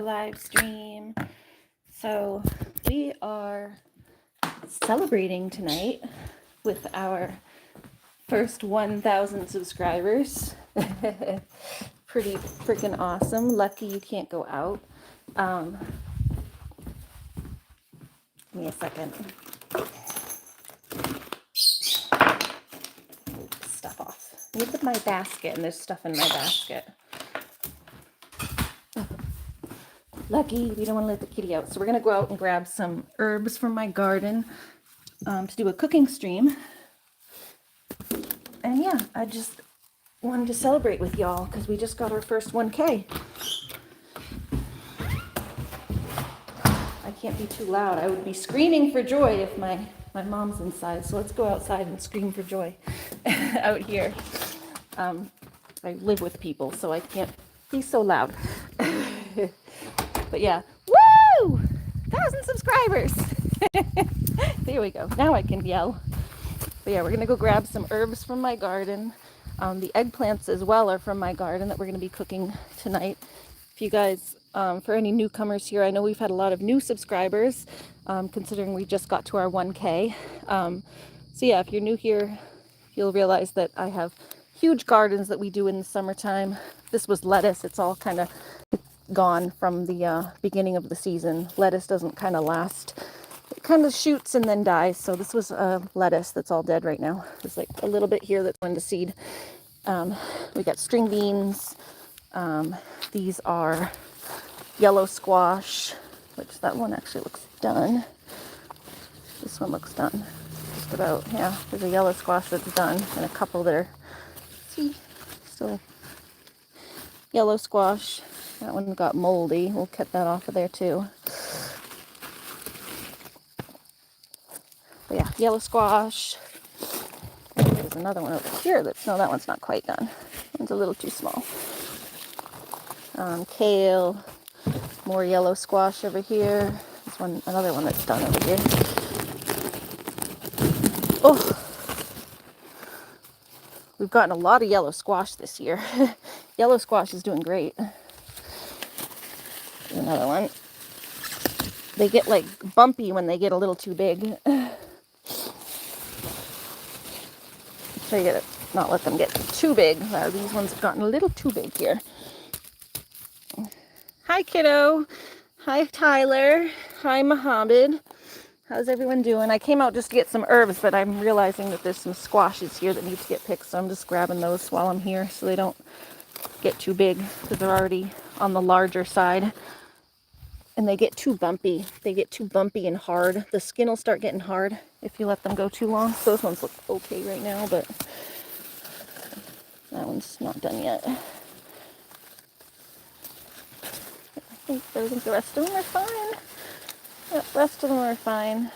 live stream. So we are celebrating tonight with our first 1,000 subscribers. Pretty freaking awesome. Lucky you can't go out. Give me a second. Stuff off. Look at my basket, and there's stuff in my basket. Lucky, we don't want to let the kitty out. So we're going to go out and grab some herbs from my garden to do a cooking stream. And yeah, I just wanted to celebrate with y'all because we just got our first 1K. I can't be too loud. I would be screaming for joy if my mom's inside. So let's go outside and scream for joy out here. I live with people, so I can't be so loud. But yeah, woo! 1,000 subscribers. There we go. Now I can yell. But yeah, we're gonna go grab some herbs from my garden. The eggplants as well are from my garden that we're gonna be cooking tonight. If you guys, for any newcomers here, I know we've had a lot of new subscribers, considering we just got to our 1K. So yeah, if you're new here, you'll realize that I have huge gardens that we do in the summertime. This was lettuce. It's all kind of gone from the beginning of the season. Lettuce doesn't kind of last. It kind of shoots and then dies. So this was lettuce that's all dead right now. There's like a little bit here that's going to seed. We got string beans. These are yellow squash, which that one actually looks done. This one looks done. Just about, yeah. There's a yellow squash that's done and a couple that are, see, still yellow squash. That one got moldy. We'll cut that off of there too. But yeah, yellow squash. There's another one over here that's, no, that one's not quite done. That one's a little too small. Kale, more yellow squash over here. This one, another one that's done over here. Oh, we've gotten a lot of yellow squash this year. Yellow squash is doing great. There's another one. They get like bumpy when they get a little too big. So you gotta not let them get too big. These ones have gotten a little too big here. Hi, kiddo. Hi, Tyler. Hi, Mohammed. How's everyone doing? I came out just to get some herbs, but I'm realizing that there's some squashes here that need to get picked, so I'm just grabbing those while I'm here so they don't get too big because they're already on the larger side. And they get too bumpy. They get too bumpy and hard. The skin will start getting hard if you let them go too long. Those ones look okay right now, but that one's not done yet. I think the rest of them are fine. Yep, the rest of them are fine.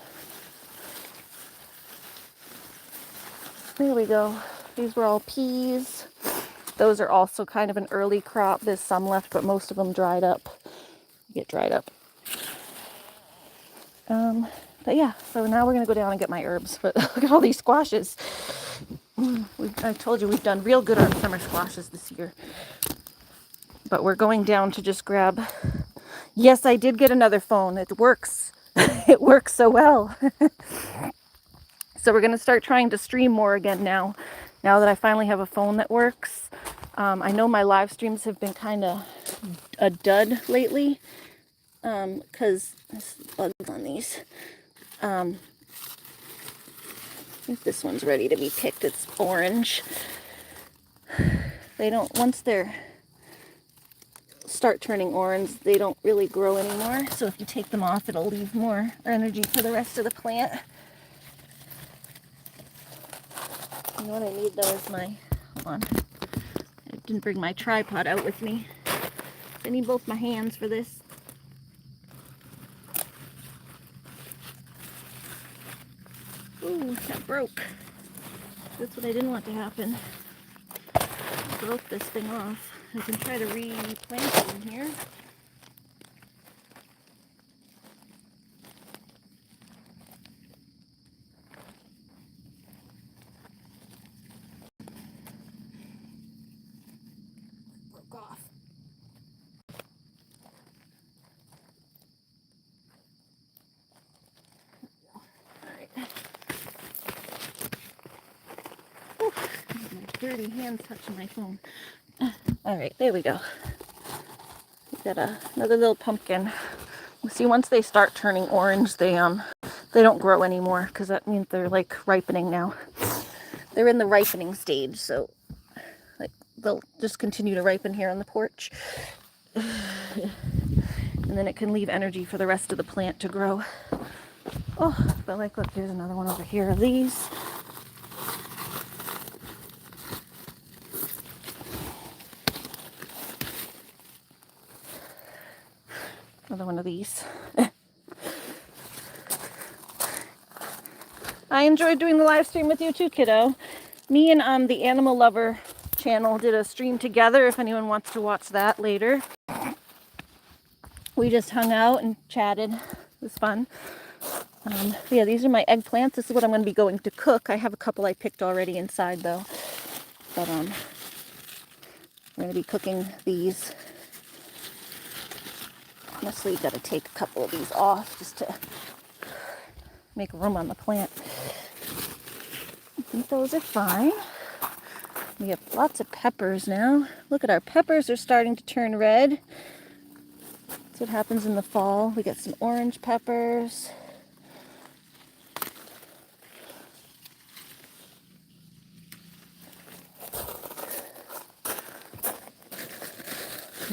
There we go. These were all peas. Those are also kind of an early crop. There's some left, but most of them dried up. Get dried up. But yeah, so now we're gonna go down and get my herbs. But look at all these squashes. I told you we've done real good on summer squashes this year. But we're going down to just grab. Yes, I did get another phone. It works. It works so well. So we're gonna start trying to stream more again now that I finally have a phone that works. I know my live streams have been kind of a dud lately. Because there's bugs on these. I think this one's ready to be picked. It's orange. They don't, once they're start turning orange, they don't really grow anymore. So if you take them off, it'll leave more energy for the rest of the plant. You know what I need though is my, hold on. I didn't bring my tripod out with me. I need both my hands for this. Ooh, that broke. That's what I didn't want to happen. I broke this thing off. I can try to replant it in here. Broke off. dirty hands touching my phone. All right, there we go. We got another little pumpkin. See, once they start turning orange, they don't grow anymore because that means they're like ripening now. They're in the ripening stage, so like they'll just continue to ripen here on the porch. And then it can leave energy for the rest of the plant to grow. Oh, but like, look, here's another one over here of these. Another one of these. I enjoyed doing the live stream with you too, kiddo. Me and the Animal Lover channel did a stream together if anyone wants to watch that later. We just hung out and chatted. It was fun. Yeah, these are my eggplants. This is what I'm going to be going to cook. I have a couple I picked already inside though. But I'm going to be cooking these. Honestly, you got to take a couple of these off just to make room on the plant. I think those are fine. We have lots of peppers now. Look at our peppers are starting to turn red. That's what happens in the fall. We got some orange peppers.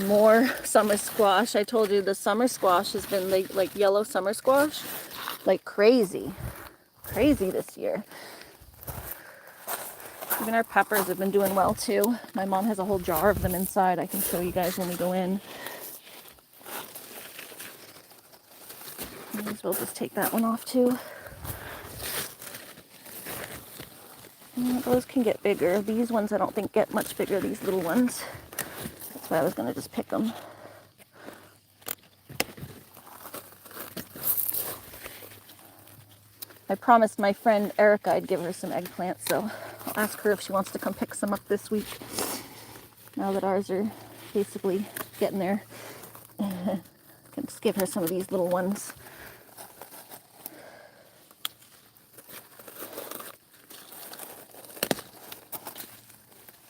More summer squash. I told you the summer squash has been like yellow summer squash, like crazy this year. Even our peppers have been doing well too. My mom has a whole jar of them inside. I can show you guys when we go in. Might as well just take that one off too. And those can get bigger. These ones I don't think get much bigger, these little ones. That's why I was gonna just pick them. I promised my friend Erica I'd give her some eggplants, so I'll ask her if she wants to come pick some up this week. Now that ours are basically getting there. I can just give her some of these little ones.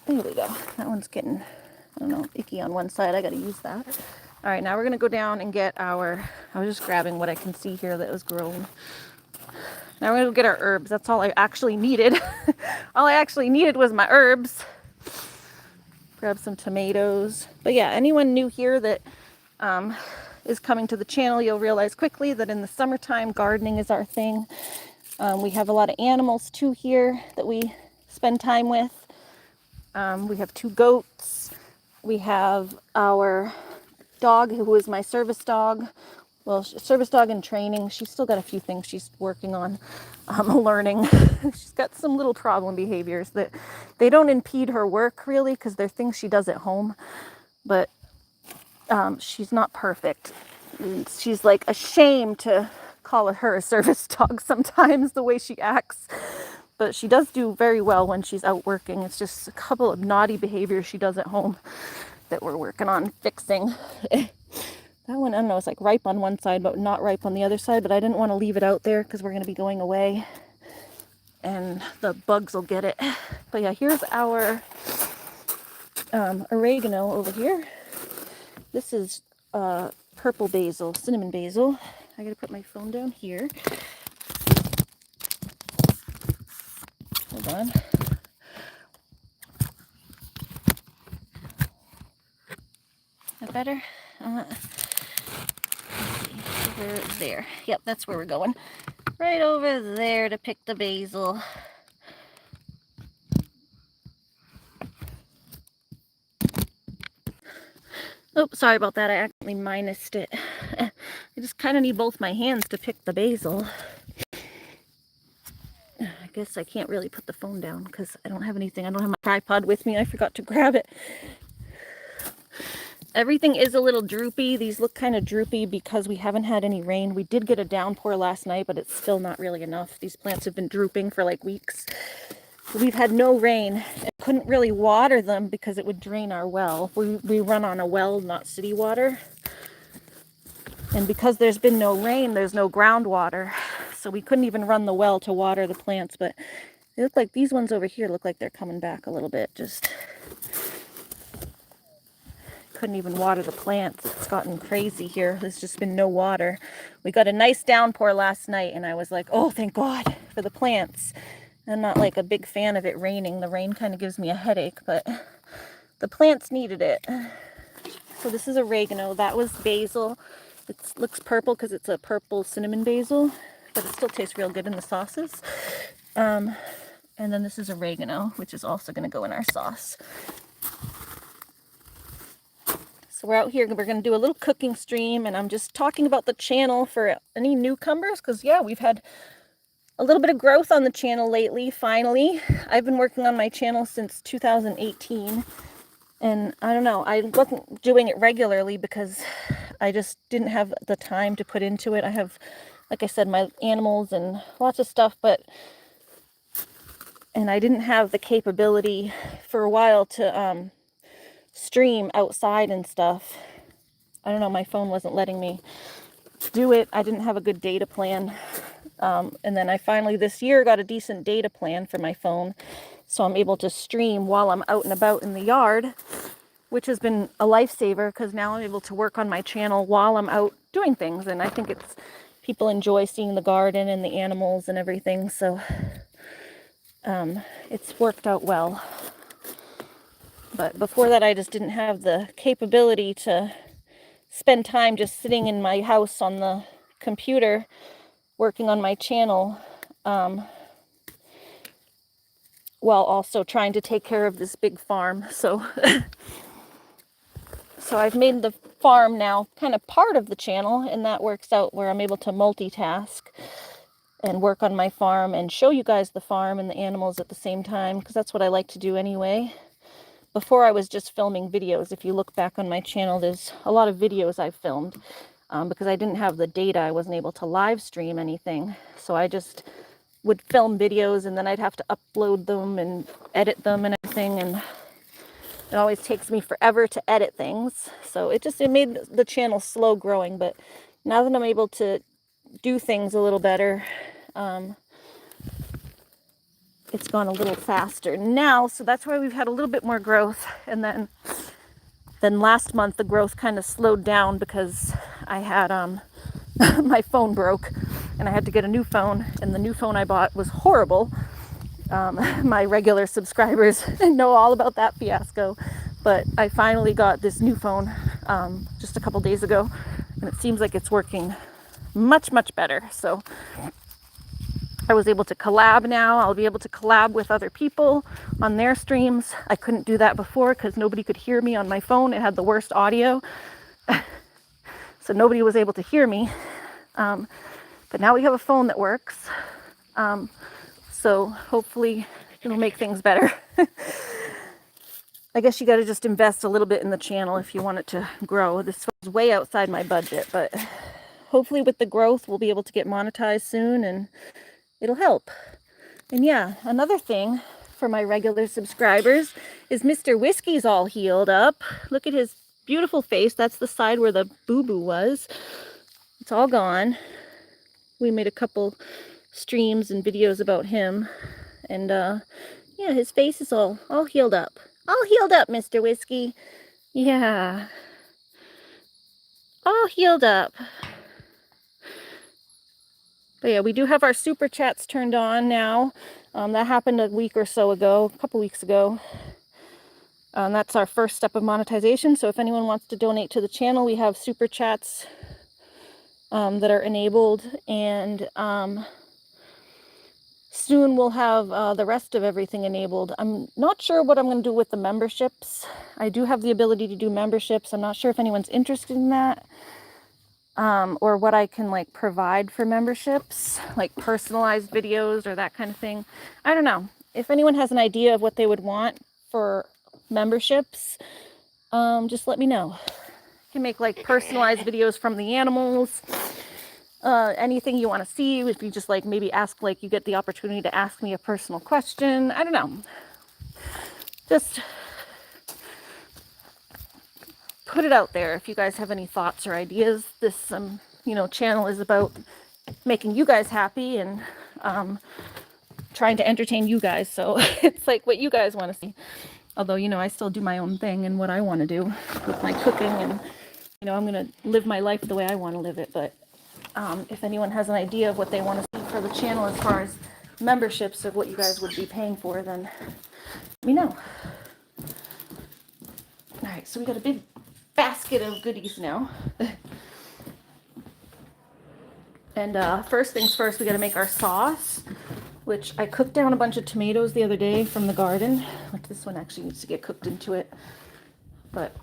There we go. That one's getting, I don't know, icky on one side. I gotta use that. All right, now we're gonna go down and get our, I was just grabbing what I can see here that was grown. Now we're gonna go get our herbs. That's all I actually needed. All I actually needed was my herbs. Grab some tomatoes. But yeah, anyone new here that is coming to the channel, you'll realize quickly that in the summertime, gardening is our thing. We have a lot of animals too here that we spend time with. We have 2 goats. We have our dog, who is my service dog. Well, service dog in training. She's still got a few things she's working on learning. She's got some little problem behaviors that they don't impede her work really because they're things she does at home. But she's not perfect. She's like ashamed to call her a service dog sometimes, the way she acts. But she does do very well when she's out working. It's just a couple of naughty behaviors she does at home that we're working on fixing. That one, I don't know, it's like ripe on one side, but not ripe on the other side. But I didn't want to leave it out there because we're going to be going away and the bugs will get it. But yeah, here's our oregano over here. This is purple basil, cinnamon basil. I got to put my phone down here. Hold on. That better? Over there. Yep, that's where we're going. Right over there to pick the basil. Oh, sorry about that. I accidentally minused it. I just kind of need both my hands to pick the basil. I guess I can't really put the phone down because I don't have anything. I don't have my tripod with me. I forgot to grab it. Everything is a little droopy. These look kind of droopy because we haven't had any rain. We did get a downpour last night, but it's still not really enough. These plants have been drooping for like weeks. We've had no rain. I couldn't really water them because it would drain our well. We run on a well, not city water. And because there's been no rain, there's no groundwater. So we couldn't even run the well to water the plants. But They look like, these ones over here look like they're coming back a little bit. Just couldn't even water the plants. It's gotten crazy here. There's just been no water. We got a nice downpour last night, and I was like, oh, thank God for the plants. I'm not like a big fan of it raining. The rain kind of gives me a headache, but the plants needed it. So this is oregano. That was basil. It looks purple because it's a purple cinnamon basil, but it still tastes real good in the sauces. And then this is oregano, which is also going to go in our sauce. So we're out here, we're going to do a little cooking stream, and I'm just talking about the channel for any newcomers, because yeah, we've had a little bit of growth on the channel lately, finally. I've been working on my channel since 2018, and I don't know, I wasn't doing it regularly because I just didn't have the time to put into it. I have, like I said, my animals and lots of stuff, and I didn't have the capability for a while to stream outside and stuff. I don't know, my phone wasn't letting me do it. I didn't have a good data plan. And then I finally this year got a decent data plan for my phone. So I'm able to stream while I'm out and about in the yard, which has been a lifesaver because now I'm able to work on my channel while I'm out doing things. And I think it's, people enjoy seeing the garden and the animals and everything. So it's worked out well. But before that, I just didn't have the capability to spend time just sitting in my house on the computer working on my channel while also trying to take care of this big farm. So I've made the farm now kind of part of the channel, and that works out where I'm able to multitask and work on my farm and show you guys the farm and the animals at the same time, because that's what I like to do anyway. Before I was just filming videos. If you look back on my channel, there's a lot of videos I've filmed because I didn't have the data. I wasn't able to live stream anything. So I just would film videos, and then I'd have to upload them and edit them and everything. And it always takes me forever to edit things. So it made the channel slow growing. But now that I'm able to do things a little better, it's gone a little faster now, so that's why we've had a little bit more growth. And then last month the growth kind of slowed down because I had my phone broke and I had to get a new phone, and the new phone I bought was horrible. My regular subscribers know all about that fiasco, but I finally got this new phone just a couple days ago, and it seems like it's working much better. So I was able to collab now. I'll be able to collab with other people on their streams. I couldn't do that before because nobody could hear me on my phone. It had the worst audio. So nobody was able to hear me. But now we have a phone that works. So hopefully it'll make things better. I guess you got to just invest a little bit in the channel if you want it to grow. This is way outside my budget, but hopefully with the growth, we'll be able to get monetized soon, and it'll help. And yeah, another thing for my regular subscribers is Mr. Whiskey's all healed up. Look at his beautiful face. That's the side where the boo-boo was. It's all gone. We made a couple streams and videos about him. And yeah, his face is all healed up. All healed up, Mr. Whiskey. Yeah. All healed up. But yeah, we do have our super chats turned on now. That happened a week or so ago, a couple weeks ago. That's our first step of monetization. So if anyone wants to donate to the channel, we have super chats that are enabled. And soon we'll have the rest of everything enabled. I'm not sure what I'm going to do with the memberships. I do have the ability to do memberships. I'm not sure if anyone's interested in that. Or what I can like provide for memberships, like personalized videos or that kind of thing. I don't know. If anyone has an idea of what they would want for memberships, just let me know. You can make like personalized videos from the animals, anything you want to see. If you just like maybe ask, like you get the opportunity to ask me a personal question. I don't know. Just put it out there if you guys have any thoughts or ideas. This channel is about making you guys happy and trying to entertain you guys. So it's like what you guys want to see. Although, you know, I still do my own thing and what I want to do with my cooking, and, you know, I'm going to live my life the way I want to live it. But if anyone has an idea of what they want to see for the channel as far as memberships of what you guys would be paying for, then let me know. All right, so we got a big basket of goodies now. And first things first, we got to make our sauce, which I cooked down a bunch of tomatoes the other day from the garden, which this one actually needs to get cooked into it. But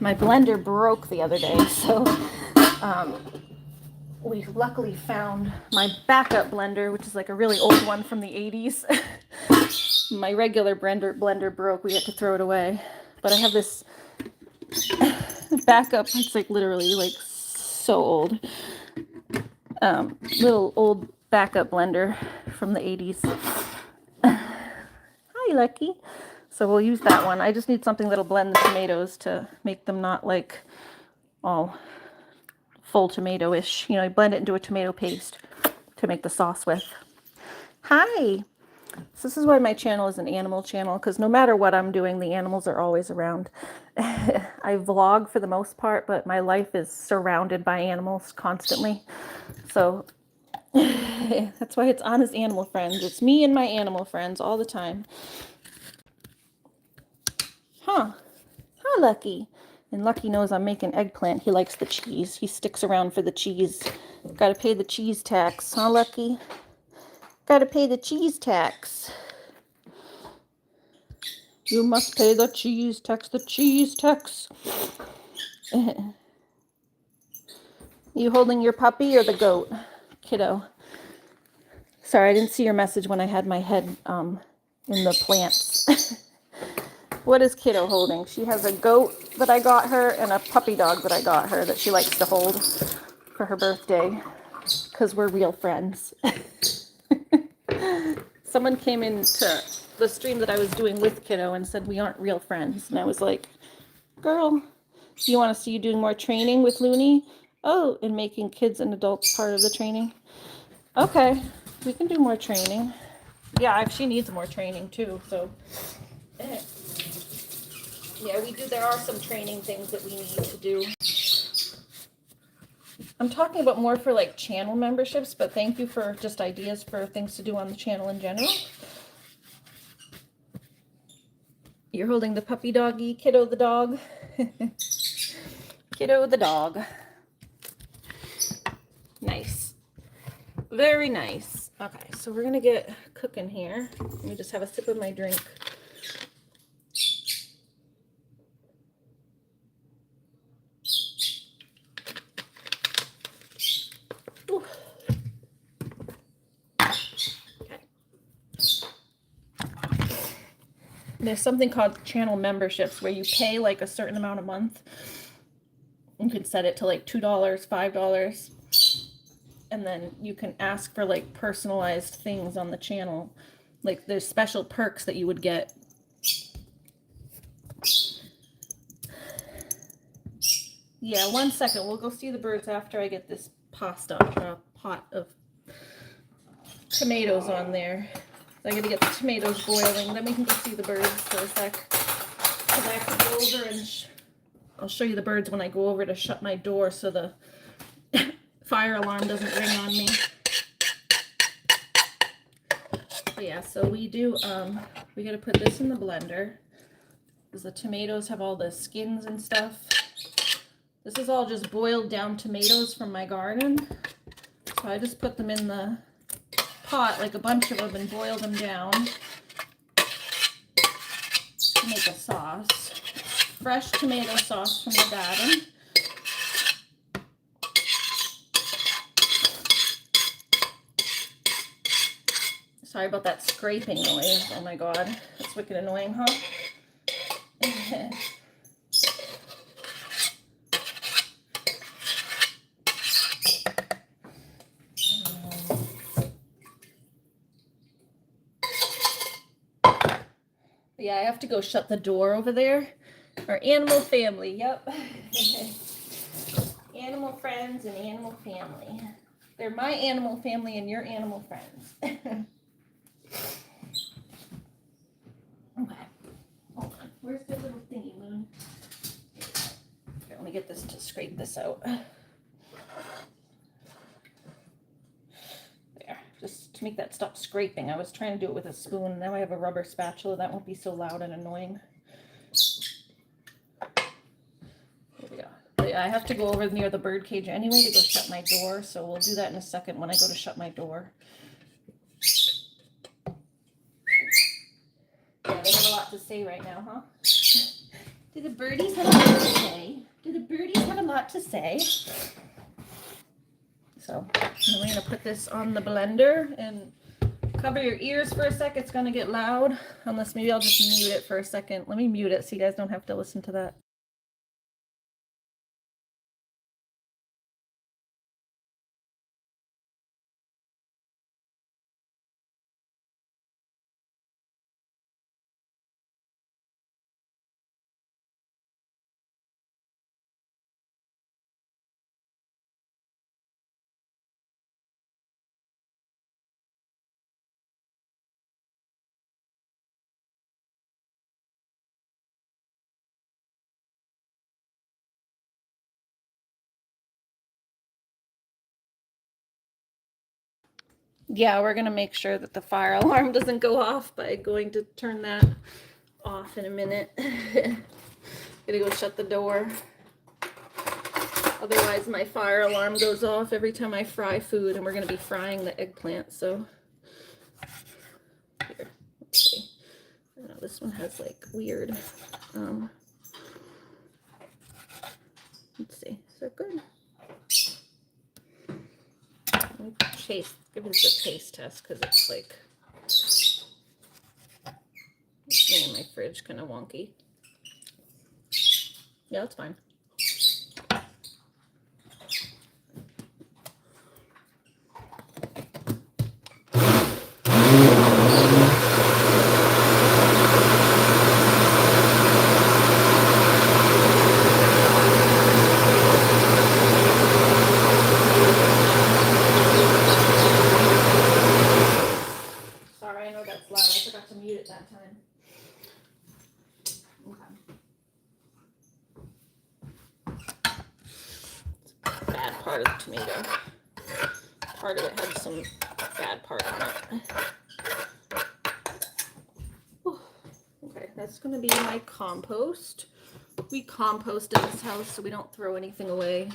my blender broke the other day, so we luckily found my backup blender, which is like a really old one from the 80s. My regular blender broke. We had to throw it away. But I have this backup. It's like literally like so old. Little old backup blender from the 80s. Hi, Lucky. So we'll use that one. I just need something that'll blend the tomatoes to make them not like all full tomato-ish. You know, I blend it into a tomato paste to make the sauce with. Hi. So this is why my channel is an animal channel, because no matter what I'm doing, the animals are always around. I vlog for the most part, but my life is surrounded by animals constantly. So that's why it's Honest Animal Friends. It's me and my animal friends all the time. Huh. Hi, Lucky. And Lucky knows I'm making eggplant. He likes the cheese. He sticks around for the cheese. Gotta pay the cheese tax, huh, Lucky? Gotta pay the cheese tax. You must pay the cheese tax, the cheese tax. You holding your puppy or the goat, kiddo? Sorry, I didn't see your message when I had my head in the plants. What is kiddo holding? She has a goat that I got her and a puppy dog that I got her that she likes to hold for her birthday, because we're real friends. Someone came into the stream that I was doing with kiddo and said we aren't real friends, and I was like, girl, you want to see you doing more training with Looney? Oh, and making kids and adults part of the training. Okay, we can do more training. Yeah, she needs more training too, so yeah, we do. There are some training things that we need to do. I'm talking about more for like channel memberships, but thank you for just ideas for things to do on the channel in general. You're holding the puppy doggy, kiddo the dog. Kiddo the dog. Nice. Very nice. Okay, so we're gonna get cooking here. Let me just have a sip of my drink. Ooh. Okay. There's something called channel memberships where you pay like a certain amount a month. You can set it to like $2, $5. And then you can ask for like personalized things on the channel. Like there's special perks that you would get. Yeah, 1 second. We'll go see the birds after I get this pot of tomatoes on there. So I gotta get the tomatoes boiling. Then we can go see the birds for a sec. Because I have to go over and I'll show you the birds when I go over to shut my door so the fire alarm doesn't ring on me. But yeah, so we do, we gotta put this in the blender because the tomatoes have all the skins and stuff. This is all just boiled down tomatoes from my garden. So I just put them in the pot, like a bunch of them, and boil them down to make a sauce. Fresh tomato sauce from the garden. Sorry about that scraping noise. Oh my god, that's wicked annoying, huh? Yeah, I have to go shut the door over there. Our animal family, yep. Animal friends and animal family. They're my animal family and your animal friends. Okay, hold on. Where's the little thingy, Moon? Okay, let me get this to scrape this out. There, just to make that stop scraping. I was trying to do it with a spoon. Now I have a rubber spatula. That won't be so loud and annoying. There we go. But yeah, I have to go over near the bird cage anyway to go shut my door, so we'll do that in a second when I go to shut my door. Yeah, they have a lot to say right now, huh? Do the birdies have a lot to say? Do the birdies have a lot to say? So then we're going to put this on the blender and cover your ears for a sec. It's going to get loud, unless maybe I'll just mute it for a second. Let me mute it so you guys don't have to listen to that. Yeah, we're going to make sure that the fire alarm doesn't go off by going to turn that off in a minute. Gonna go shut the door. Otherwise my fire alarm goes off every time I fry food, and we're going to be frying the eggplant. So here, let's see. I don't know, this one has like weird, let's see, is that good? Let me give this a taste test, because it's like, in my fridge kind of wonky. Yeah, it's fine. Sorry, I know that's loud. I forgot to mute it that time. Okay. Bad part of the tomato. Part of it had some bad part on it. Okay, that's going to be my compost. We compost in this house so we don't throw anything away.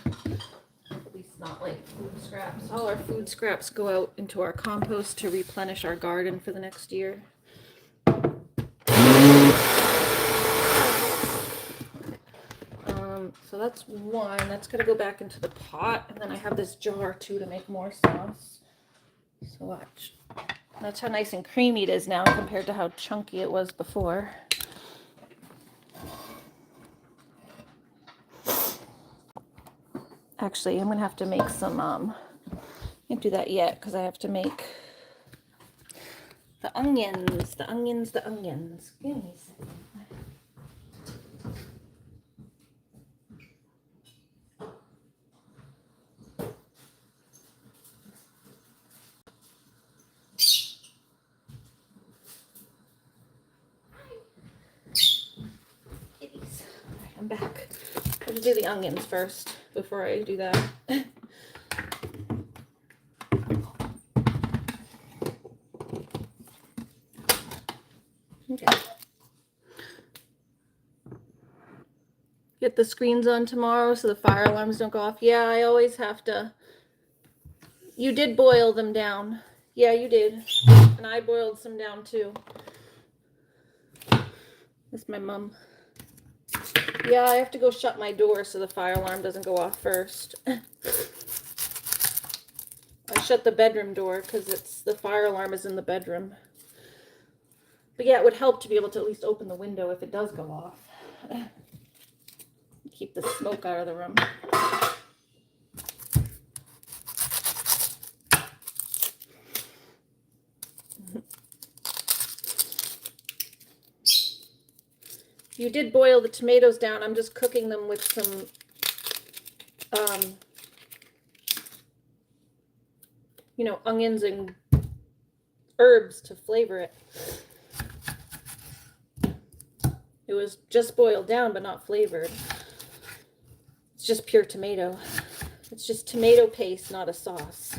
At least not like food scraps. All our food scraps go out into our compost to replenish our garden for the next year. So that's one. That's going to go back into the pot. And then I have this jar too to make more sauce. So watch. That's how nice and creamy it is now compared to how chunky it was before. Actually, I'm going to have to make some, can't do that yet because I have to make the onions. Give me a second. Kitties. All right, I'm back. I'll do the onions first before I do that. Okay. Get the screens on tomorrow so the fire alarms don't go off. Yeah, I always have to. You did boil them down. Yeah, you did. And I boiled some down too. That's my mom. Yeah, I have to go shut my door so the fire alarm doesn't go off first. I shut the bedroom door because the fire alarm is in the bedroom. But yeah, it would help to be able to at least open the window if it does go off. Keep the smoke out of the room. You did boil the tomatoes down. I'm just cooking them with some onions and herbs to flavor it. It was just boiled down, but not flavored. It's just pure tomato. It's just tomato paste, not a sauce.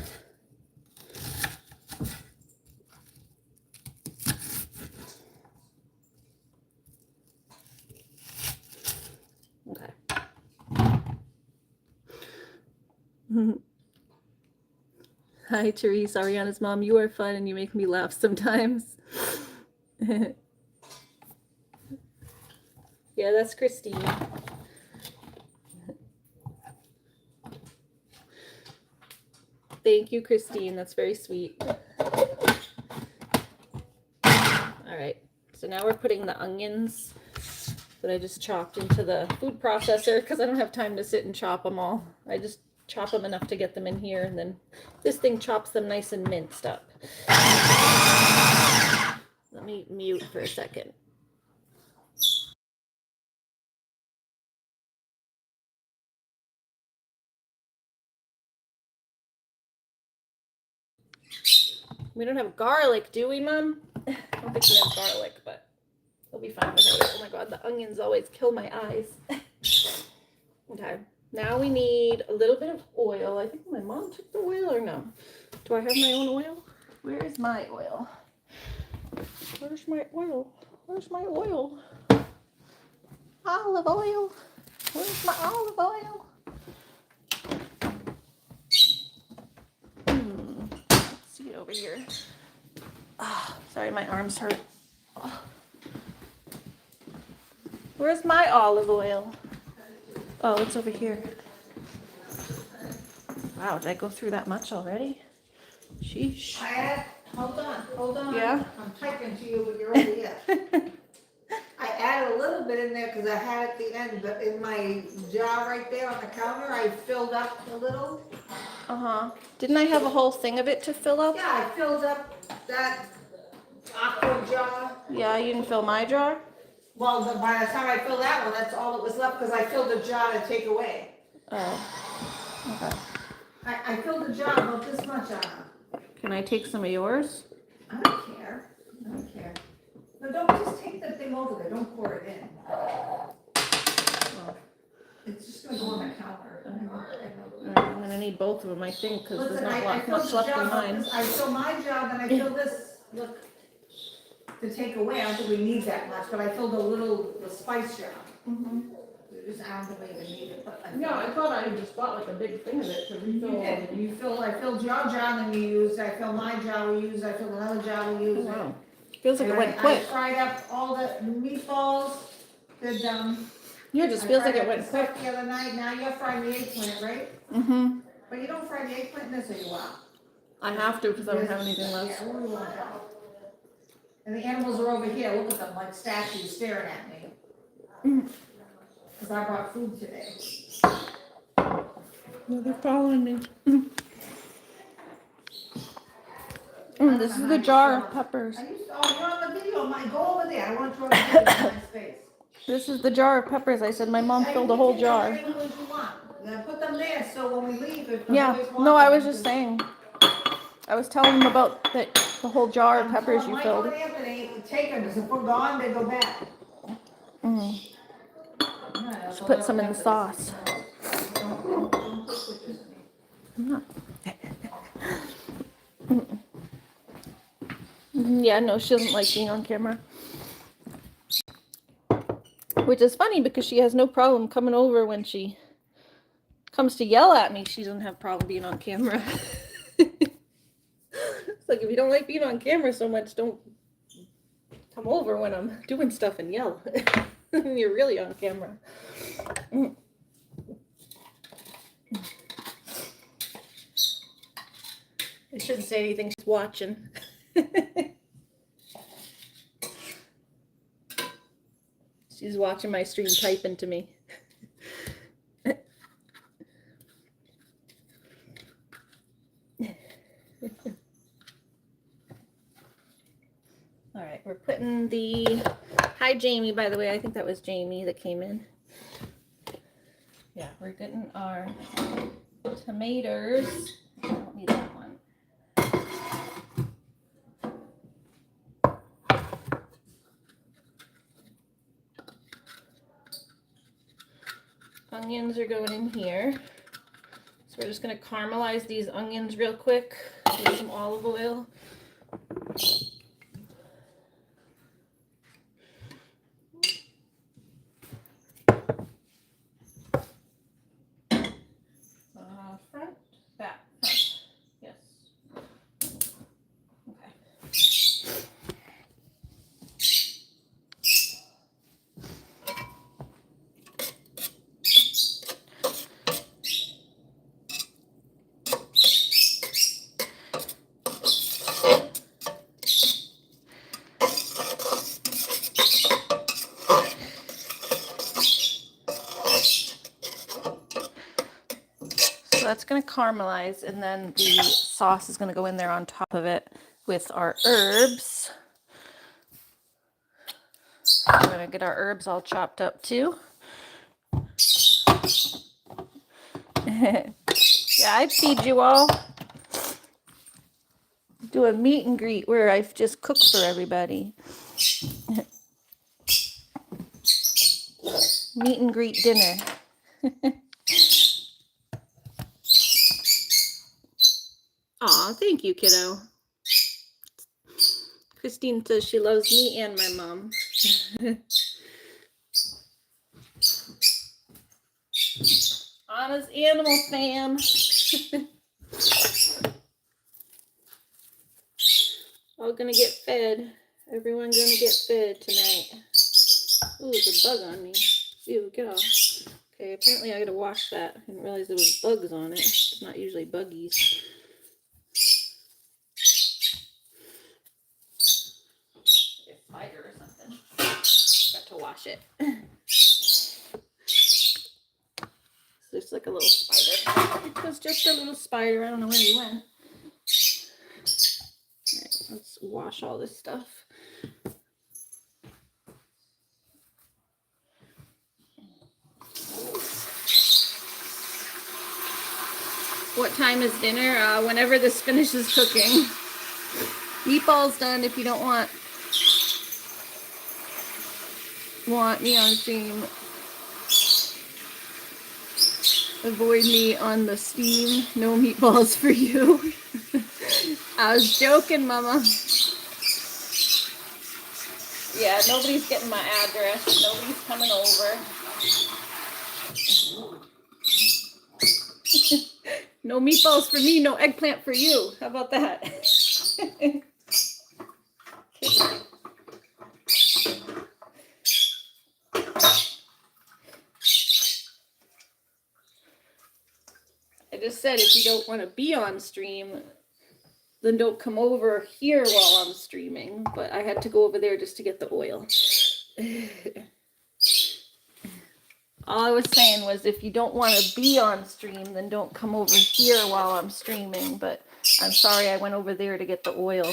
Okay. Hi, Therese, Ariana's mom. You are fun and you make me laugh sometimes. Yeah, that's Christine. Thank you, Christine. That's very sweet. All right. So now we're putting the onions that I just chopped into the food processor because I don't have time to sit and chop them all. I just chop them enough to get them in here, and then this thing chops them nice and minced up. Let me mute for a second. We don't have garlic, do we, Mom? I don't think we have garlic, but we'll be fine with it. Oh my god, the onions always kill my eyes. Okay, now we need a little bit of oil. I think my mom took the oil, or no? Do I have my own oil? Where is my oil? Where's my oil? Where's my oil? Olive oil. Where's my olive oil? Let's see it over here. Oh, sorry, my arms hurt. Oh. Where's my olive oil? Oh, it's over here. Wow, did I go through that much already? Sheesh. Hold on. Yeah? I'm typing to you, but you're over here. I added a little bit in there because I had at the end, but in my jar right there on the counter, I filled up a little. Uh-huh. Didn't I have a whole thing of it to fill up? Yeah, I filled up that aqua jar. Yeah, you didn't fill my jar? Well, by the time I filled that one, that's all that was left because I filled a jar to take away. Oh. Okay. I filled a jar about this much on. Can I take some of yours? I don't care. But don't just take the thing over there. Don't pour it in. Oh. It's just going to go on the counter. I'm going to need both of them, I think, because there's not much left in mine. I fill my job and I fill this, look, to take away. I don't think we need that much, but I filled the spice jar. Mm-hmm. I don't think we even need it, but I No, I thought I just bought like a big thing of it to refill. you fill, I filled your jar, then you used, I fill my jar, we use, I fill another jar, we use. Wow. Feels like And it went I quick. fried up all the meatballs, they're done. Yeah, it just feels like it went quick. The other night, now you're frying the eggplant, right? Mm-hmm. But you don't fry the eggplant in this, or you are? I have to because I don't have anything left. Yeah, what do we want now? And the animals are over here, look at them like statues staring at me. Because I brought food today. Well, they're following me. This is the jar of peppers. You're on the video, go over there, I want to throw the video in my space. This is the jar of peppers. I said my mom filled a whole jar. Put them there so when we leave, if Yeah, no, I was just saying. I was telling them about the whole jar of peppers you filled. Michael and Anthony take them, because if we're gone, they go back. Just put some in the sauce. I'm not. Yeah, no, she doesn't like being on camera. Which is funny because she has no problem coming over when she comes to yell at me. She doesn't have a problem being on camera. It's like, if you don't like being on camera so much, don't come over when I'm doing stuff and yell. You're really on camera. I shouldn't say anything, she's watching. She's watching my stream typing to me. All right, we're putting the... Hi, Jamie, by the way. I think that was Jamie that came in. Yeah, we're getting our tomatoes. I don't need that one. onions are going in here. So we're just going to caramelize these onions real quick with some olive oil. Front, back, front. Yes. Okay. So that's going to caramelize, and then the sauce is going to go in there on top of it with our herbs. We're going to get our herbs all chopped up too. Yeah, I'd feed you all. Do a meet and greet where I've just cooked for everybody. Meet and greet dinner. Aw, thank you, kiddo. Christine says she loves me and my mom. Anna's animal fam. All gonna get fed. Everyone gonna get fed tonight. Ooh, there's a bug on me. Ew, get off. Okay, apparently I gotta wash that. I didn't realize there was bugs on it. It's not usually buggies. Like a spider or something. Got to wash it. Looks like a little spider. It was just a little spider. I don't know where he went. Alright, let's wash all this stuff. What time is dinner? Whenever this finishes cooking. Meatballs done if you don't want me on stream. Avoid me on the steam. No meatballs for you. I was joking, Mama. Yeah, nobody's getting my address. Nobody's coming over. No meatballs for me, no eggplant for you. How about that? I just said if you don't want to be on stream, then don't come over here while I'm streaming. But I had to go over there just to get the oil. All I was saying was if you don't want to be on stream, then don't come over here while I'm streaming. But I'm sorry I went over there to get the oil.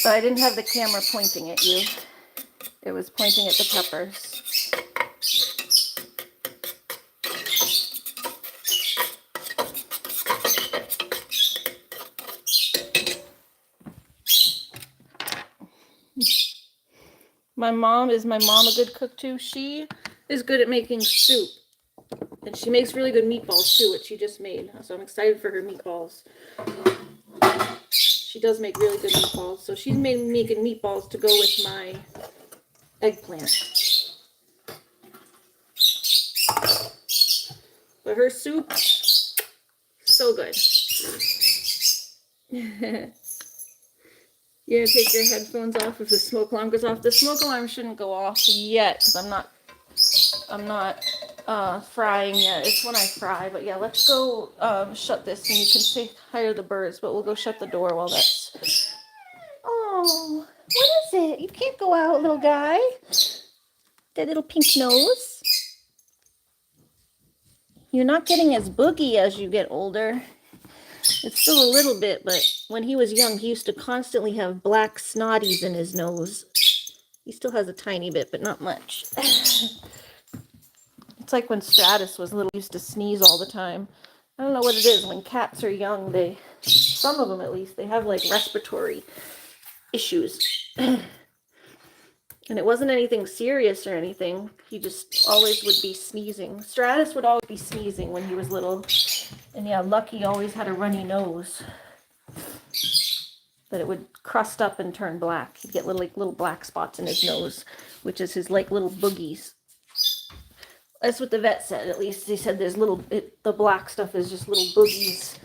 But I didn't have the camera pointing at you. It was pointing at the peppers. Is my mom a good cook too? She is good at making soup. And she makes really good meatballs too, which she just made. So I'm excited for her meatballs. She does make really good meatballs. So she's making meatballs to go with my eggplant. But her soup, so good. You're gonna take your headphones off if the smoke alarm goes off. The smoke alarm shouldn't go off yet because I'm not frying yet. It's when I fry. But yeah, let's go shut this, and you can say hi to the birds. But we'll go shut the door while that's. Oh, what is it? You can't go out, little guy. That little pink nose. You're not getting as boogie as you get older. It's still a little bit, but when he was young, he used to constantly have black snotties in his nose. He still has a tiny bit, but not much. It's like when Stratus was little, he used to sneeze all the time. I don't know what it is. When cats are young, some of them at least, they have like respiratory issues. And it wasn't anything serious or anything. He just always would be sneezing. Stratus would always be sneezing when he was little. And yeah, Lucky always had a runny nose. That it would crust up and turn black. He'd get little black spots in his nose, which is his like little boogies. That's what the vet said, at least. He said there's the black stuff is just little boogies,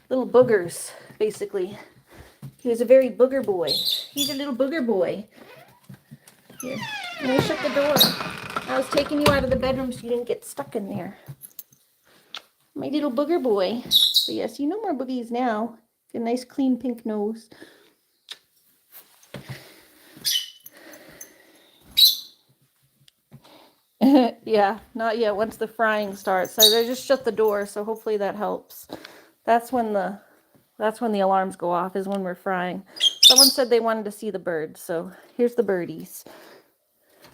little boogers, basically. He was a very booger boy. He's a little booger boy. Here, let me shut the door. I was taking you out of the bedroom so you didn't get stuck in there. My little booger boy. So yes, you no more boogies now. Get a nice clean pink nose. Yeah, not yet. Once the frying starts, I just shut the door, so hopefully that helps. That's when the alarms go off, is when we're frying. Someone said they wanted to see the birds, so here's the birdies.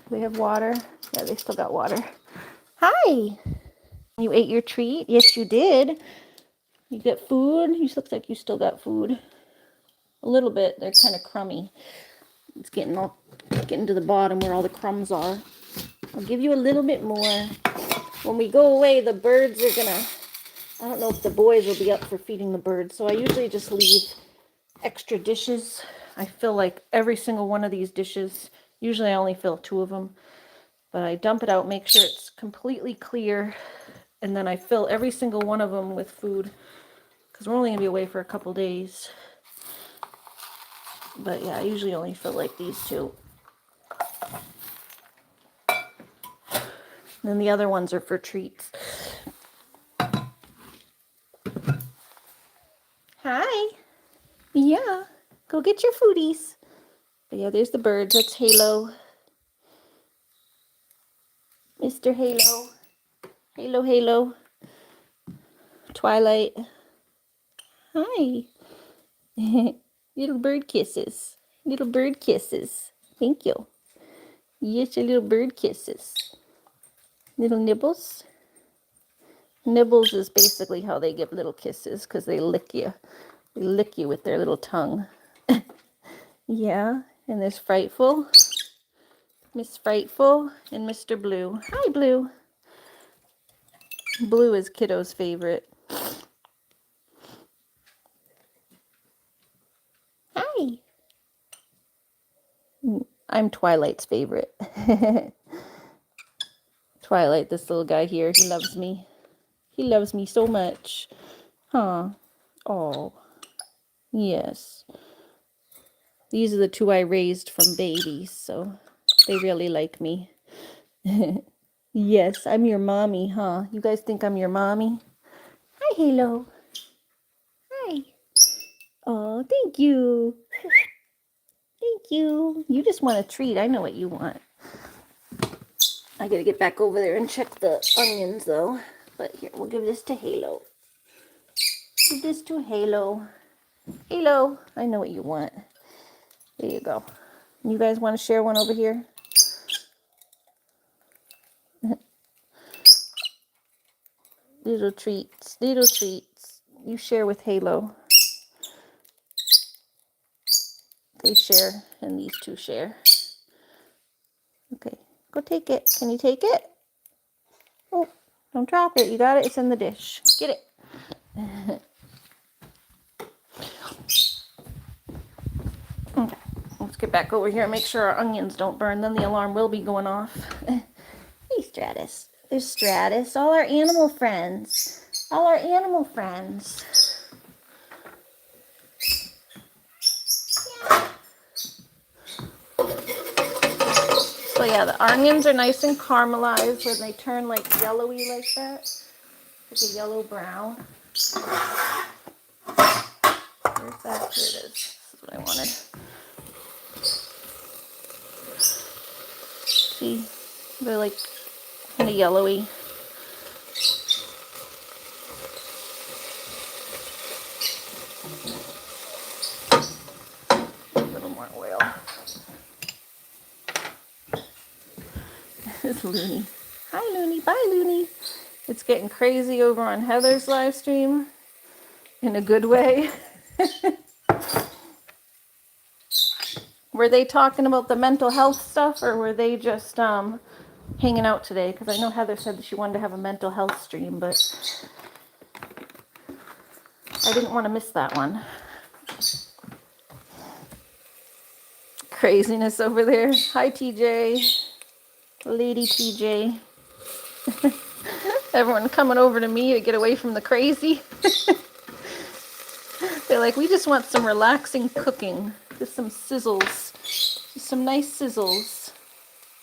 They have water. Yeah, they still got water. Hi. You ate your treat? Yes, you did. You get food? You looks like you still got food. A little bit. They're kind of crummy. It's getting to the bottom where all the crumbs are. I'll give you a little bit more. When we go away, the birds are gonna, I don't know if the boys will be up for feeding the birds, so I usually just leave extra dishes. I fill like every single one of these dishes. Usually I only fill 2 of them, but I dump it out, make sure it's completely clear, and then I fill every single one of them with food, because we're only gonna be away for a couple days. But yeah, I usually only fill like these 2. And then the other ones are for treats. Hi. Yeah. Go get your foodies. But yeah, there's the birds. That's Halo. Mr. Halo. Halo, Halo. Twilight. Hi. Little bird kisses. Little bird kisses. Thank you. Yes, your little bird kisses. Little nibbles. Nibbles is basically how they give little kisses, because they lick you. They lick you with their little tongue. Yeah, and there's Frightful, Miss Frightful, and Mr. Blue. Hi, Blue. Blue is Kiddo's favorite. Hi. I'm Twilight's favorite. Twilight, this little guy here, he loves me. He loves me so much. Huh. Oh. Yes. These are the 2 I raised from babies, so they really like me. Yes, I'm your mommy, huh? You guys think I'm your mommy? Hi, Halo. Hi. Oh, thank you. Thank you. You just want a treat. I know what you want. I gotta get back over there and check the onions, though. But here, we'll give this to Halo. Give this to Halo. Halo, I know what you want. There you go. You guys want to share one over here? Little treats. Little treats. You share with Halo. They share, and these 2 share. Okay, go take it. Can you take it? Oh, don't drop it. You got it. It's in the dish. Get it. Okay, let's get back over here and make sure our onions don't burn. Then the alarm will be going off. Hey, Stratus. There's Stratus. All our animal friends. All our animal friends. So yeah, the onions are nice and caramelized when they turn like yellowy like that. Like a yellow brown. Where's that? Here it is. This is what I wanted. See? They're like kind of yellowy. A little more oil. It's Looney. Hi, Looney. Bye, Looney. It's getting crazy over on Heather's live stream in a good way. Were they talking about the mental health stuff, or were they just hanging out today? Because I know Heather said that she wanted to have a mental health stream, but I didn't want to miss that one. Craziness over there. Hi, TJ. Lady TJ. Everyone coming over to me to get away from the crazy. They're like, we just want some relaxing cooking. Just some sizzles. Just some nice sizzles.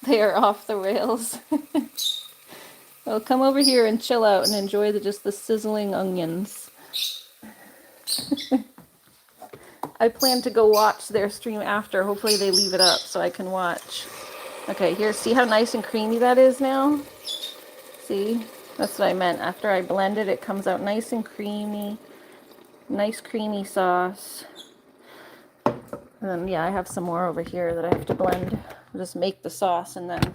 They are off the rails. Well, come over here and chill out and enjoy just the sizzling onions. I plan to go watch their stream after. Hopefully they leave it up so I can watch. Okay, here, see how nice and creamy that is now? See? That's what I meant. After I blend it, it comes out nice and creamy. Nice creamy sauce. And then, yeah, I have some more over here that I have to blend. I'll just make the sauce, and then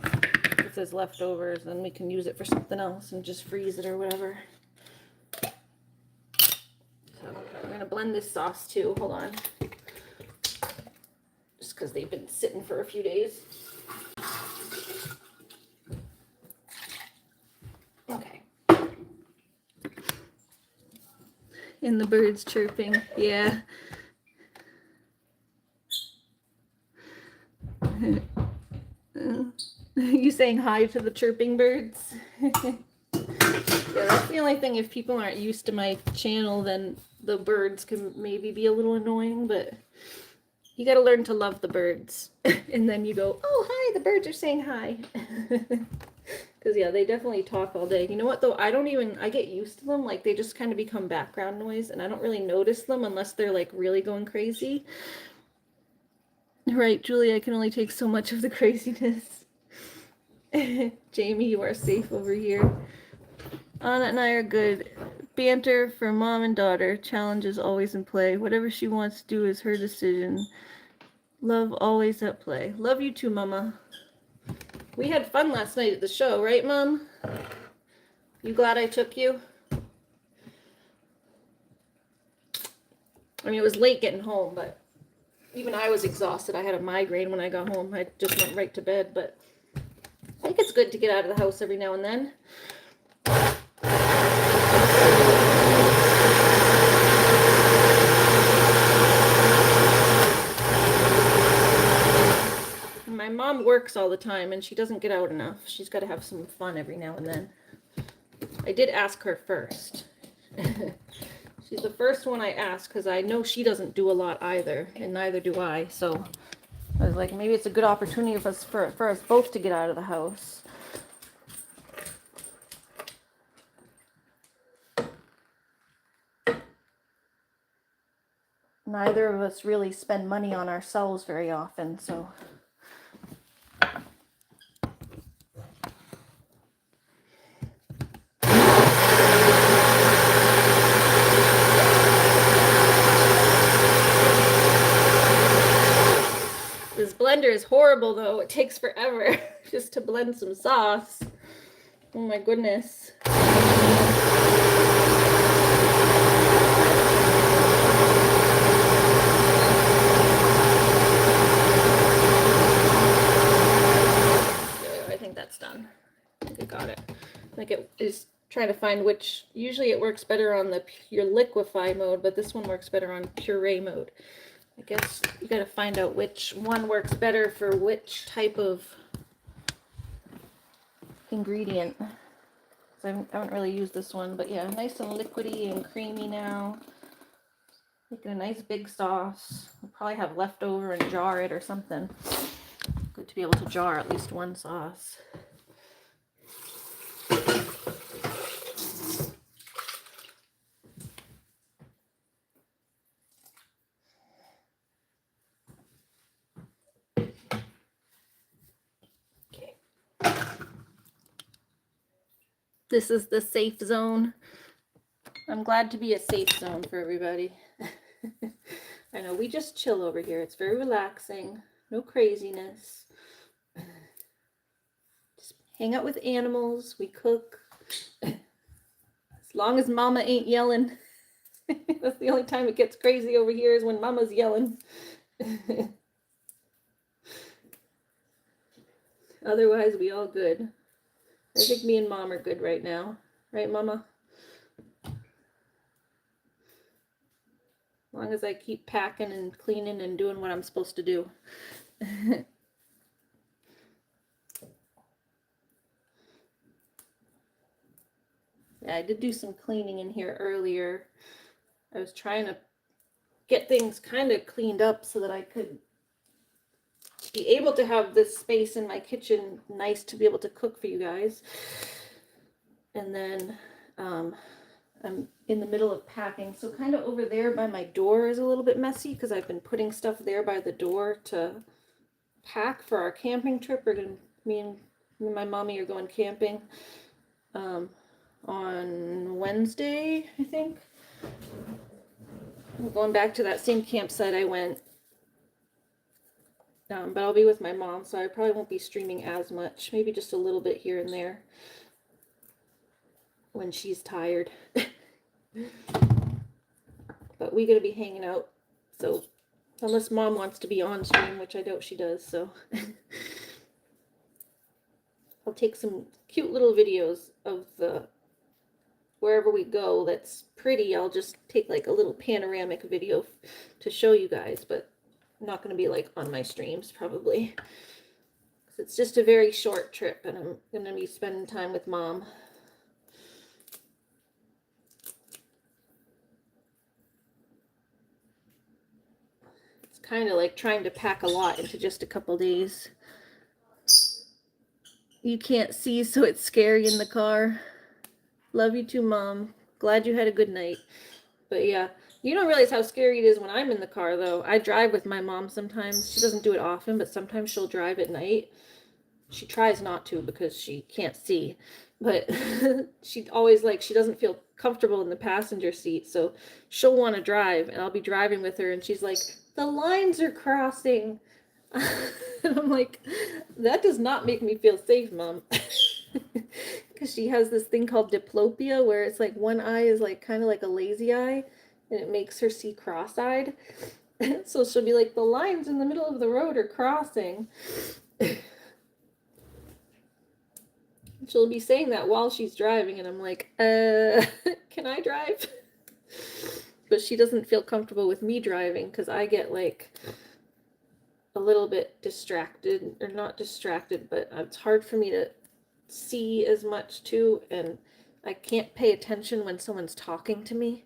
if there's leftovers, then we can use it for something else and just freeze it or whatever. So I'm going to blend this sauce too. Hold on. Just because they've been sitting for a few days. Okay. And the birds chirping. Yeah. You saying hi to the chirping birds? Yeah, that's the only thing. If people aren't used to my channel, then the birds can maybe be a little annoying, but you got to learn to love the birds. And then you go, oh, hi, the birds are saying hi. Because, yeah, they definitely talk all day. You know what, though? I get used to them. Like, they just kind of become background noise, and I don't really notice them unless they're, like, really going crazy. Right, Julie, I can only take so much of the craziness. Jamie, you are safe over here. Anna and I are good. Banter for mom and daughter. Challenge is always in play. Whatever she wants to do is her decision. Love always at play. Love you too, Mama. We had fun last night at the show, right, Mom? You glad I took you? I mean, it was late getting home, but even I was exhausted. I had a migraine when I got home. I just went right to bed, but I think it's good to get out of the house every now and then. My mom works all the time and she doesn't get out enough. She's got to have some fun every now and then. I did ask her first. She's the first one I asked because I know she doesn't do a lot either, and neither do I. So I was like, maybe it's a good opportunity for us both to get out of the house. Neither of us really spend money on ourselves very often, so. This blender is horrible though. It takes forever just to blend some sauce. Oh my goodness. I think that's done. I think I got it. Like it is trying to find which, usually it works better on the pure liquefy mode, but this one works better on puree mode. I guess you got to find out which one works better for which type of ingredient. So I haven't really used this one, but yeah, nice and liquidy and creamy now. Making a nice big sauce. We'll probably have leftover and jar it or something. Good to be able to jar at least one sauce. This is the safe zone. I'm glad to be a safe zone for everybody. I know, we just chill over here. It's very relaxing. No craziness. Just hang out with animals. We cook. As long as Mama ain't yelling. That's the only time it gets crazy over here is when Mama's yelling. Otherwise, we all good. I think me and Mom are good right now. Right, Mama? As long as I keep packing and cleaning and doing what I'm supposed to do. Yeah, I did do some cleaning in here earlier. I was trying to get things kind of cleaned up so that I could be able to have this space in my kitchen nice to be able to cook for you guys. And then I'm in the middle of packing, so kind of over there by my door is a little bit messy because I've been putting stuff there by the door to pack for our camping trip. We're gonna, me and my mommy are going camping on Wednesday, I think. We're going back to that same campsite I went, but I'll be with my mom, so I probably won't be streaming as much, maybe just a little bit here and there when she's tired. But we gotta be hanging out, so unless Mom wants to be on stream, which I doubt she does, so I'll take some cute little videos of the wherever we go that's pretty. I'll just take like a little panoramic video to show you guys, but I'm not going to be like on my streams probably, because it's just a very short trip and I'm going to be spending time with Mom. It's kind of like trying to pack a lot into just a couple days. You can't see, so it's scary in the car. Love you too, Mom. Glad you had a good night. But yeah, you don't realize how scary it is when I'm in the car, though. I drive with my mom sometimes. She doesn't do it often, but sometimes she'll drive at night. She tries not to because she can't see. But she always, like, she doesn't feel comfortable in the passenger seat, so she'll want to drive, and I'll be driving with her, and she's like, the lines are crossing. And I'm like, that does not make me feel safe, Mom. Because she has this thing called diplopia, where it's like one eye is like kind of like a lazy eye, and it makes her see cross-eyed. So she'll be like, the lines in the middle of the road are crossing. She'll be saying that while she's driving, and I'm like, can I drive? But she doesn't feel comfortable with me driving because I get like a little bit distracted, or not distracted, but it's hard for me to see as much too, and I can't pay attention when someone's talking to me.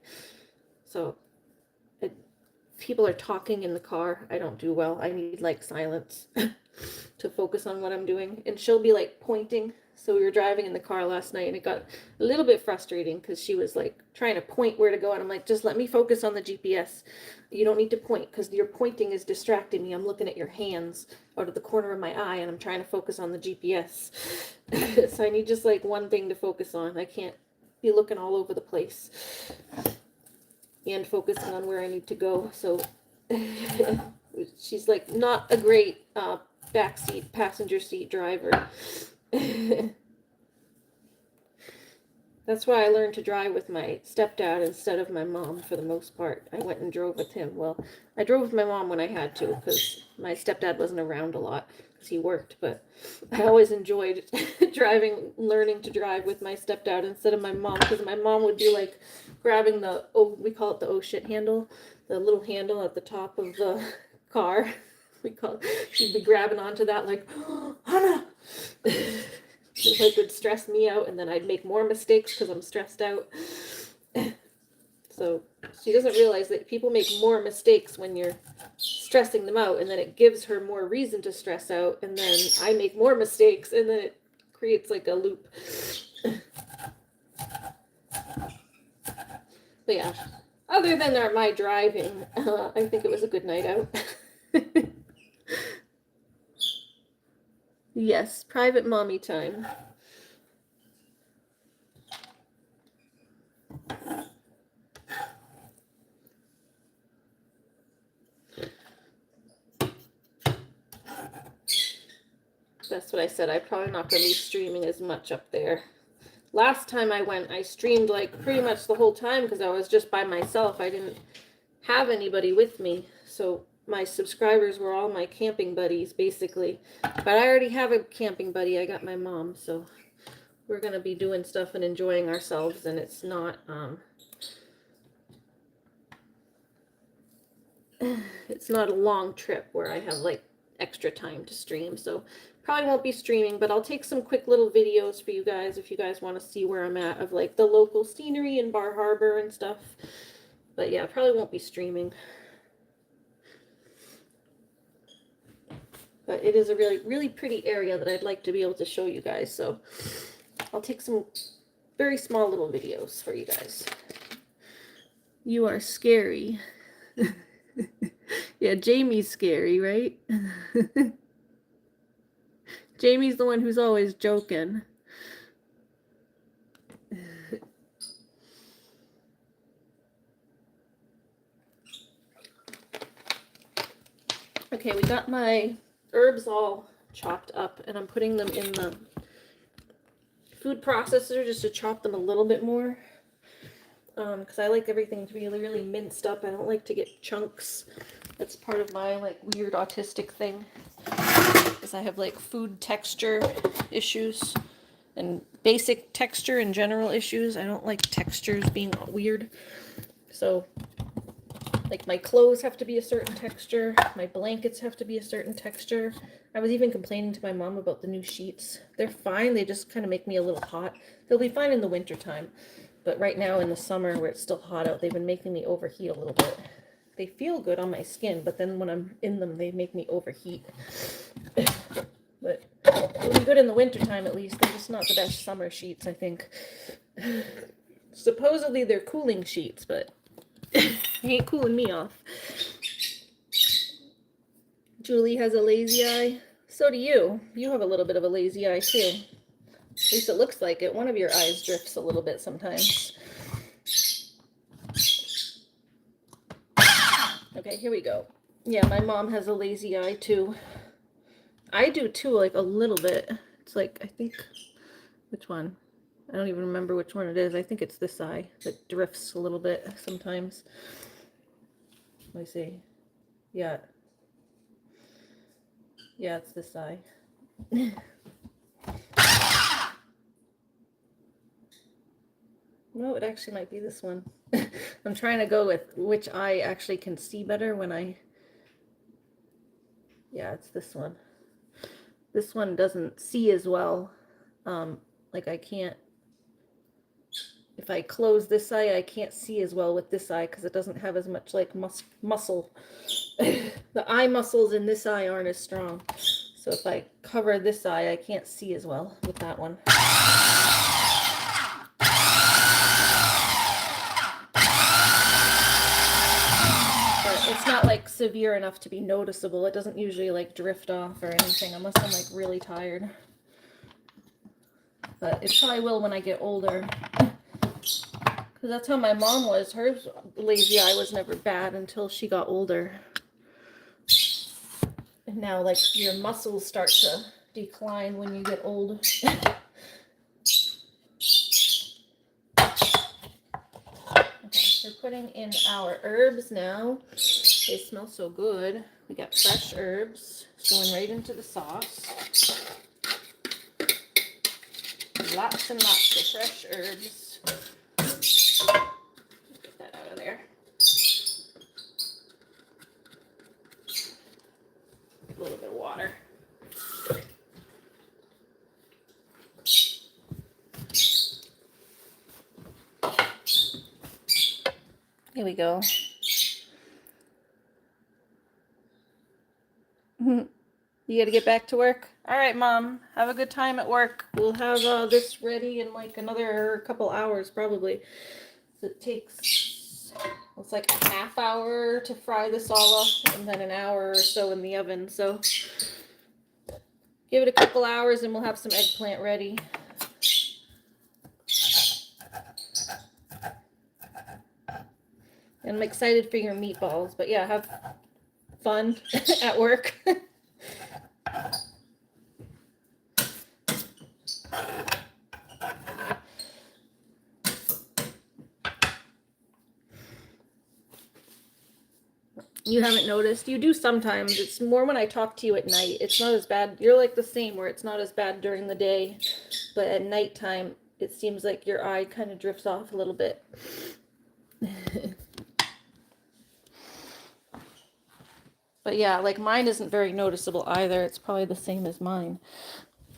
So if people are talking in the car, I don't do well. I need like silence to focus on what I'm doing. And she'll be like pointing. So we were driving in the car last night, and it got a little bit frustrating because she was like trying to point where to go, and I'm like, just let me focus on the GPS. You don't need to point because your pointing is distracting me. I'm looking at your hands out of the corner of my eye, and I'm trying to focus on the GPS. So I need just like one thing to focus on. I can't be looking all over the place and focusing on where I need to go. So she's like not a great backseat passenger seat driver. That's why I learned to drive with my stepdad instead of my mom for the most part. I went and drove with him. Well, I drove with my mom when I had to because my stepdad wasn't around a lot because he worked, but I always enjoyed driving, learning to drive with my stepdad instead of my mom, because my mom would be like grabbing the, oh, we call it the oh shit handle, the little handle at the top of the car. She'd be grabbing onto that like, oh, Hannah! It like would stress me out, and then I'd make more mistakes because I'm stressed out. So she doesn't realize that people make more mistakes when you're stressing them out, and then it gives her more reason to stress out, and then I make more mistakes, and then it creates like a loop. But yeah, other than my driving, I think it was a good night out. Yes, private mommy time. That's what I said. I'm probably not going to be streaming as much up there. Last time I went, I streamed like pretty much the whole time because I was just by myself. I didn't have anybody with me. So my subscribers were all my camping buddies, basically. But I already have a camping buddy. I got my mom, so we're going to be doing stuff and enjoying ourselves, and it's not, it's not a long trip where I have like extra time to stream. So probably won't be streaming, but I'll take some quick little videos for you guys if you guys want to see where I'm at of like the local scenery in Bar Harbor and stuff. But yeah, probably won't be streaming. But it is a really, really pretty area that I'd like to be able to show you guys. So I'll take some very small little videos for you guys. You are scary. Yeah, Jamie's scary, right? Jamie's the one who's always joking. Okay, we got my herbs all chopped up, and I'm putting them in the food processor just to chop them a little bit more. Because I like everything to be really, really minced up. I don't like to get chunks. That's part of my like weird autistic thing. Because I have like food texture issues and basic texture and general issues. I don't like textures being weird. So like my clothes have to be a certain texture. My blankets have to be a certain texture. I was even complaining to my mom about the new sheets. They're fine. They just kind of make me a little hot. They'll be fine in the winter time. But right now in the summer where it's still hot out, they've been making me overheat a little bit. They feel good on my skin, but then when I'm in them, they make me overheat. But they'll be good in the winter time at least. They're just not the best summer sheets, I think. Supposedly they're cooling sheets, but they ain't cooling me off. Julie has a lazy eye. So do you. You have a little bit of a lazy eye too. At least it looks like it. One of your eyes drifts a little bit sometimes. Okay, here we go. Yeah, my mom has a lazy eye too. I do too, like a little bit. It's like, I think, which one? I don't even remember which one it is. I think it's this eye that drifts a little bit sometimes. Let me see. Yeah. Yeah, it's this eye. No, it actually might be this one. I'm trying to go with which eye actually can see better when I... Yeah, it's this one. This one doesn't see as well. Like I can't... If I close this eye, I can't see as well with this eye because it doesn't have as much like muscle. The eye muscles in this eye aren't as strong. So if I cover this eye, I can't see as well with that one. But it's not like severe enough to be noticeable. It doesn't usually like drift off or anything unless I'm like really tired. But it probably will when I get older. Because that's how my mom was. Her lazy eye was never bad until she got older. And now, like, your muscles start to decline when you get old. Okay, we're putting in our herbs now. They smell so good. We got fresh herbs going right into the sauce. Lots and lots of fresh herbs. Get that out of there. A little bit of water. Here we go. You gotta get back to work? All right, Mom. Have a good time at work. We'll have this ready in like another couple hours, probably. So it takes, it's like a half hour to fry this all up, and then an hour or so in the oven. So give it a couple hours, and we'll have some eggplant ready. And I'm excited for your meatballs. But yeah, have fun at work. You haven't noticed? You do sometimes. It's more when I talk to you at night. It's not as bad. You're like the same, where it's not as bad during the day, but at nighttime, it seems like your eye kind of drifts off a little bit. But yeah, like mine isn't very noticeable either. It's probably the same as mine,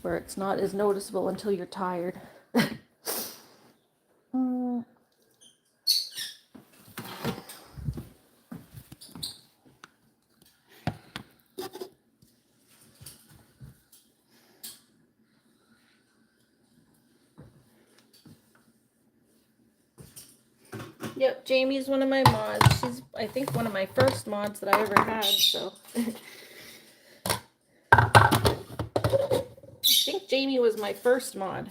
where it's not as noticeable until you're tired. Mm. Yep, Jamie's one of my mods. She's, I think, one of my first mods that I ever had, so. I think Jamie was my first mod.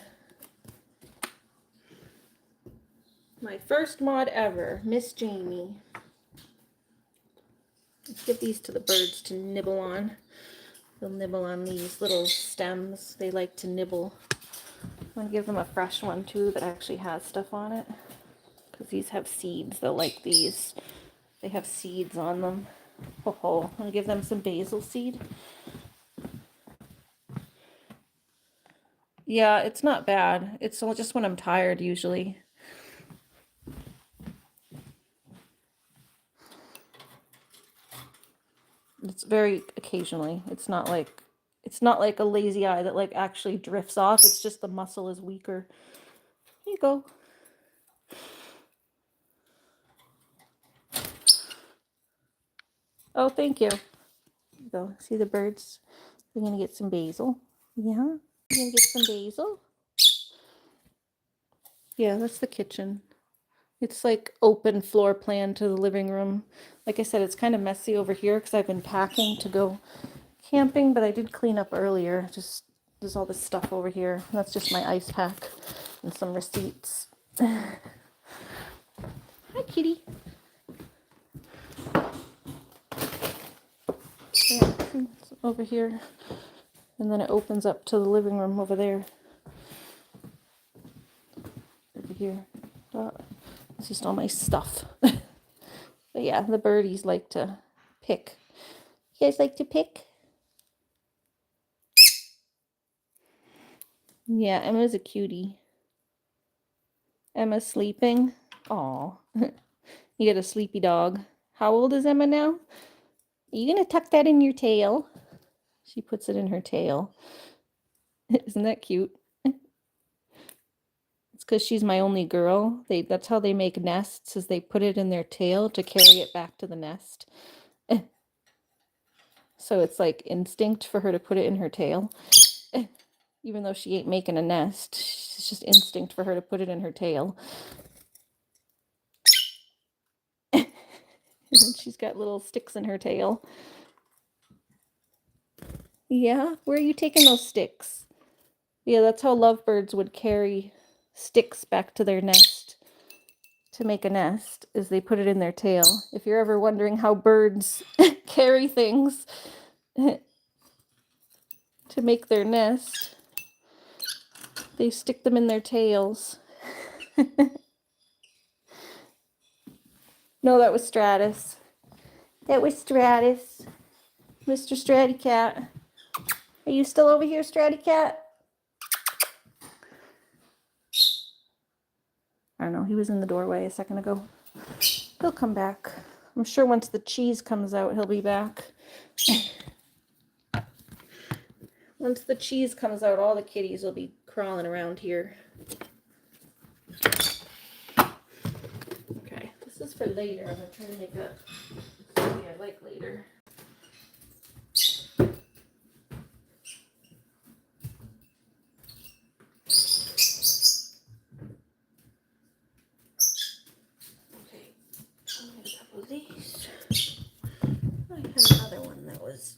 My first mod ever, Miss Jamie. Let's give these to the birds to nibble on. They'll nibble on these little stems. They like to nibble. I'm going to give them a fresh one too that actually has stuff on it. Because these have seeds. They'll like these. They have seeds on them. Ho ho. I'm going to give them some basil seed. Yeah, it's not bad. It's just when I'm tired usually. It's very occasionally. It's not like a lazy eye that like actually drifts off. It's just the muscle is weaker. Here you go. Oh, thank you. There you go. See the birds? We're gonna get some basil. Yeah. We're gonna get some basil. Yeah, that's the kitchen. It's like open floor plan to the living room. Like I said, it's kind of messy over here because I've been packing to go camping, but I did clean up earlier. Just there's all this stuff over here. That's just my ice pack and some receipts. Hi, kitty. Yeah, it's over here. And then it opens up to the living room over there. Over here. It's just all my stuff. But yeah, the birdies like to pick. You guys like to pick? Yeah, Emma's a cutie. Emma's sleeping. Aw. You get a sleepy dog. How old is Emma now? Are you gonna tuck that in your tail? She puts it in her tail. Isn't that cute? It's because she's my only girl. That's how they make nests, is they put it in their tail to carry it back to the nest. So it's like instinct for her to put it in her tail. Even though she ain't making a nest, it's just instinct for her to put it in her tail. And then she's got little sticks in her tail. Yeah, where are you taking those sticks? Yeah, that's how lovebirds would carry sticks back to their nest to make a nest, is they put it in their tail. If you're ever wondering how birds carry things to make their nest, they stick them in their tails. No, that was Stratus. That was Stratus. Mr. Stratty Cat. Are you still over here, Stratty Cat? I don't know. He was in the doorway a second ago. He'll come back. I'm sure once the cheese comes out, he'll be back. Once the cheese comes out, all the kitties will be crawling around here. Okay, this is for later. I'm going to try to make a something I like later. Okay, I'll make a couple of these. I had another one that was...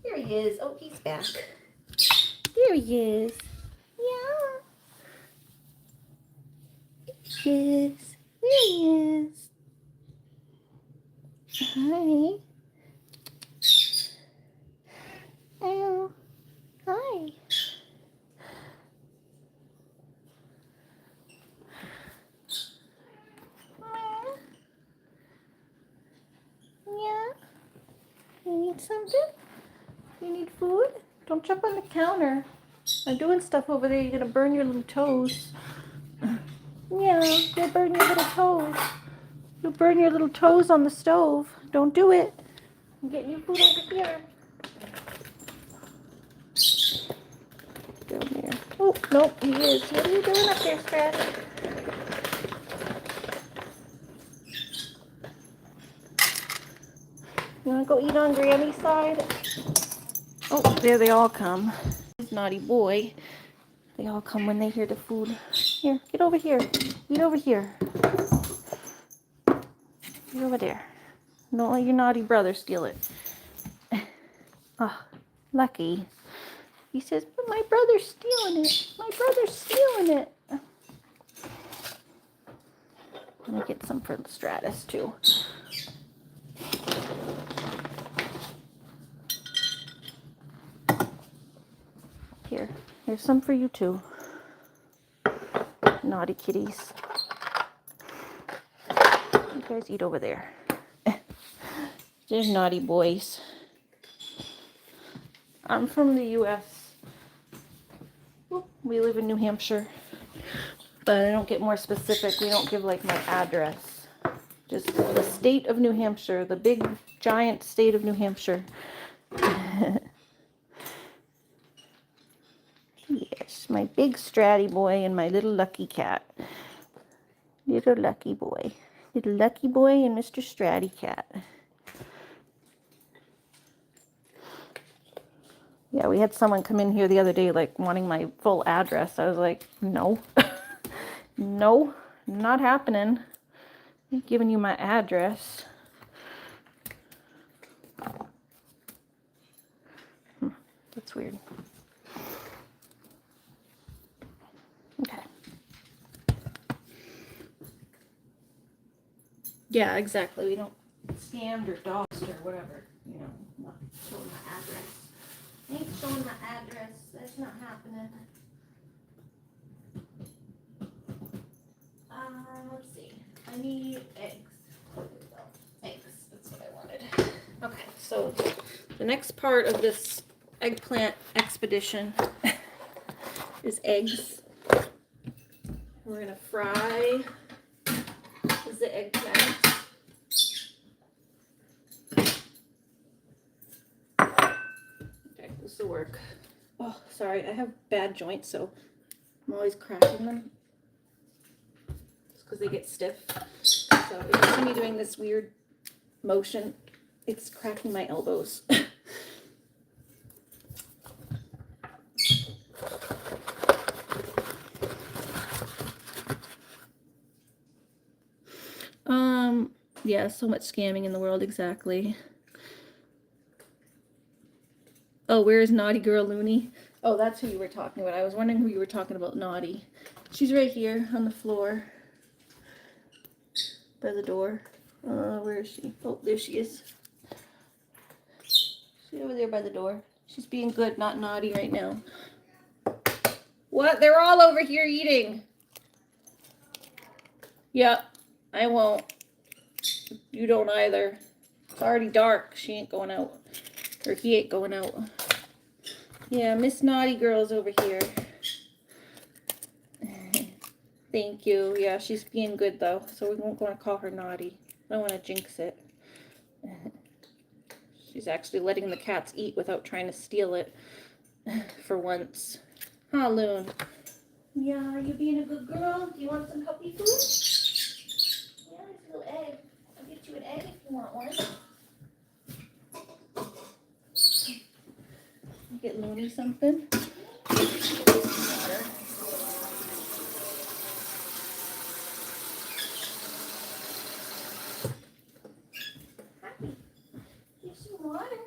There he is. Oh, he's back. There he is. Yeah. Yes. There he is. Hi. Oh. Hi. need something? You need food? Don't jump on the counter. I'm doing stuff over there. You're gonna burn your little toes. Yeah, you'll burn your little toes. You'll burn your little toes on the stove. Don't do it. I'm getting you food over here. Down there. Oh, nope, he is. What are you doing up there, Scratch? You wanna go eat on Grammy's side? Oh, there they all come. This naughty boy. They all come when they hear the food. Here, get over here. Eat over here. Get over there. Don't let your naughty brother steal it. Oh, lucky. He says, but my brother's stealing it. My brother's stealing it. Let me get some for Stratus too. Here, here's some for you too. Naughty kitties. You guys eat over there. There's naughty boys. I'm from the US. We live in New Hampshire. But I don't get more specific. We don't give like my address. Just the state of New Hampshire. The big, giant state of New Hampshire. Yes, my big Stratty boy and my little lucky cat. Little lucky boy. Little lucky boy and Mr. Stratty cat. Yeah, we had someone come in here the other day like wanting my full address. I was like, no. No, not happening. I'm giving you my address. That's weird. Okay. Yeah, exactly. We don't scammed or doxed or whatever. You know, not showing my address. Ain't showing my address. That's not happening. Let's see. I need eggs. There we go. Eggs. That's what I wanted. Okay, so the next part of this eggplant expedition is eggs. We're gonna fry the eggplant. Okay, this will work. Oh, sorry, I have bad joints, so I'm always cracking them. Because they get stiff. So if you see me doing this weird motion, it's cracking my elbows. Yeah, so much scamming in the world, exactly. Oh, where is Naughty Girl Looney? Oh, that's who you were talking about. I was wondering who you were talking about, Naughty. She's right here on the floor. By the door. Where is she? Oh, there she is. She's over there by the door. She's being good, not naughty right now. What? They're all over here eating. Yep, I won't. You don't either. It's already dark. She ain't going out. Or he ain't going out. Yeah, Miss Naughty Girl's over here. Thank you. Yeah, she's being good though, so we won't want to call her naughty. I don't want to jinx it. She's actually letting the cats eat without trying to steal it for once. Huh, Loon? Yeah, are you being a good girl? Do you want some puppy food? Yeah, there's a little egg. I'll get you an egg if you want one. Get Looney something. Water. Happy. Here's some water.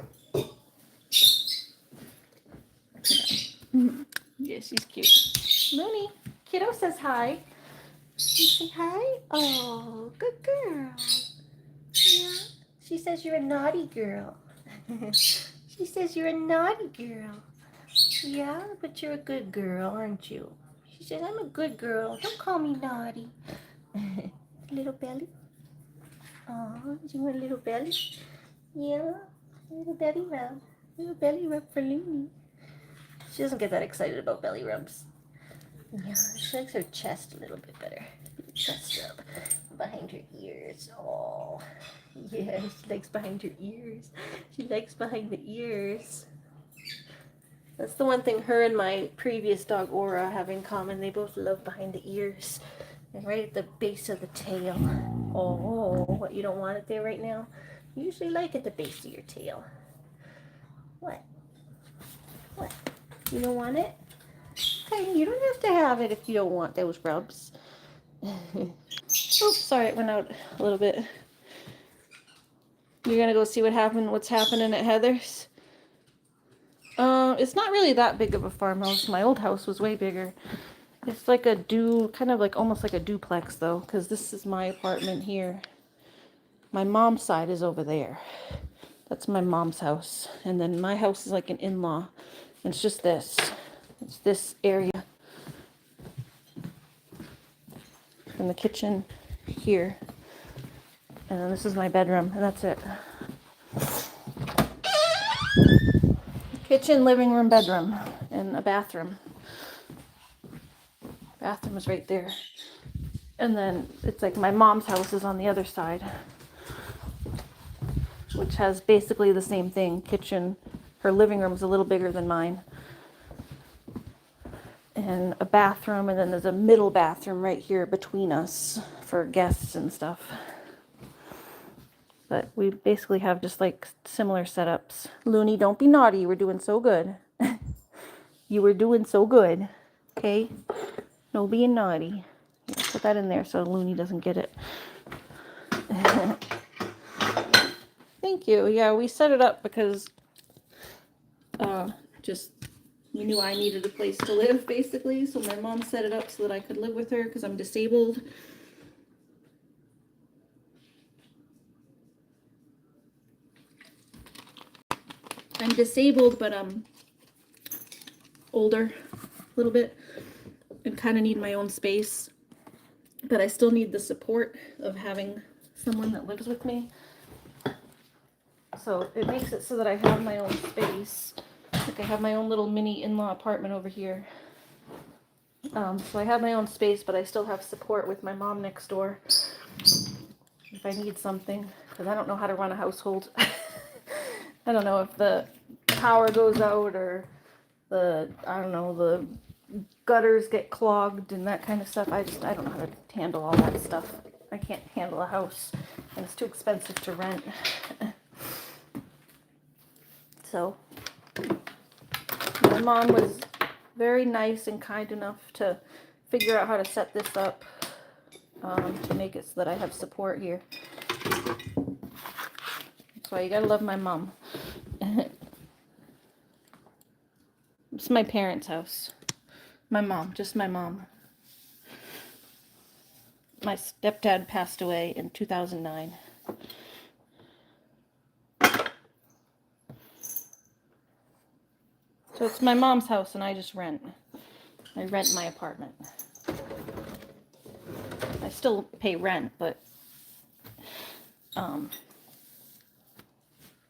Yeah, she's cute. Looney, kiddo says hi. You say hi? Oh, good girl. Yeah. She says you're a naughty girl. She says you're a naughty girl. Yeah, but you're a good girl, aren't you? She says, I'm a good girl. Don't call me naughty. Little belly. Oh, you want a little belly? Yeah. Little belly rub. Little belly rub for Looney. She doesn't get that excited about belly rubs. Yeah, she likes her chest a little bit better. Chest rub behind her ears. Oh, yeah, she likes behind her ears. She likes behind the ears. That's the one thing her and my previous dog Aura have in common. They both love behind the ears and right at the base of the tail. Oh, what, you don't want it there right now? You usually like at the base of your tail. What? What? You don't want it? Okay, you don't have to have it if you don't want those rubs. Oops, sorry, it went out a little bit. You're gonna go see what's happening at Heather's? It's not really that big of a farmhouse. My old house was way bigger. It's like kind of like almost like a duplex though, because this is my apartment here. My mom's side is over there. That's my mom's house. And then my house is like an in-law. And it's just this. It's this area. And the kitchen here. And then this is my bedroom, and that's it. Kitchen, living room, bedroom, and a bathroom. Bathroom is right there. And then it's like my mom's house is on the other side, which has basically the same thing. Kitchen, her living room is a little bigger than mine. And a bathroom, and then there's a middle bathroom right here between us for guests and stuff. But we basically have just like similar setups. Looney, don't be naughty. You were doing so good. You were doing so good. Okay? No being naughty. Here, put that in there so Looney doesn't get it. Thank you. Yeah, we set it up because just we knew I needed a place to live basically. So my mom set it up so that I could live with her because I'm disabled. I'm disabled, but I'm older a little bit and kind of need my own space. But I still need the support of having someone that lives with me. So it makes it so that I have my own space. Like I have my own little mini in-law apartment over here. So I have my own space, but I still have support with my mom next door if I need something, because I don't know how to run a household. I don't know if the power goes out or the gutters get clogged and that kind of stuff. I don't know how to handle all that stuff. I can't handle a house, and it's too expensive to rent. So my mom was very nice and kind enough to figure out how to set this up to make it so that I have support here. That's why you gotta love my mom. It's my parents' house. My mom, just my mom. My stepdad passed away in 2009. So it's my mom's house and I just rent. I rent my apartment. I still pay rent, but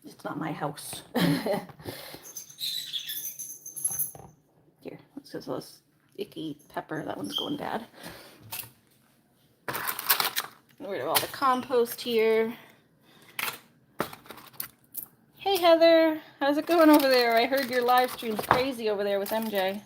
it's not my house. Here, let's get this icky pepper. That one's going bad. Get rid of all the compost here. Hey Heather, how's it going over there? I heard your live stream's crazy over there with MJ.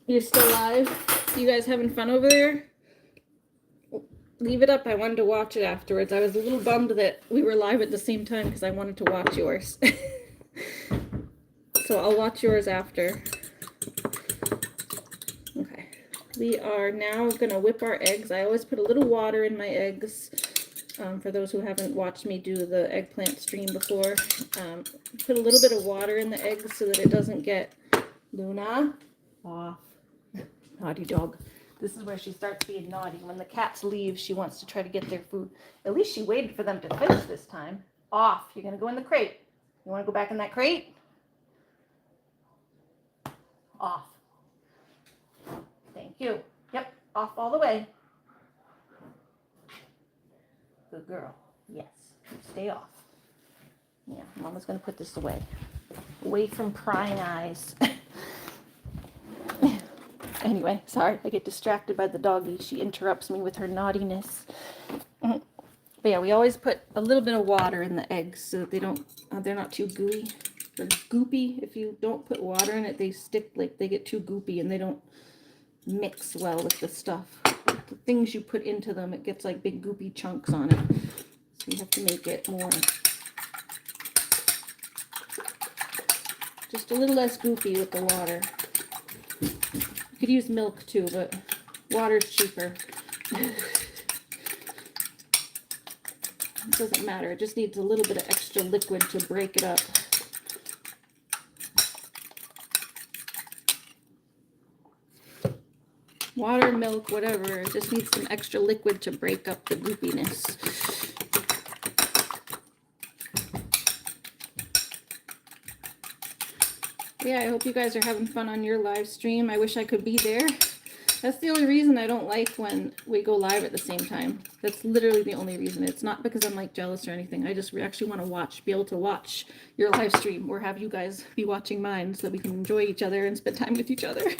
You're still live? You guys having fun over there? Leave it up. I wanted to watch it afterwards. I was a little bummed that we were live at the same time because I wanted to watch yours. So I'll watch yours after. Okay. We are now going to whip our eggs. I always put a little water in my eggs. For those who haven't watched me do the eggplant stream before. Put a little bit of water in the eggs so that it doesn't get Luna off. Naughty dog. This is where she starts being naughty. When the cats leave, she wants to try to get their food. At least she waited for them to finish this time. Off. You're going to go in the crate. You want to go back in that crate? Off. Thank you. Yep, off all the way. Good girl. Yes, stay off. Yeah, Mama's going to put this away. Away from prying eyes. Anyway, sorry, I get distracted by the doggie. She interrupts me with her naughtiness. But yeah, we always put a little bit of water in the eggs so that they're not too gooey. They're goopy. If you don't put water in it, they stick, like they get too goopy and they don't mix well with the stuff. The things you put into them, it gets like big goopy chunks on it. So you have to make it more, just a little less goopy with the water. You could use milk too, but water's cheaper. It doesn't matter. It just needs a little bit of extra liquid to break it up. Water, milk, whatever. It just needs some extra liquid to break up the goopiness. Yeah, I hope you guys are having fun on your live stream. I wish I could be there. That's the only reason I don't like when we go live at the same time. That's literally the only reason. It's not because I'm like jealous or anything. I just actually want to be able to watch your live stream or have you guys be watching mine so that we can enjoy each other and spend time with each other.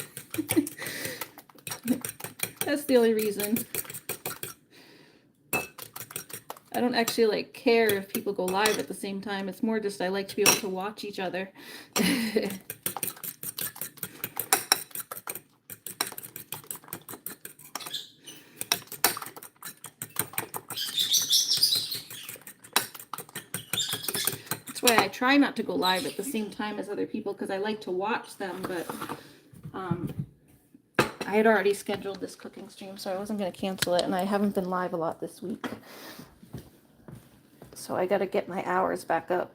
That's the only reason. I don't actually like care if people go live at the same time. It's more just I like to be able to watch each other. Why I try not to go live at the same time as other people because I like to watch them, but I had already scheduled this cooking stream, so I wasn't going to cancel it, and I haven't been live a lot this week. So I got to get my hours back up.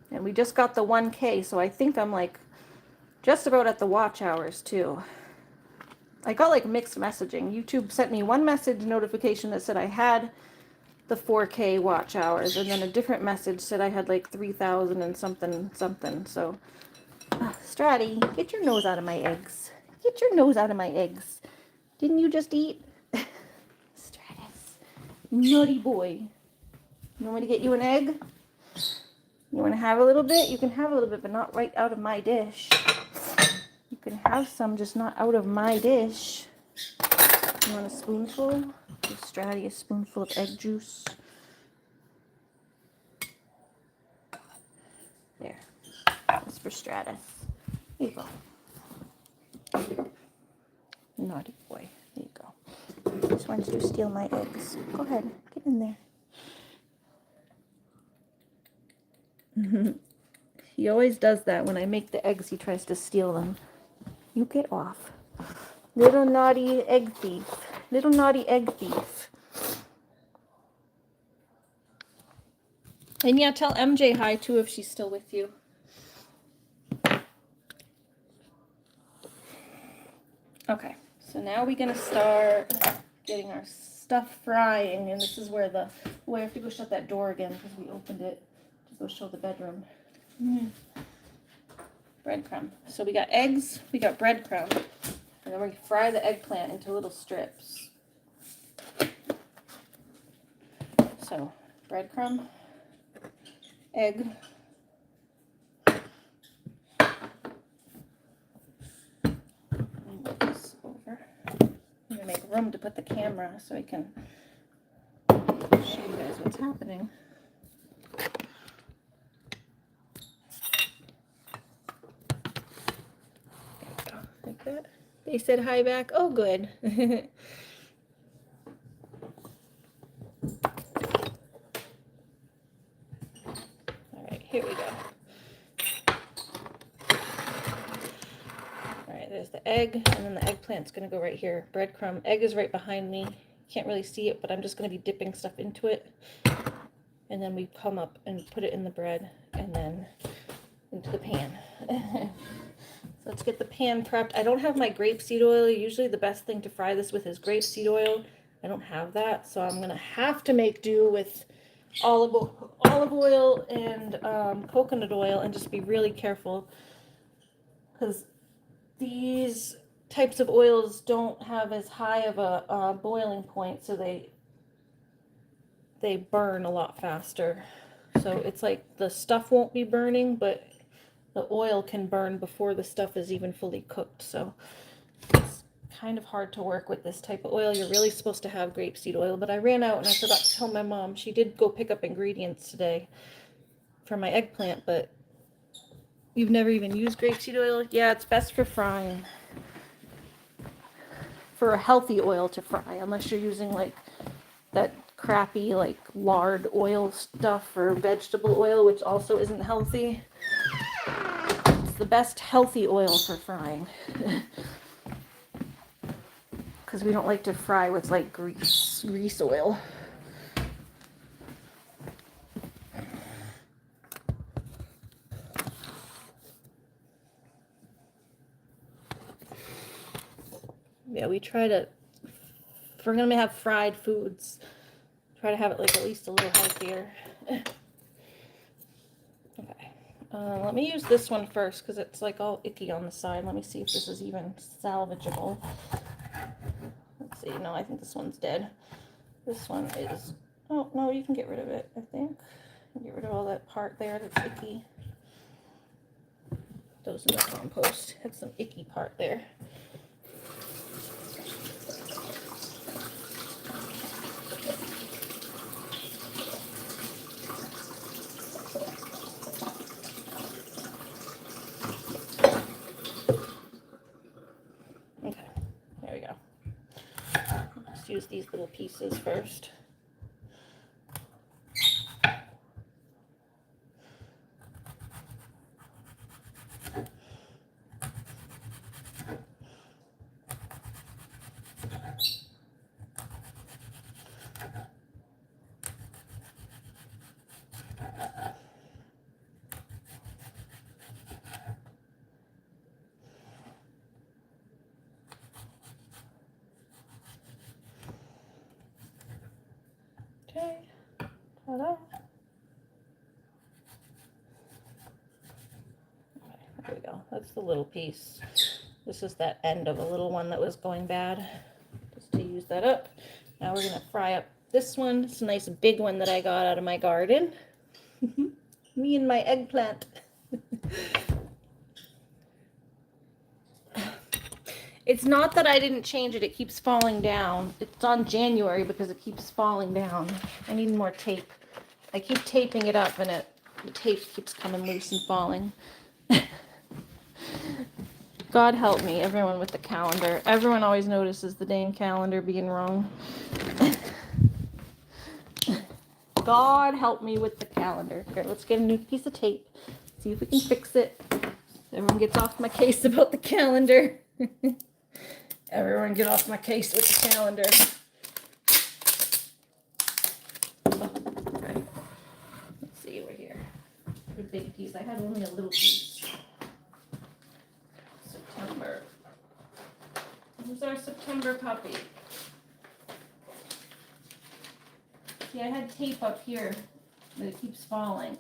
And we just got the 1K, so I think I'm like just about at the watch hours too. I got like mixed messaging. YouTube sent me one message notification that said I had the 4K watch hours, and then a different message said I had like 3,000 and something. So, Stratty, get your nose out of my eggs. Get your nose out of my eggs. Didn't you just eat? Stratus, naughty boy. You want me to get you an egg? You want to have a little bit? You can have a little bit, but not right out of my dish. You can have some, just not out of my dish. You want a spoonful? Give Stratty a spoonful of egg juice. There. That's for Stratus. There you go. Naughty boy. There you go. Just wants you to steal my eggs. Go ahead. Get in there. He always does that. When I make the eggs, he tries to steal them. You get off. Little naughty egg thief. Little naughty egg thief. And yeah, tell MJ hi too if she's still with you. Okay, so now we're gonna start getting our stuff frying, and this is where I have to go shut that door again because we opened it to go show the bedroom. Breadcrumb. So we got eggs, we got breadcrumb, and then we're gonna fry the eggplant into little strips. So breadcrumb, egg, move this over. I'm gonna make room to put the camera so I can show you guys what's happening. Like that. They said hi back. Oh, good. All right, here we go. All right, there's the egg, and then the eggplant's gonna go right here. Breadcrumb. Egg is right behind me. Can't really see it, but I'm just gonna be dipping stuff into it. And then we come up and put it in the bread, and then into the pan. So let's get the pan prepped. I don't have my grapeseed oil. Usually the best thing to fry this with is grapeseed oil. I don't have that, so I'm gonna have to make do with olive oil and coconut oil, and just be really careful, because these types of oils don't have as high of a boiling point, so they burn a lot faster. So it's like the stuff won't be burning, but the oil can burn before the stuff is even fully cooked. So it's kind of hard to work with this type of oil. You're really supposed to have grapeseed oil, but I ran out and I forgot to tell my mom. She did go pick up ingredients today for my eggplant, but you've never even used grapeseed oil? Yeah, it's best for frying. For a healthy oil to fry, unless you're using like that crappy like lard oil stuff or vegetable oil, which also isn't healthy. It's the best healthy oil for frying. Because we don't like to fry with like grease oil. Yeah, we try to, if we're gonna have fried foods, try to have it like at least a little healthier. Okay, let me use this one first because it's like all icky on the side. Let me see if this is even salvageable. Let's see. No, I think this one's dead. This one is, oh no, you can get rid of it, I think. Get rid of all that part there that's icky. Those in the compost. Had some icky part there. Okay, there we go. Let's use these little pieces first. Okay, ta-da. Okay, there we go. That's the little piece. This is that end of a little one that was going bad. Just to use that up. Now we're gonna fry up this one. It's a nice big one that I got out of my garden. Me and my eggplant. It's not that I didn't change it. It keeps falling down. It's on January because it keeps falling down. I need more tape. I keep taping it up and the tape keeps coming loose and falling. God help me, everyone with the calendar. Everyone always notices the dang calendar being wrong. God help me with the calendar. Here, let's get a new piece of tape. See if we can fix it. Everyone gets off my case about the calendar. Everyone get off my case with the calendar. Okay. Let's see over here. The big piece. I had only a little piece. September. Who's our September puppy? See, I had tape up here, but it keeps falling.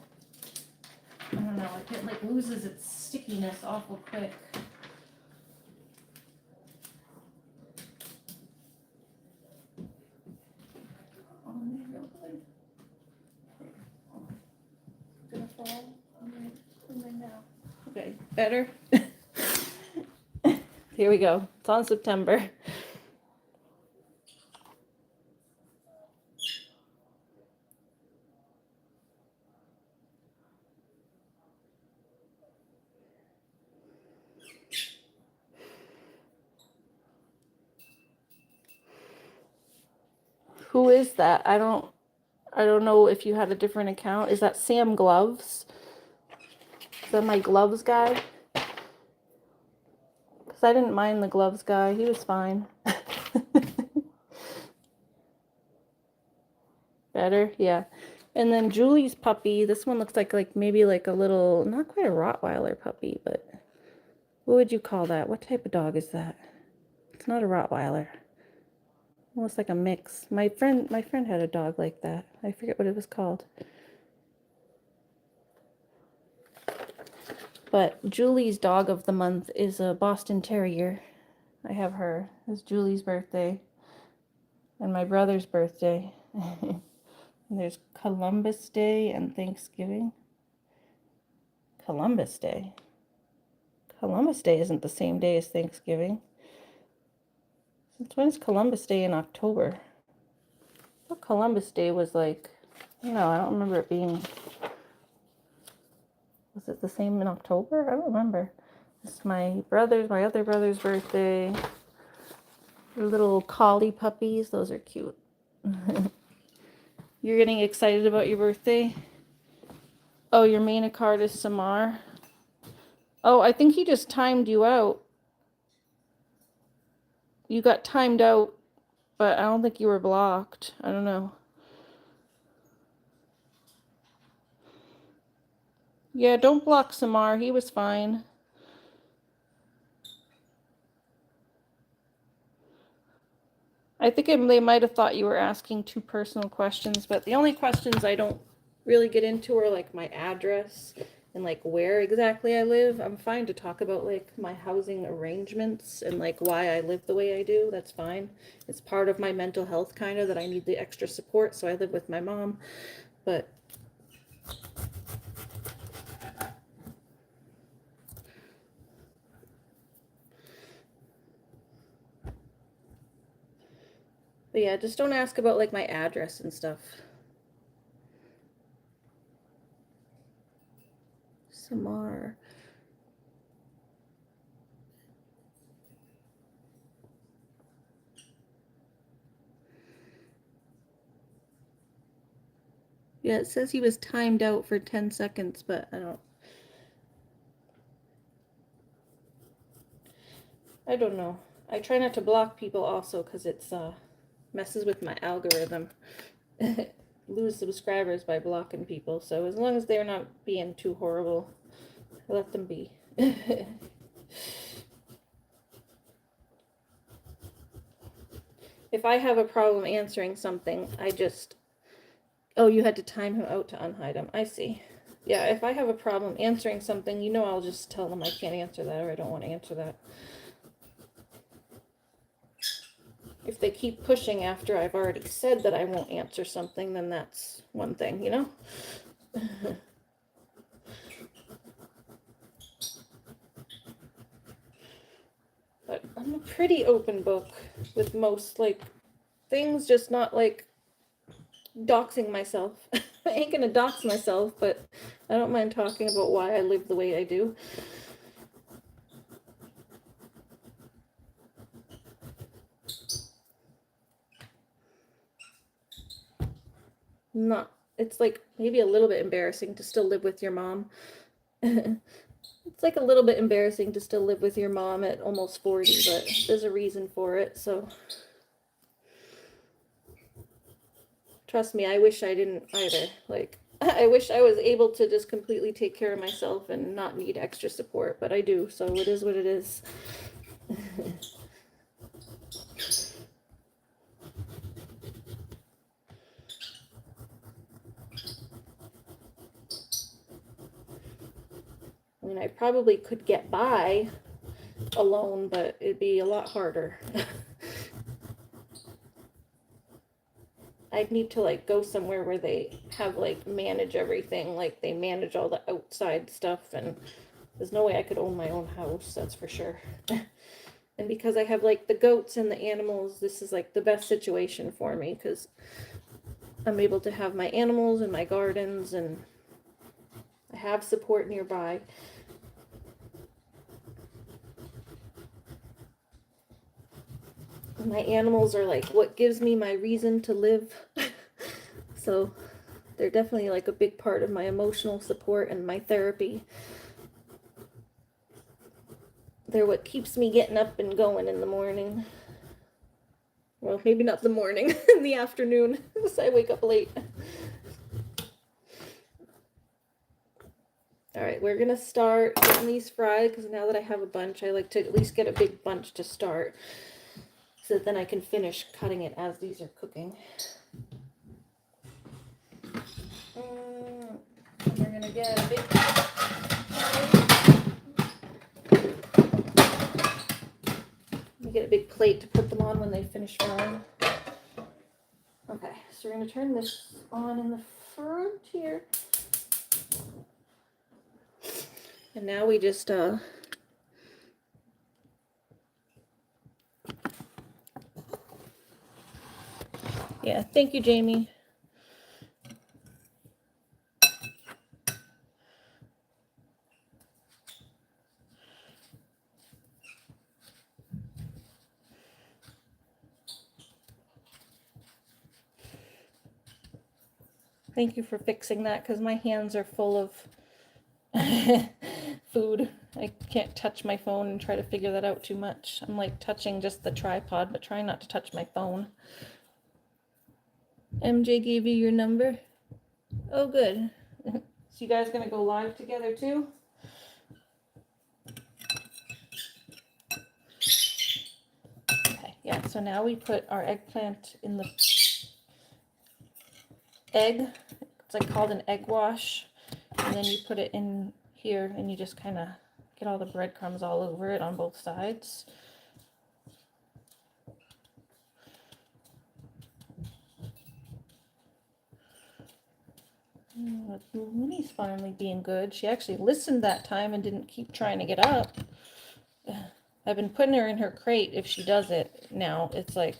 I don't know, it like loses its stickiness awful quick. Gonna fall on my now. Okay, better. Here we go. It's on September. Who is that? I don't know if you had a different account. Is that Sam Gloves? Is that my gloves guy? Because I didn't mind the gloves guy. He was fine. Better? Yeah. And then Julie's puppy. This one looks like maybe like a little, not quite a Rottweiler puppy, but what would you call that? What type of dog is that? It's not a Rottweiler. Almost like a mix. My friend had a dog like that. I forget what it was called. But Julie's dog of the month is a Boston Terrier. I have her. It's Julie's birthday and my brother's birthday. And there's Columbus Day and Thanksgiving. Columbus Day. Columbus Day isn't the same day as Thanksgiving. Since when is Columbus Day in October? I thought Columbus Day was like, no, I don't remember it being. Was it the same in October? I don't remember. It's my other brother's birthday. They're little collie puppies. Those are cute. You're getting excited about your birthday? Oh, your main card is Samar. Oh, I think he just timed you out. You got timed out, but I don't think you were blocked. I don't know. Yeah, don't block Samar. He was fine. I think they might have thought you were asking too personal questions, but the only questions I don't really get into are like my address and like where exactly I live. I'm fine to talk about like my housing arrangements and like why I live the way I do. That's fine. It's part of my mental health kind of that I need the extra support, so I live with my mom. But yeah, just don't ask about like my address and stuff. Samar. Yeah, it says he was timed out for 10 seconds, but I don't know. I try not to block people also because it's messes with my algorithm. Lose subscribers by blocking people. So as long as they're not being too horrible, I let them be. If I have a problem answering something, I just... Oh, you had to time him out to unhide him. I see. Yeah, if I have a problem answering something, you know I'll just tell them I can't answer that or I don't want to answer that. If they keep pushing after I've already said that I won't answer something, then that's one thing, you know? But I'm a pretty open book with most, like, things, just not, like, doxing myself. I ain't gonna dox myself, but I don't mind talking about why I live the way I do. Not, it's like maybe a little bit embarrassing to still live with your mom. It's like a little bit embarrassing to still live with your mom at almost 40, but there's a reason for it, so trust me, I wish I didn't either. Like, I wish I was able to just completely take care of myself and not need extra support, but I do, so it is what it is. I mean, I probably could get by alone, but it'd be a lot harder. I'd need to like go somewhere where they have like manage everything, like they manage all the outside stuff, and there's no way I could own my own house, that's for sure. And because I have like the goats and the animals, this is like the best situation for me because I'm able to have my animals and my gardens, and I have support nearby. My animals are like what gives me my reason to live. So they're definitely like a big part of my emotional support and my therapy. They're what keeps me getting up and going in the morning. Well, maybe not the morning, in the afternoon, because I wake up late. All right, we're gonna start getting these fried because now that I have a bunch, I like to at least get a big bunch to start. so that then I can finish cutting it as these are cooking. We're gonna get a big plate to put them on when they finish frying. Okay, so we're gonna turn this on in the front here. And now we just yeah, thank you, Jamie. Thank you for fixing that, because my hands are full of food. I can't touch my phone and try to figure that out too much. I'm like touching just the tripod, but trying not to touch my phone. MJ gave you your number? Oh, good. So you guys gonna go live together too? Okay, yeah, so now we put our eggplant in the egg. It's like called an egg wash. And then you put it in here and you just kind of get all the breadcrumbs all over it on both sides. Looney's finally being good. She actually listened that time and didn't keep trying to get up. I've been putting her in her crate if she does it now. It's like,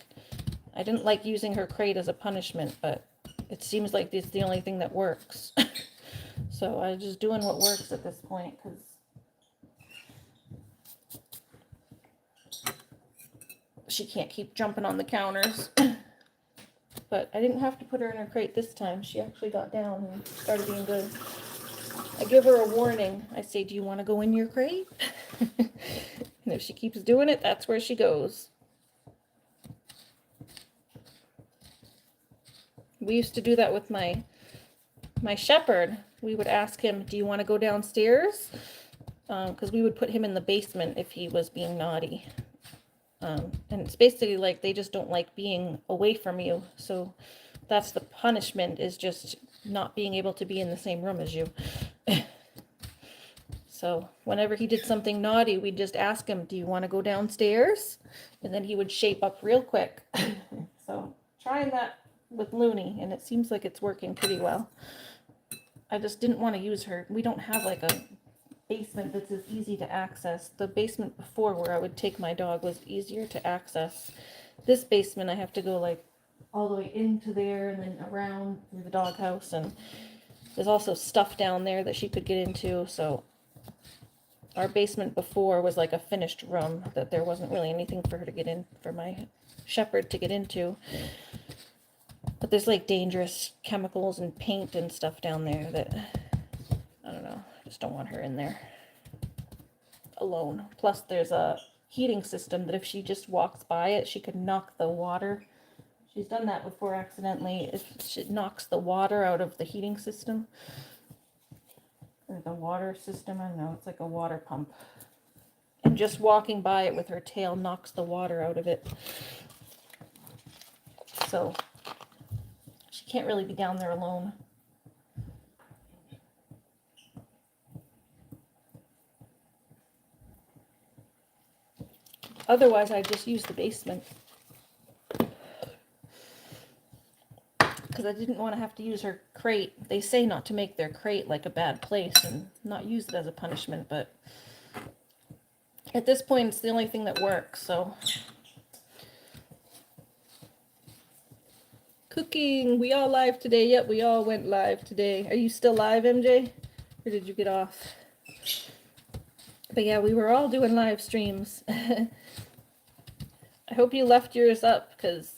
I didn't like using her crate as a punishment, but it seems like it's the only thing that works. So I'm just doing what works at this point, because she can't keep jumping on the counters. But I didn't have to put her in her crate this time. She actually got down and started being good. I give her a warning. I say, do you want to go in your crate? And if she keeps doing it, that's where she goes. We used to do that with my shepherd. We would ask him, do you want to go downstairs? Because we would put him in the basement if he was being naughty. And it's basically like they just don't like being away from you. So that's the punishment, is just not being able to be in the same room as you. So whenever he did something naughty, we'd just ask him, do you want to go downstairs? And then he would shape up real quick. So trying that with Looney, and it seems like it's working pretty well. I just didn't want to use her. We don't have like a basement that's as easy to access. The basement before, where I would take my dog, was easier to access. This basement, I have to go like all the way into there and then around through the doghouse, and there's also stuff down there that she could get into. So our basement before was like a finished room, that there wasn't really anything for her to get in, for my shepherd to get into. But there's like dangerous chemicals and paint and stuff down there that, I don't know, I just don't want her in there alone. Plus there's a heating system that if she just walks by it, she could knock the water. She's done that before accidentally. If she knocks the water out of the heating system, or the water system, I don't know, it's like a water pump. And just walking by it with her tail knocks the water out of it. So she can't really be down there alone. Otherwise, I just use the basement. Because I didn't want to have to use her crate. They say not to make their crate like a bad place and not use it as a punishment, but at this point, it's the only thing that works, so. Cooking! We all live today. Yep, we all went live today. Are you still live, MJ? Or did you get off? But yeah, we were all doing live streams. I hope you left yours up, because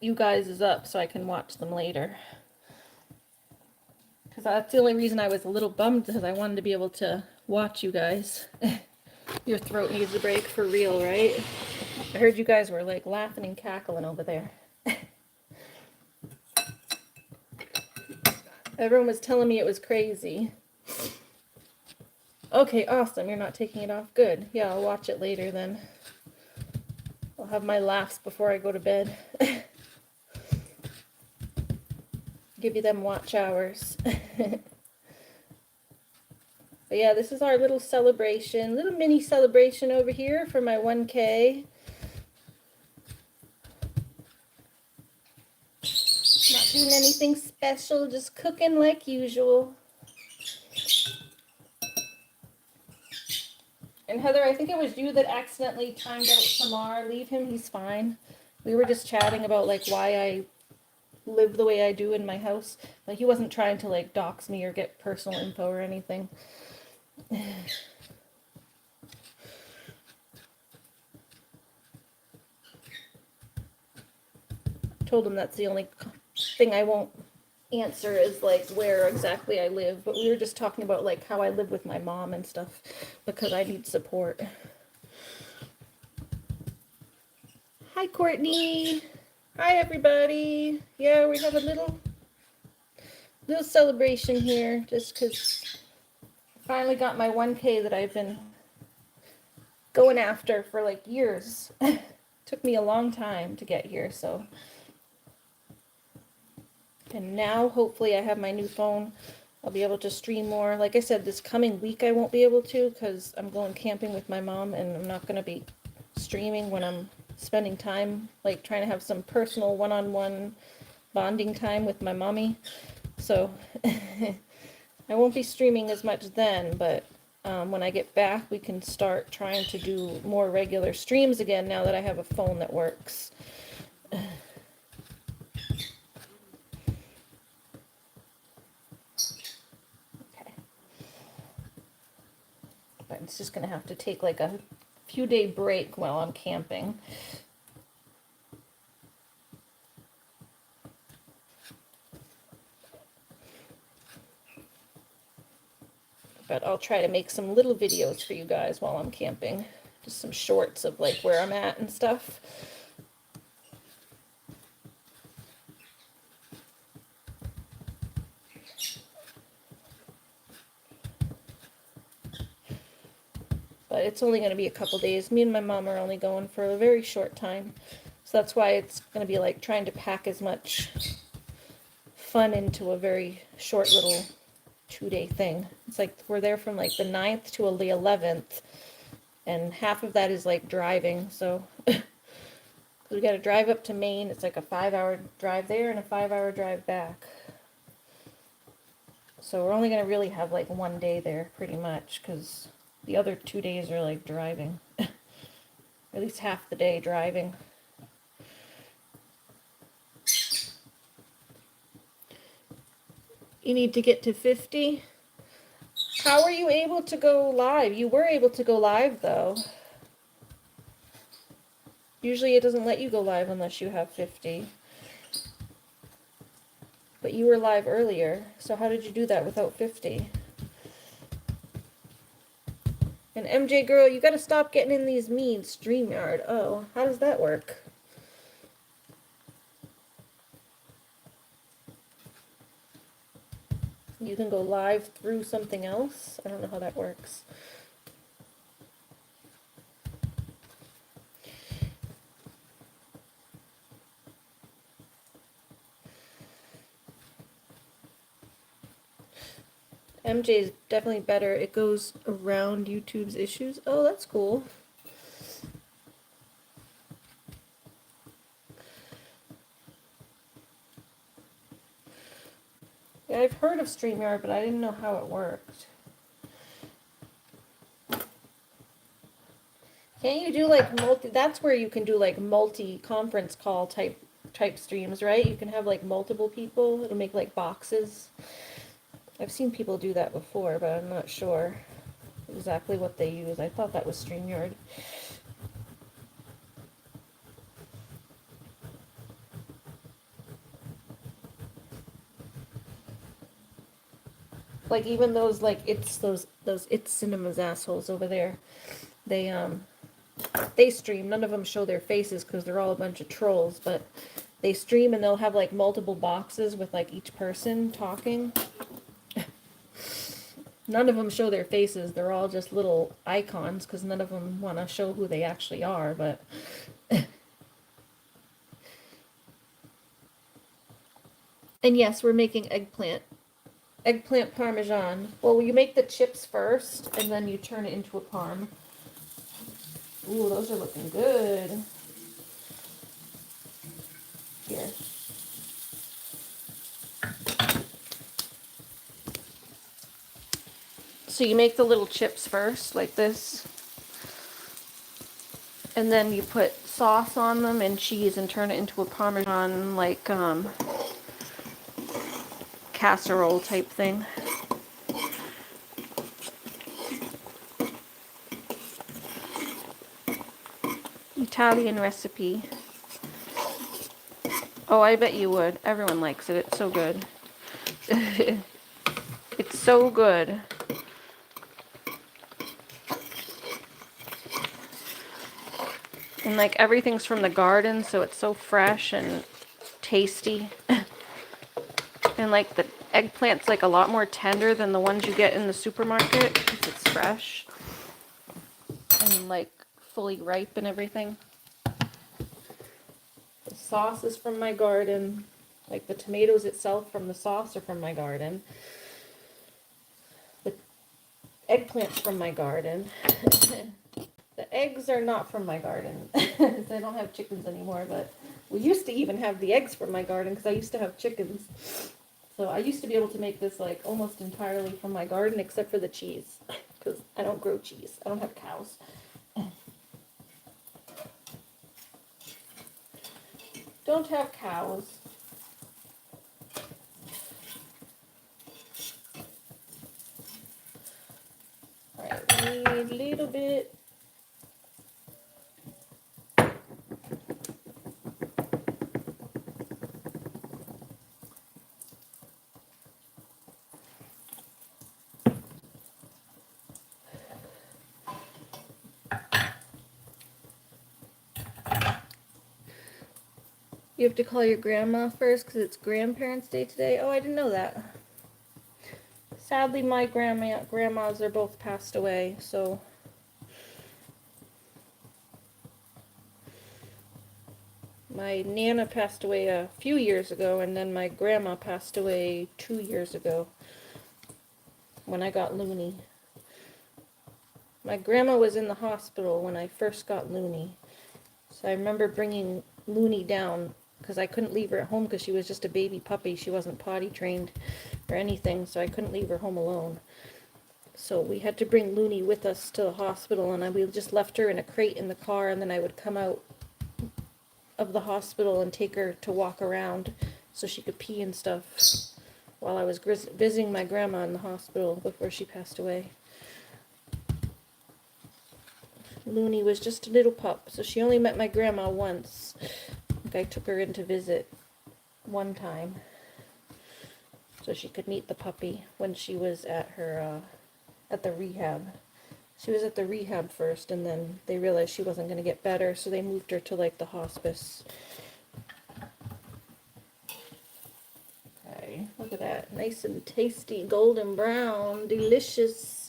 you guys is up so I can watch them later. Because that's the only reason I was a little bummed, because I wanted to be able to watch you guys. Your throat needs a break for real, right? I heard you guys were like laughing and cackling over there. Everyone was telling me it was crazy. Okay, awesome. You're not taking it off. Good. Yeah, I'll watch it later then. I'll have my laughs before I go to bed. Give you them watch hours. But yeah, this is our little celebration, little mini celebration over here for my 1K. Not doing anything special, just cooking like usual. And Heather, I think it was you that accidentally timed out Samar. Leave him, he's fine. We were just chatting about like why I live the way I do in my house. Like he wasn't trying to like dox me or get personal info or anything. Told him that's the only thing I won't answer is like where exactly I live, but we were just talking about like how I live with my mom and stuff because I need support. Hi Courtney. Hi everybody. Yeah, we have a little celebration here just because I finally got my 1K that I've been going after for like years. Took me a long time to get here, so. And now hopefully I have my new phone. I'll be able to stream more. Like I said, this coming week I won't be able to because I'm going camping with my mom and I'm not going to be streaming when I'm spending time, like trying to have some personal one-on-one bonding time with my mommy. So I won't be streaming as much then, but when I get back, we can start trying to do more regular streams again now that I have a phone that works. But it's just going to have to take like a few day break while I'm camping. But I'll try to make some little videos for you guys while I'm camping. Just some shorts of like where I'm at and stuff. But it's only going to be a couple days. Me and my mom are only going for a very short time. So that's why it's going to be like trying to pack as much fun into a very short little 2-day thing. It's like we're there from like the 9th to the 11th. And half of that is like driving. So we got to drive up to Maine. It's like a 5-hour drive there and a 5-hour drive back. So we're only going to really have like 1 day there pretty much because the other 2 days are like driving. At least half the day driving. You need to get to 50. How were you able to go live? You were able to go live though. Usually it doesn't let you go live unless you have 50. But you were live earlier, so how did you do that without 50? And MJ girl, you gotta stop getting in these means, StreamYard. Oh, how does that work? You can go live through something else? I don't know how that works. MJ is definitely better. It goes around YouTube's issues. Oh, that's cool. Yeah, I've heard of StreamYard, but I didn't know how it worked. Can't you do like that's where you can do like multi-conference call type streams, right? You can have like multiple people. It'll make like boxes. I've seen people do that before, but I'm not sure exactly what they use. I thought that was StreamYard. Like even those like those It's Cinemas assholes over there. They stream. None of them show their faces because they're all a bunch of trolls, but they stream and they'll have like multiple boxes with like each person talking. None of them show their faces. They're all just little icons because none of them want to show who they actually are, but And yes, we're making eggplant parmesan. Well, you make the chips first, and then you turn it into a parm. Ooh, those are looking good. Here. So you make the little chips first, like this. And then you put sauce on them and cheese and turn it into a parmesan, like, casserole type thing. Italian recipe. Oh, I bet you would. Everyone likes it. It's so good. It's so good. And like everything's from the garden, so it's so fresh and tasty. And like the eggplant's like a lot more tender than the ones you get in the supermarket because it's fresh and like fully ripe and everything. The sauce is from my garden. Like the tomatoes itself from the sauce are from my garden. The eggplant's from my garden. The eggs are not from my garden because I don't have chickens anymore, but we used to even have the eggs from my garden because I used to have chickens. So I used to be able to make this like almost entirely from my garden except for the cheese because I don't grow cheese. I don't have cows. Don't have cows. Alright, we need a little bit. You have to call your grandma first because it's Grandparents' Day today. Oh, I didn't know that. Sadly, my grandmas are both passed away, so my Nana passed away a few years ago, and then my grandma passed away 2 years ago when I got Looney. My grandma was in the hospital when I first got Looney, so I remember bringing Looney down because I couldn't leave her at home because she was just a baby puppy. She wasn't potty trained or anything, so I couldn't leave her home alone. So we had to bring Looney with us to the hospital, and we just left her in a crate in the car, and then I would come out of the hospital and take her to walk around so she could pee and stuff while I was visiting my grandma in the hospital before she passed away. Looney was just a little pup, so she only met my grandma once. I think I took her in to visit one time so she could meet the puppy when she was at her at the rehab. She was at the rehab first, and then they realized she wasn't going to get better, so they moved her to like the hospice. Okay, look at that, nice and tasty, golden brown, delicious.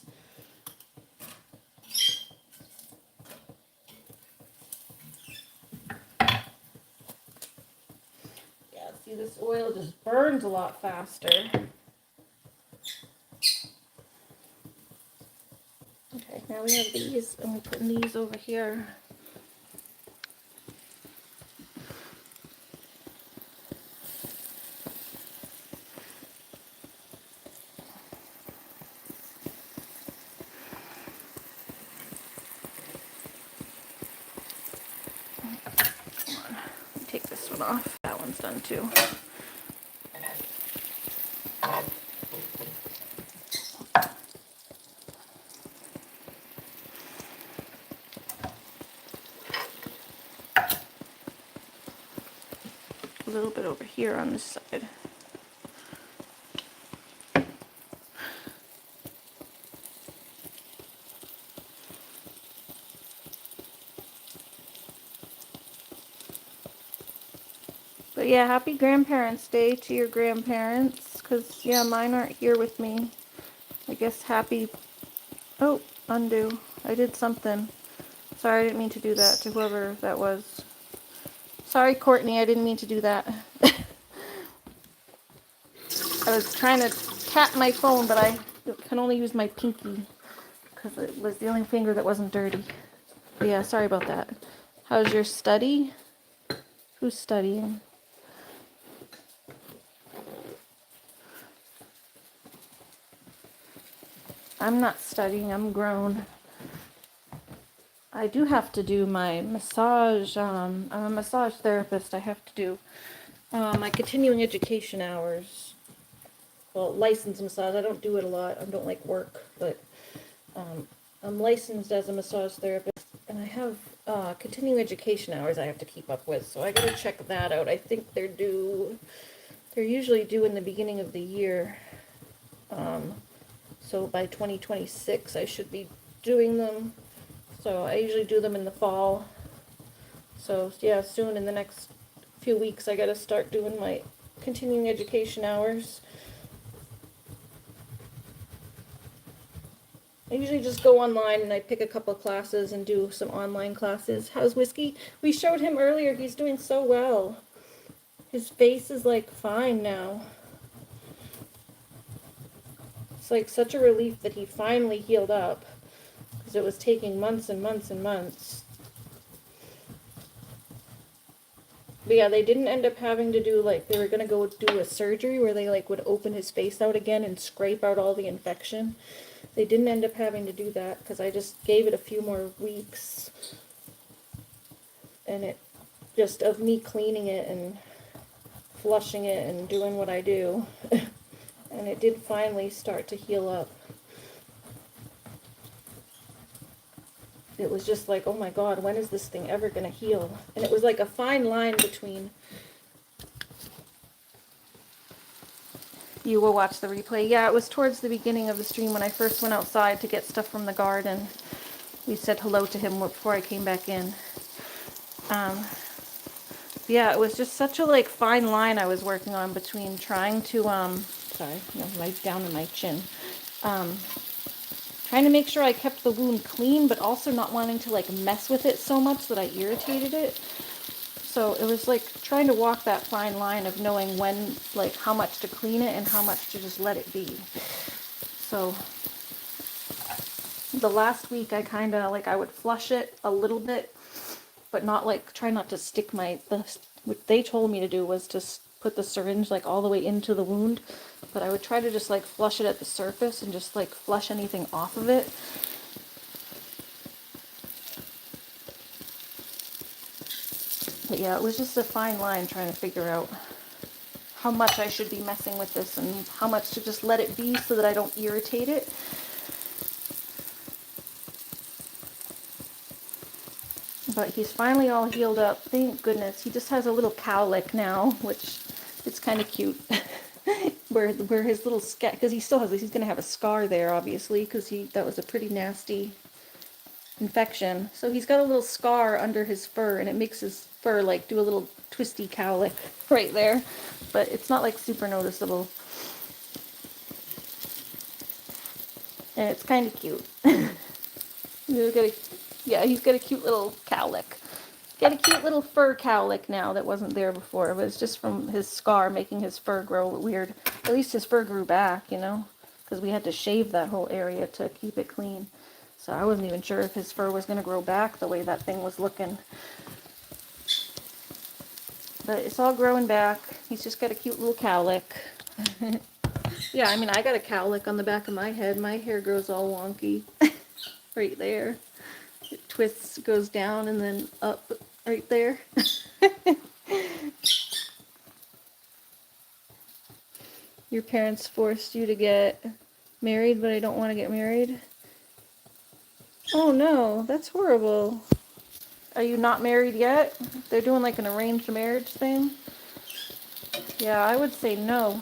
See, this oil just burns a lot faster. Okay, now we have these, and we're putting these over here. Take this one off. That one's done too. A little bit over here on this side. But yeah, happy Grandparents' Day to your grandparents, because yeah, mine aren't here with me. I guess happy, oh, undo. I did something. Sorry, I didn't mean to do that to whoever that was. Sorry, Courtney, I didn't mean to do that. I was trying to tap my phone, but I can only use my pinky because it was the only finger that wasn't dirty. But yeah, sorry about that. How's your study? Who's studying? I'm not studying, I'm grown. I do have to do my massage. I'm a massage therapist. I have to do my continuing education hours. Well, licensed massage. I don't do it a lot. I don't like work, but I'm licensed as a massage therapist, and I have continuing education hours I have to keep up with. So I gotta check that out. I think they're due. They're usually due in the beginning of the year. So by 2026, I should be doing them. So I usually do them in the fall. So yeah, soon in the next few weeks, I gotta start doing my continuing education hours. I usually just go online and I pick a couple of classes and do some online classes. How's Whiskey? We showed him earlier. He's doing so well. His face is like fine now. It's like such a relief that he finally healed up, because it was taking months and months and months. But yeah, they didn't end up having to do, like, they were gonna go do a surgery where they like would open his face out again and scrape out all the infection. They didn't end up having to do that because I just gave it a few more weeks, and it just of me cleaning it and flushing it and doing what I do. And it did finally start to heal up. It was just like, oh my God, when is this thing ever going to heal? And it was like a fine line between... You will watch the replay. Yeah, it was towards the beginning of the stream when I first went outside to get stuff from the garden. We said hello to him before I came back in. Yeah, it was just such a like fine line I was working on between trying to, sorry, right down in my chin. Trying to make sure I kept the wound clean, but also not wanting to like mess with it so much that I irritated it. So it was like trying to walk that fine line of knowing when, like how much to clean it and how much to just let it be. So the last week I kind of like, I would flush it a little bit, but not like, try not to stick what they told me to do was to put the syringe like all the way into the wound, but I would try to just like flush it at the surface and just like flush anything off of it. But yeah, it was just a fine line trying to figure out how much I should be messing with this and how much to just let it be so that I don't irritate it. But he's finally all healed up. Thank goodness. He just has a little cowlick now, which it's kind of cute. where his little because he still has, he's going to have a scar there, obviously, because that was a pretty nasty infection. So he's got a little scar under his fur, and it makes his fur like do a little twisty cowlick right there. But it's not like super noticeable. And it's kind of cute. He's got a cute little cowlick. Got a cute little fur cowlick now that wasn't there before. It was just from his scar making his fur grow weird. At least his fur grew back, you know, because we had to shave that whole area to keep it clean. So I wasn't even sure if his fur was going to grow back the way that thing was looking. But it's all growing back. He's just got a cute little cowlick. Yeah, I mean, I got a cowlick on the back of my head. My hair grows all wonky right there. It twists, goes down, and then up right there. Your parents forced you to get married, but I don't want to get married. Oh no, that's horrible. Are you not married yet? They're doing like an arranged marriage thing. Yeah, I would say no.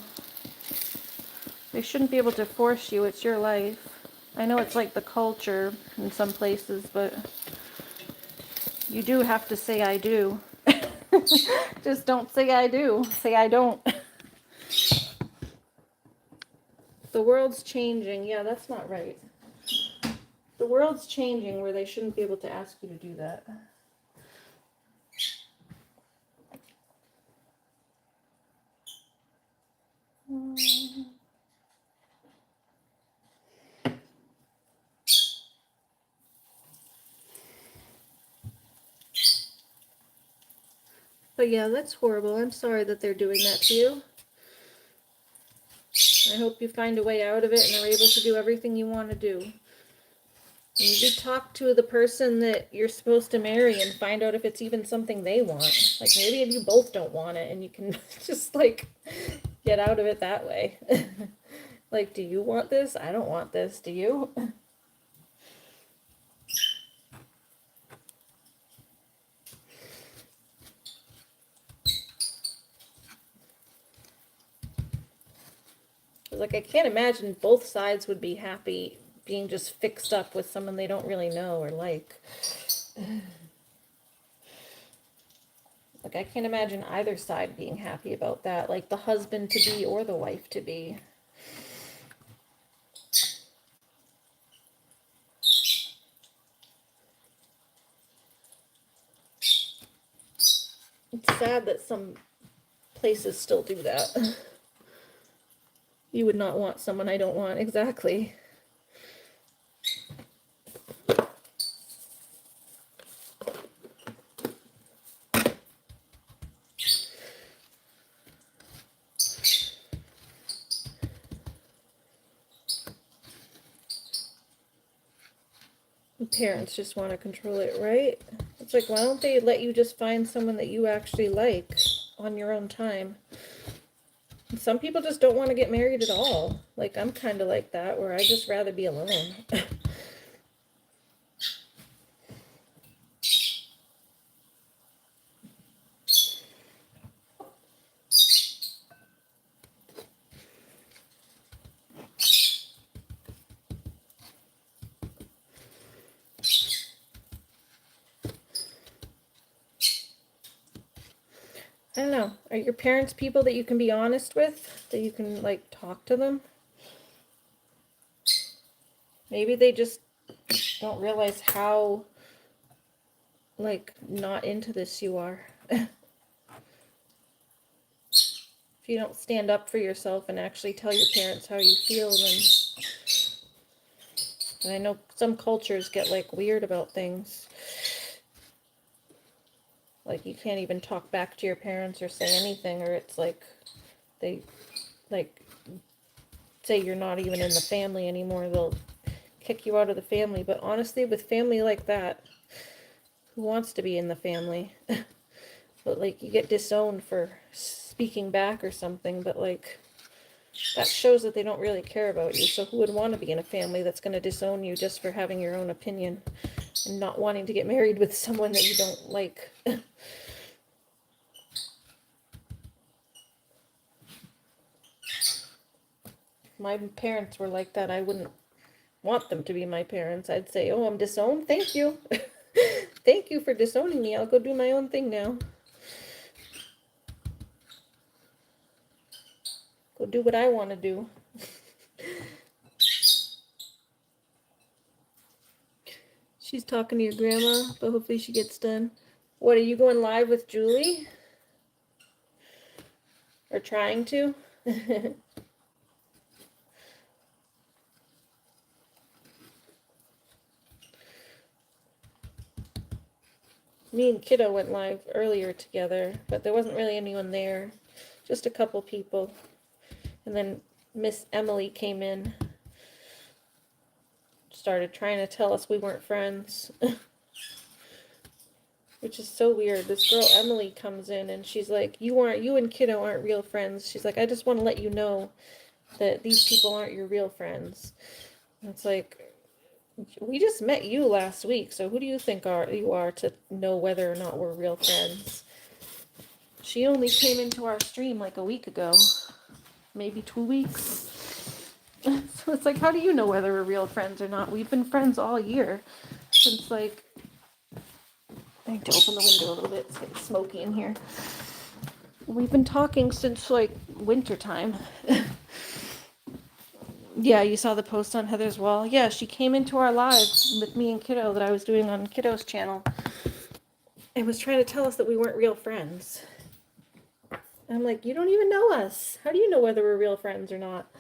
They shouldn't be able to force you. It's your life. I know it's like the culture in some places, but you do have to say I do. Just don't say I do. Say I don't. The world's changing. Yeah, that's not right. The world's changing where they shouldn't be able to ask you to do that. But yeah, that's horrible. I'm sorry that they're doing that to you. I hope you find a way out of it and are able to do everything you want to do. Maybe talk to the person that you're supposed to marry and find out if it's even something they want. Like, maybe if you both don't want it and you can just, like, get out of it that way. Like, do you want this? I don't want this. Do you? Like, I can't imagine both sides would be happy being just fixed up with someone they don't really know or like. Like, I can't imagine either side being happy about that, like the husband to be or the wife to be. It's sad that some places still do that. You would not want someone I don't want, exactly. Parents just want to control it, right? It's like, why don't they let you just find someone that you actually like on your own time? And some people just don't want to get married at all. Like, I'm kind of like that, where I just rather be alone. I don't know. Are your parents people that you can be honest with? That you can, like, talk to them? Maybe they just don't realize how, like, not into this you are. If you don't stand up for yourself and actually tell your parents how you feel, then... And I know some cultures get, like, weird about things. Like, you can't even talk back to your parents or say anything, or it's like they, like, say you're not even in the family anymore. They'll kick you out of the family. But honestly, with family like that, who wants to be in the family? But, like, you get disowned for speaking back or something, but, like, that shows that they don't really care about you. So who would want to be in a family that's going to disown you just for having your own opinion and not wanting to get married with someone that you don't like? My parents were like that. I wouldn't want them to be my parents. I'd say, oh, I'm disowned? Thank you. Thank you for disowning me. I'll go do my own thing now. Go do what I want to do. She's talking to your grandma, but hopefully she gets done. What, are you going live with Julie? Or trying to? Me and Kiddo went live earlier together, but there wasn't really anyone there. Just a couple people. And then Miss Emily came in. Started trying to tell us we weren't friends. Which is so weird. This girl Emily comes in and she's like, you and Kiddo aren't real friends. She's like, I just want to let you know that these people aren't your real friends. And it's like, we just met you last week, so who do you think you are to know whether or not we're real friends? She only came into our stream like a week ago. Maybe 2 weeks. So it's like, how do you know whether we're real friends or not? We've been friends all year. Since, like, I need to open the window a little bit. It's getting smoky in here. We've been talking since, like, winter time. Yeah, you saw the post on Heather's wall. Yeah, she came into our live with me and Kiddo that I was doing on Kiddo's channel and was trying to tell us that we weren't real friends. And I'm like, you don't even know us. How do you know whether we're real friends or not?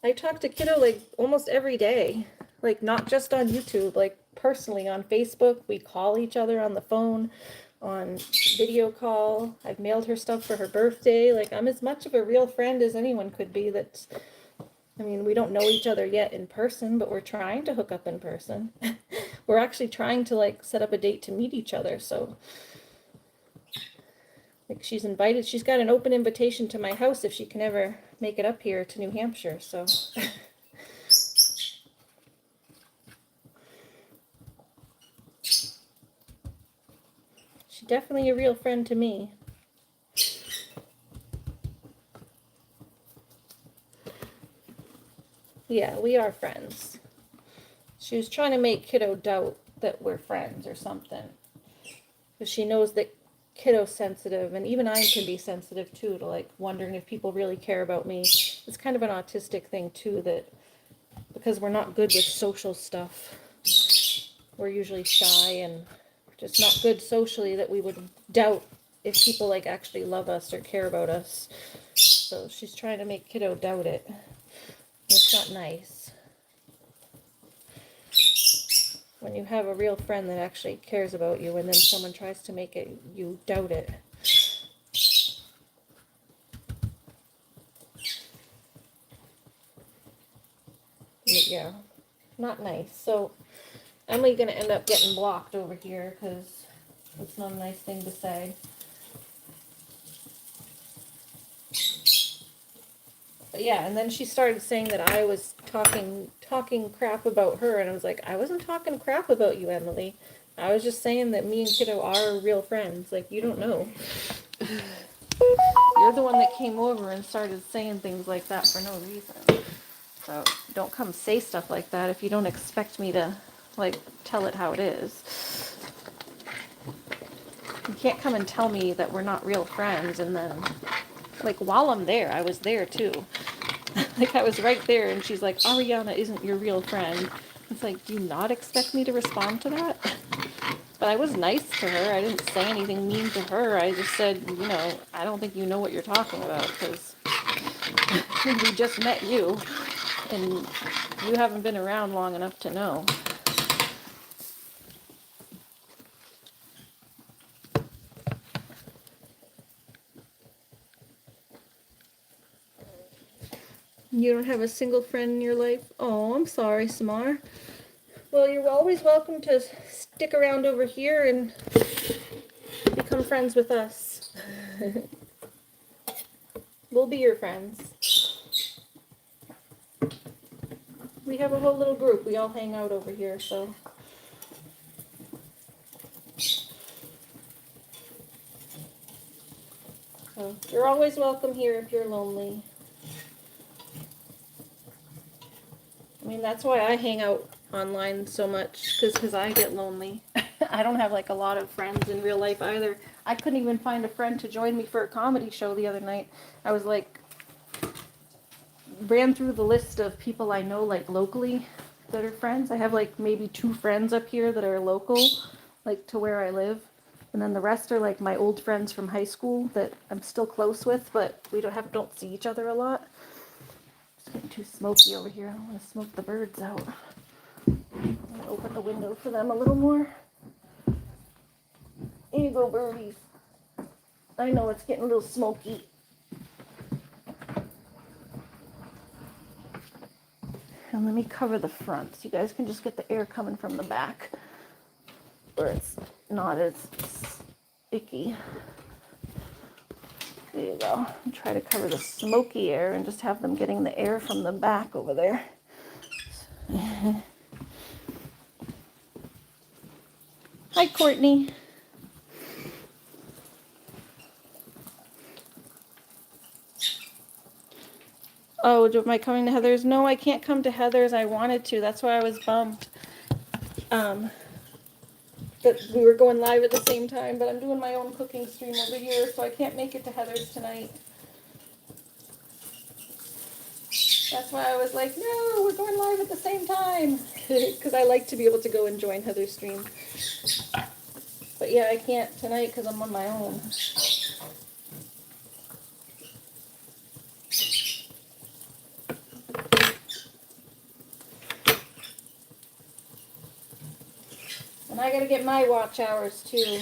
I talk to Kiddo like almost every day. like not just on YouTube, like personally on Facebook. We call each other on the phone, on video call. I've mailed her stuff for her birthday. Like, I'm as much of a real friend as anyone could be. That's, I mean, we don't know each other yet in person, but we're trying to hook up in person. We're actually trying to like set up a date to meet each other. So like she's invited, she's got an open invitation to my house if she can ever make it up here to New Hampshire. So she's definitely a real friend to me. Yeah, we are friends. She was trying to make Kiddo doubt that we're friends or something. Because she knows that Kiddo's sensitive, and even I can be sensitive too, to like wondering if people really care about me. It's kind of an autistic thing too, that because we're not good with social stuff, we're usually shy and just not good socially, that we would doubt if people like actually love us or care about us. So she's trying to make Kiddo doubt it. It's not nice when you have a real friend that actually cares about you and then someone tries to make it you doubt it. Yeah, not nice. So Emily's gonna end up getting blocked over here because it's not a nice thing to say. But yeah, and then she started saying that I was talking crap about her, and I was like, I wasn't talking crap about you, Emily. I was just saying that me and Kiddo are real friends. Like, you don't know. You're the one that came over and started saying things like that for no reason. So don't come say stuff like that if you don't expect me to, like, tell it how it is. You can't come and tell me that we're not real friends and then, like, while I'm there, I was there too. Like, I was right there and she's like, Ariana isn't your real friend. It's like, do you not expect me to respond to that? But I was nice to her. I didn't say anything mean to her. I just said, you know, I don't think you know what you're talking about because we just met you and you haven't been around long enough to know. You don't have a single friend in your life? Oh, I'm sorry, Samar. Well, you're always welcome to stick around over here and become friends with us. We'll be your friends. We have a whole little group. We all hang out over here, so. So you're always welcome here if you're lonely. I mean, that's why I hang out online so much, because I get lonely. I don't have like a lot of friends in real life either. I couldn't even find a friend to join me for a comedy show the other night. I was like, ran through the list of people I know like locally that are friends. I have like maybe 2 friends up here that are local, like to where I live. And then the rest are like my old friends from high school that I'm still close with, but we don't see each other a lot. It's getting too smoky over here. I don't want to smoke the birds out. I'm gonna open the window for them a little more. Here you go, birdies. I know it's getting a little smoky. And let me cover the front so you guys can just get the air coming from the back where it's not as icky. There you go. And try to cover the smoky air and just have them getting the air from the back over there. Hi, Courtney. Oh, am I coming to Heather's? No, I can't come to Heather's. I wanted to. That's why I was bummed. That we were going live at the same time, but I'm doing my own cooking stream over here, so I can't make it to Heather's tonight. That's why I was like, no, we're going live at the same time. Because I like to be able to go and join Heather's stream. But yeah, I can't tonight because I'm on my own. I gotta get my watch hours too.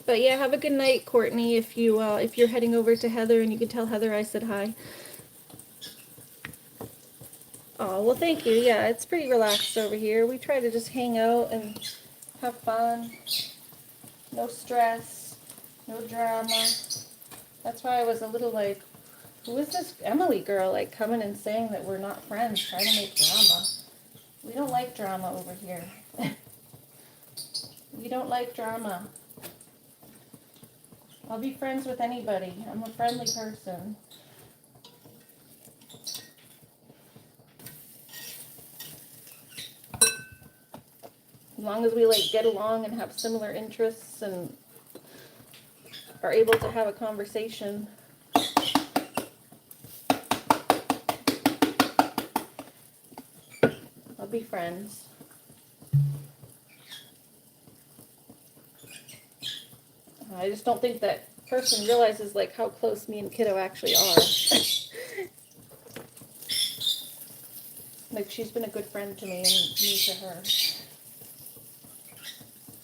But yeah, have a good night, Courtney. If you're heading over to Heather, and you can tell Heather I said hi. Oh, well, thank you. Yeah, it's pretty relaxed over here. We try to just hang out and have fun. No stress, no drama. That's why I was a little like, who is this Emily girl like coming and saying that we're not friends, trying to make drama? We don't like drama over here. We don't like drama. I'll be friends with anybody. I'm a friendly person. As long as we like get along and have similar interests and are able to have a conversation. I'll be friends. I just don't think that person realizes like how close me and Kiddo actually are. Like she's been a good friend to me and me to her.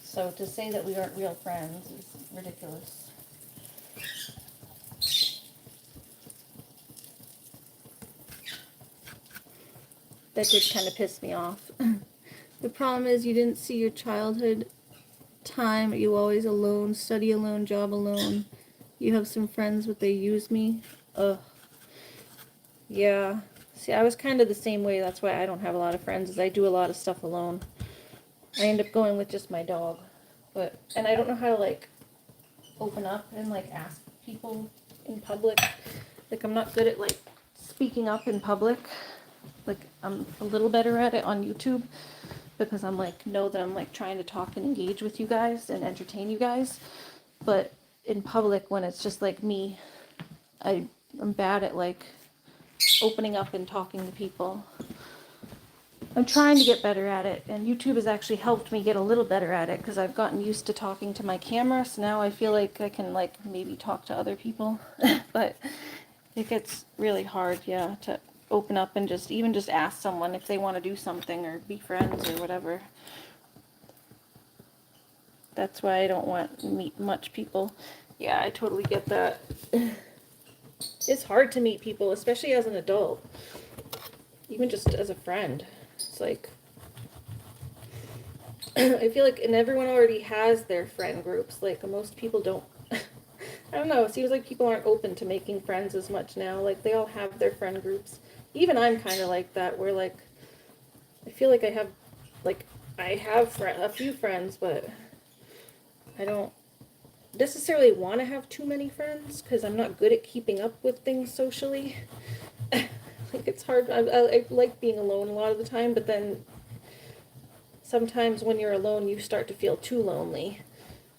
So to say that we aren't real friends is ridiculous. That did kind of piss me off. The problem is you didn't see your childhood time. Are you always alone, study alone, job alone? You have some friends, but they use me. Ugh. Yeah. See, I was kind of the same way. That's why I don't have a lot of friends, is I do a lot of stuff alone. I end up going with just my dog. And I don't know how to, like, open up and, like, ask people in public. Like, I'm not good at, like, speaking up in public. Like, I'm a little better at it on YouTube because I'm, like, know that I'm, like, trying to talk and engage with you guys and entertain you guys. But in public, when it's just, like, me, I'm bad at, like, opening up and talking to people. I'm trying to get better at it, and YouTube has actually helped me get a little better at it because I've gotten used to talking to my camera, so now I feel like I can, like, maybe talk to other people. But it gets really hard, yeah, to open up and just ask someone if they want to do something or be friends or whatever. That's why I don't want to meet much people. Yeah, I totally get that. It's hard to meet people, especially as an adult. Even just as a friend. It's like, I feel like, and everyone already has their friend groups. Like, most people don't. I don't know, it seems like people aren't open to making friends as much now. Like, they all have their friend groups. Even I'm kind of like that, where, like, I feel like I have a few friends, but I don't necessarily want to have too many friends, because I'm not good at keeping up with things socially. Like, it's hard. I like being alone a lot of the time, but then sometimes when you're alone, you start to feel too lonely.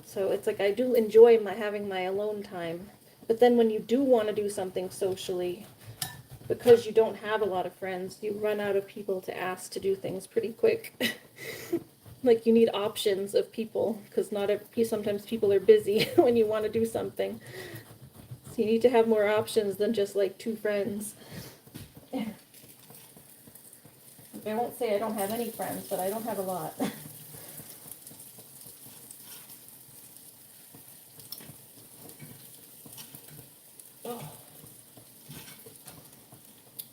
So it's like I do enjoy having my alone time, but then when you do want to do something socially, because you don't have a lot of friends, you run out of people to ask to do things pretty quick. Like, you need options of people, because sometimes people are busy when you want to do something. So you need to have more options than just like 2 friends. I won't say I don't have any friends, but I don't have a lot. Oh.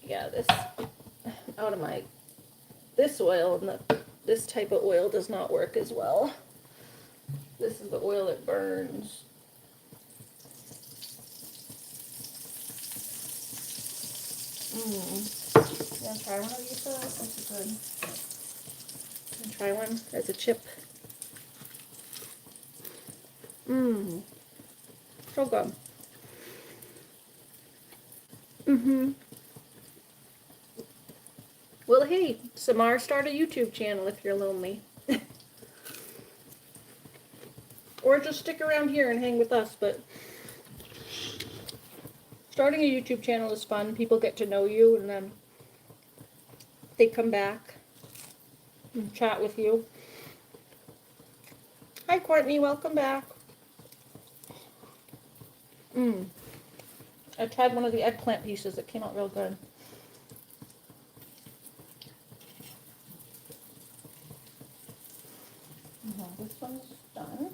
Yeah, this oil and this type of oil does not work as well. This is the oil that burns. You wanna try one of these? This is good. You wanna try one as a chip? So good. Well, hey, Samar, start a YouTube channel if you're lonely. Or just stick around here and hang with us, but starting a YouTube channel is fun. People get to know you, and then they come back and chat with you. Hi, Courtney, welcome back. I tried one of the eggplant pieces. It came out real good. this one's done.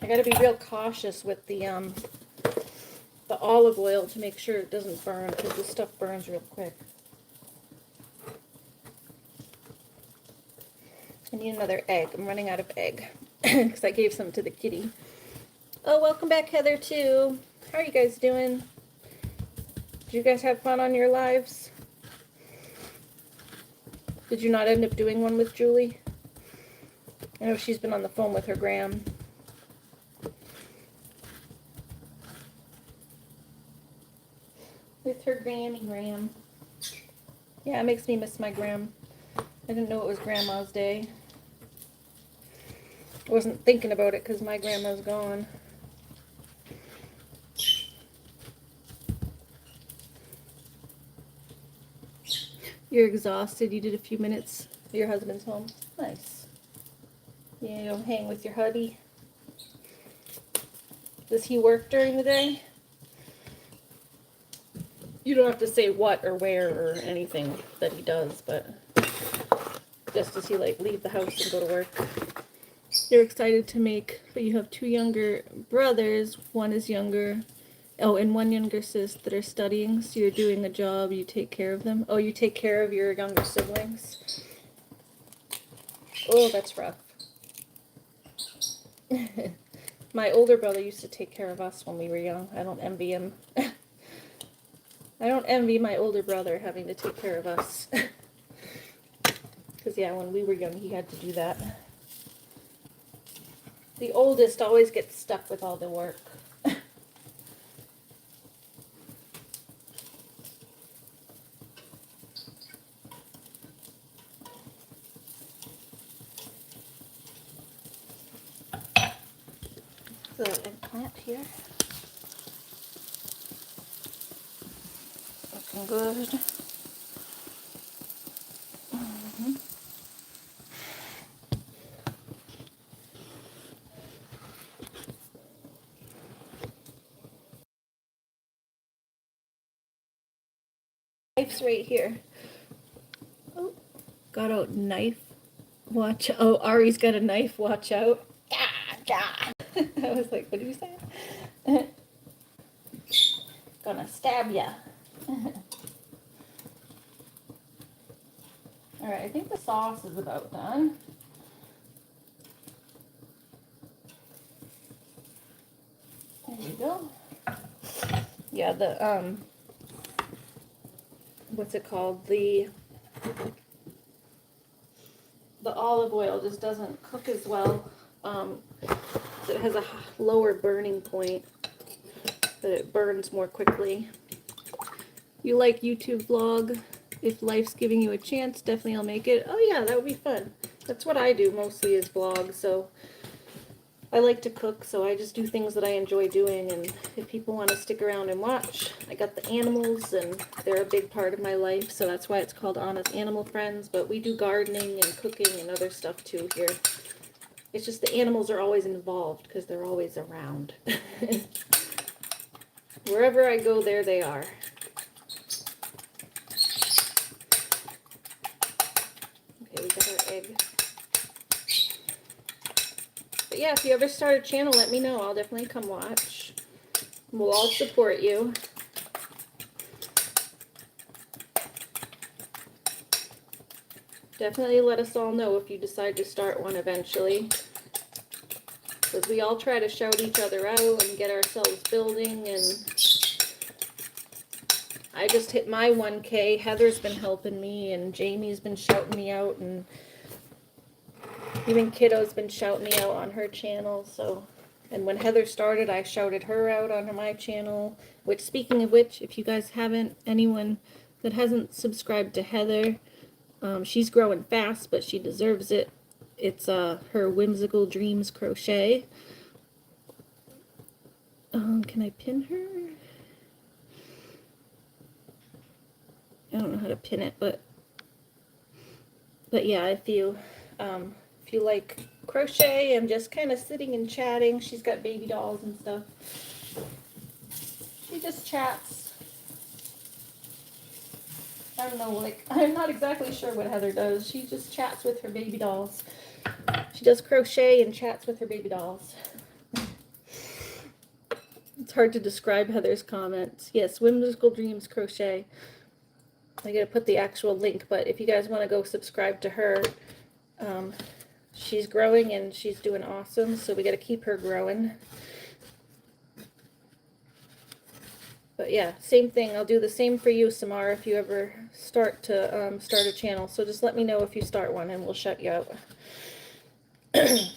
I gotta be real cautious with the olive oil to make sure it doesn't burn, because this stuff burns real quick. I need another egg. I'm running out of egg because I gave some to the kitty. Oh, welcome back, Heather, too. How are you guys doing? Did you guys have fun on your lives? Did you not end up doing one with Julie? I know she's been on the phone with her gram. With her granny gram. Yeah, it makes me miss my gram. I didn't know it was Grandma's Day. I wasn't thinking about it because my grandma's gone. You're exhausted. You did a few minutes. Your husband's home. Nice. Yeah, you don't hang with your hubby. Does he work during the day? You don't have to say what or where or anything that he does, but just does he like leave the house and go to work? You're excited to make, but you have two younger brothers. One is younger. Oh, and one younger sis that are studying. So you're doing a job. You take care of them. Oh, you take care of your younger siblings. Oh, that's rough. My older brother used to take care of us when we were young. I don't envy him. I don't envy my older brother having to take care of us. Because, yeah, when we were young, he had to do that. The oldest always gets stuck with all the work. The eggplant here. Looking good. Knife's right here. Oh, got a knife. Watch. Oh, Ari's got a knife. Watch out. I was like, what did you say? Gonna stab ya. Alright, I think the sauce is about done. There you go. Yeah, the, what's it called? The olive oil just doesn't cook as well. So it has a lower burning point, but it burns more quickly. You like YouTube vlog? If life's giving you a chance, definitely I'll make it. Oh yeah, that would be fun. That's what I do mostly is vlog, so I like to cook, so I just do things that I enjoy doing, and if people want to stick around and watch, I got the animals, and they're a big part of my life, so that's why it's called Honest Animal Friends, but we do gardening and cooking and other stuff too here. It's just the animals are always involved, because they're always around. Wherever I go, there they are. Okay, we got our egg. But yeah, if you ever start a channel, let me know. I'll definitely come watch. We'll all support you. Definitely let us all know if you decide to start one eventually. Because we all try to shout each other out and get ourselves building, and I just hit my 1K. Heather's been helping me, and Jamie's been shouting me out, and even Kiddo's been shouting me out on her channel. So, and when Heather started, I shouted her out on my channel. Which, speaking of which, if you guys haven't, anyone that hasn't subscribed to Heather, she's growing fast, but she deserves it. It's her Whimsical Dreams Crochet. Can I pin her? I don't know how to pin it, but yeah, if you like crochet and just kind of sitting and chatting, she's got baby dolls and stuff. She just chats. I don't know, like, I'm not exactly sure what Heather does. She just chats with her baby dolls. She does crochet and chats with her baby dolls. It's hard to describe Heather's comments. Yes, Whimsical Dreams Crochet. I gotta put the actual link, but if you guys want to go subscribe to her, she's growing and she's doing awesome, so we gotta keep her growing. But yeah, same thing. I'll do the same for you, Samara, if you ever start to start a channel. So just let me know if you start one and we'll shut you out. But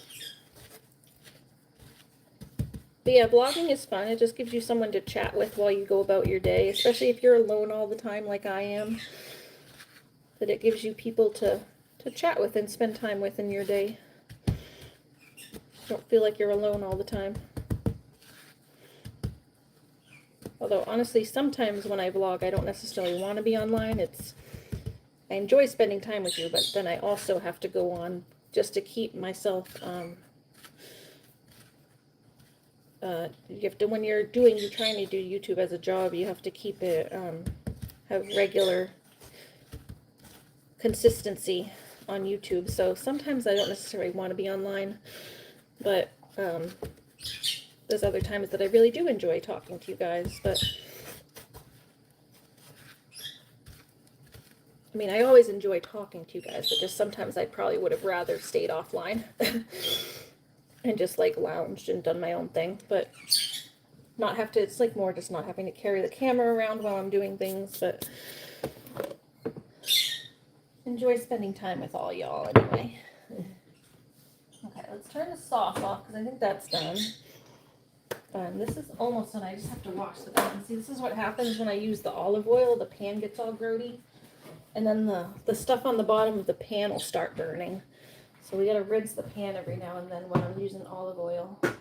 yeah, vlogging is fun. It just gives you someone to chat with while you go about your day, especially if you're alone all the time like I am. That it gives you people to chat with and spend time with in your day. Don't feel like you're alone all the time. Although, honestly, sometimes when I vlog, I don't necessarily want to be online. I enjoy spending time with you, but then I also have to go on just to keep myself, you have to, when you're trying to do YouTube as a job, you have to keep it, have regular consistency on YouTube. So sometimes I don't necessarily want to be online, but, there's other times that I really do enjoy talking to you guys, but I mean, I always enjoy talking to you guys, but just sometimes I probably would have rather stayed offline and just like lounged and done my own thing, but not have to, it's like more just not having to carry the camera around while I'm doing things, but enjoy spending time with all y'all anyway. Okay, let's turn the sauce off because I think that's done. This is almost done. I just have to wash the pan. See, this is what happens when I use the olive oil. The pan gets all grody. And then the stuff on the bottom of the pan will start burning. So we gotta rinse the pan every now and then when I'm using olive oil. Oh,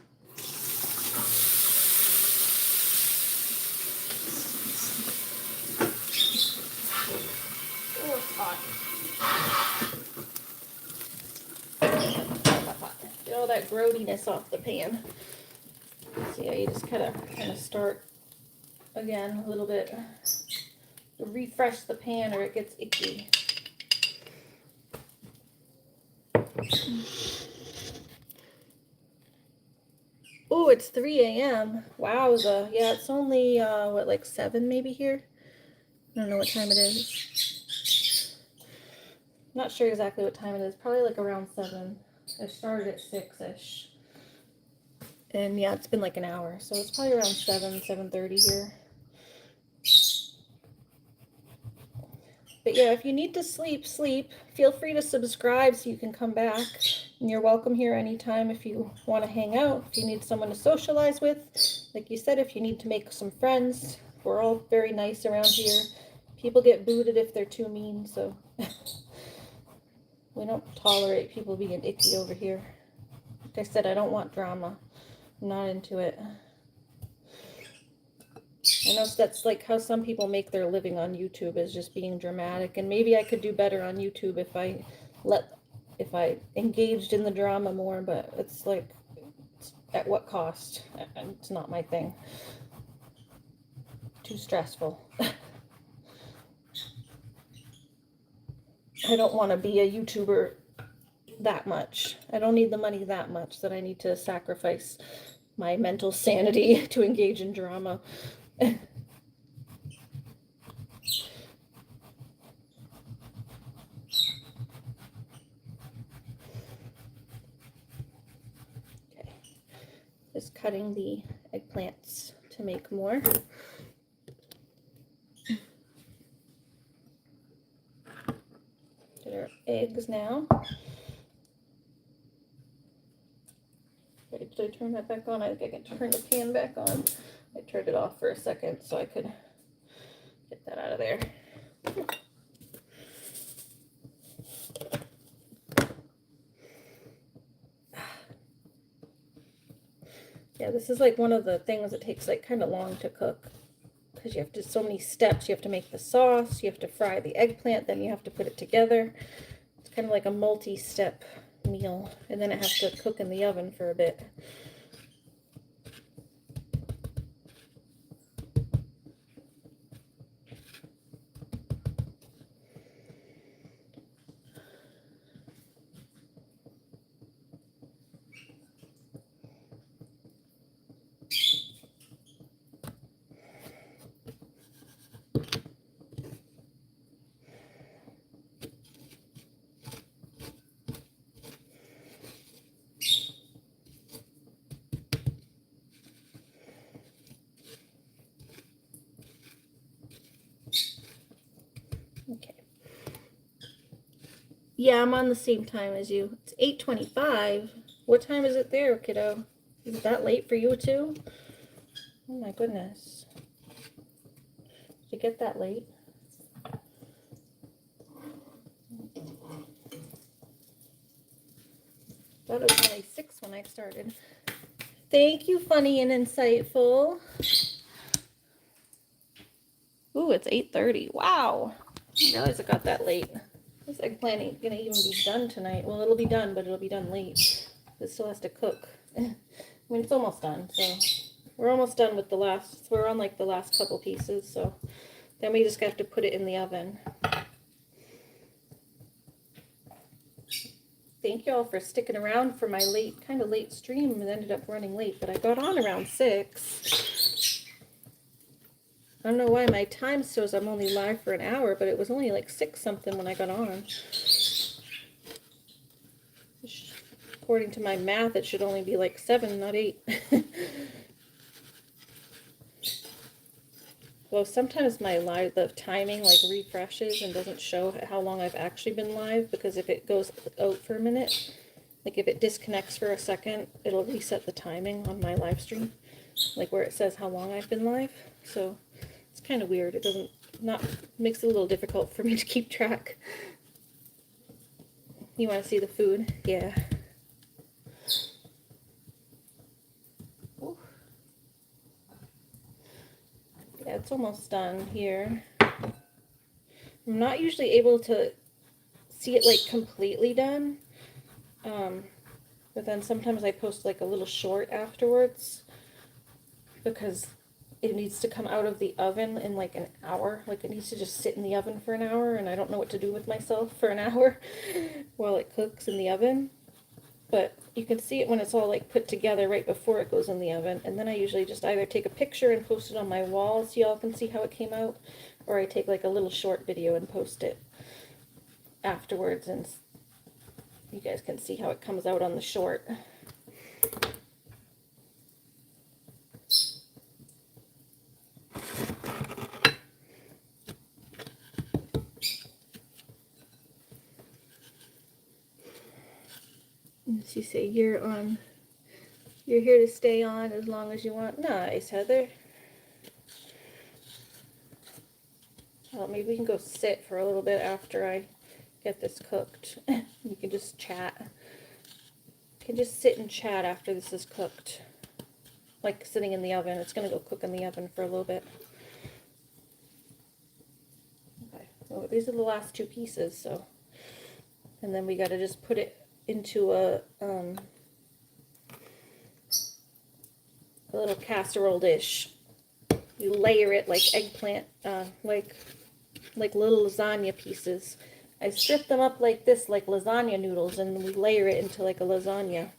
it's hot. Get all that grodiness off the pan. So yeah, you just kind of start again a little bit to refresh the pan or it gets icky. Oh, it's 3 a.m. Wowza. Yeah, it's only, what, like 7 maybe here? I don't know what time it is. Not sure exactly what time it is. Probably like around 7. I started at 6-ish. And yeah, it's been like an hour. So it's probably around 7:30 here. But yeah, if you need to sleep, sleep. Feel free to subscribe so you can come back. And you're welcome here anytime if you want to hang out, if you need someone to socialize with. Like you said, if you need to make some friends. We're all very nice around here. People get booted if they're too mean, so we don't tolerate people being icky over here. Like I said, I don't want drama. I'm not into it. I know that's like how some people make their living on YouTube, is just being dramatic, and maybe I could do better on YouTube if I engaged in the drama more, but it's like, at what cost? It's not my thing. Too stressful. I don't want to be a YouTuber that much. I don't need the money that much that I need to sacrifice my mental sanity to engage in drama. Okay. Just cutting the eggplants to make more. Get our eggs now. Wait, did I turn that back on? I think I can turn the pan back on. I turned it off for a second so I could get that out of there. Yeah, this is like one of the things that takes like kind of long to cook because you have to, so many steps. You have to make the sauce, you have to fry the eggplant, then you have to put it together. It's kind of like a multi-step meal, and then it has to cook in the oven for a bit. Yeah, I'm on the same time as you. It's 8:25. What time is it there, kiddo? Is it that late for you too? Oh my goodness. Did you get that late? Thought it was only 6 when I started. Thank you, funny and insightful. Ooh, it's 8:30. Wow. I didn't realize it got that late. This eggplant ain't gonna even be done tonight. Well, it'll be done, but it'll be done late. It still has to cook. I mean, it's almost done, so we're almost done with the last. We're on like the last couple pieces, so then we just have to put it in the oven. Thank y'all for sticking around for my kind of late stream, and ended up running late, but I got on around 6. I don't know why my time shows I'm only live for an hour, but it was only like 6 something when I got on. According to my math, it should only be like 7, not 8. Well, sometimes my the timing like refreshes and doesn't show how long I've actually been live, because if it goes out for a minute, like if it disconnects for a second, it'll reset the timing on my live stream, like where it says how long I've been live. So it's kind of weird. It doesn't, makes it a little difficult for me to keep track. You want to see the food? Yeah. Ooh. Yeah, it's almost done here. I'm not usually able to see it like completely done, but then sometimes I post like a little short afterwards, because it needs to come out of the oven in like an hour. Like it needs to just sit in the oven for an hour, and I don't know what to do with myself for an hour while it cooks in the oven. But you can see it when it's all like put together right before it goes in the oven, and then I usually just either take a picture and post it on my wall so y'all can see how it came out, or I take like a little short video and post it afterwards, and you guys can see how it comes out on the short. She say you're here to stay on as long as you want. Nice, Heather. Well, maybe we can go sit for a little bit after I get this cooked. You can just chat. You can just sit and chat after this is cooked. Like sitting in the oven. It's gonna go cook in the oven for a little bit. Okay, well, these are the last 2 pieces, so. And then we gotta just put it into a little casserole dish. You layer it like eggplant, like little lasagna pieces. I strip them up like this, like lasagna noodles, and we layer it into like a lasagna.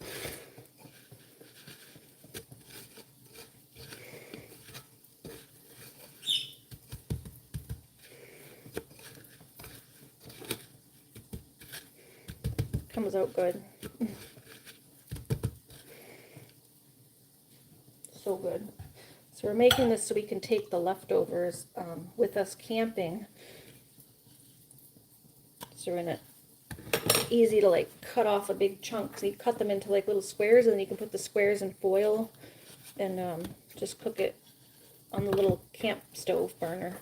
Comes out good. So good. So we're making this so we can take the leftovers with us camping. So we're gonna, easy to like cut off a big chunk. So you cut them into like little squares, and then you can put the squares in foil and just cook it on the little camp stove burner.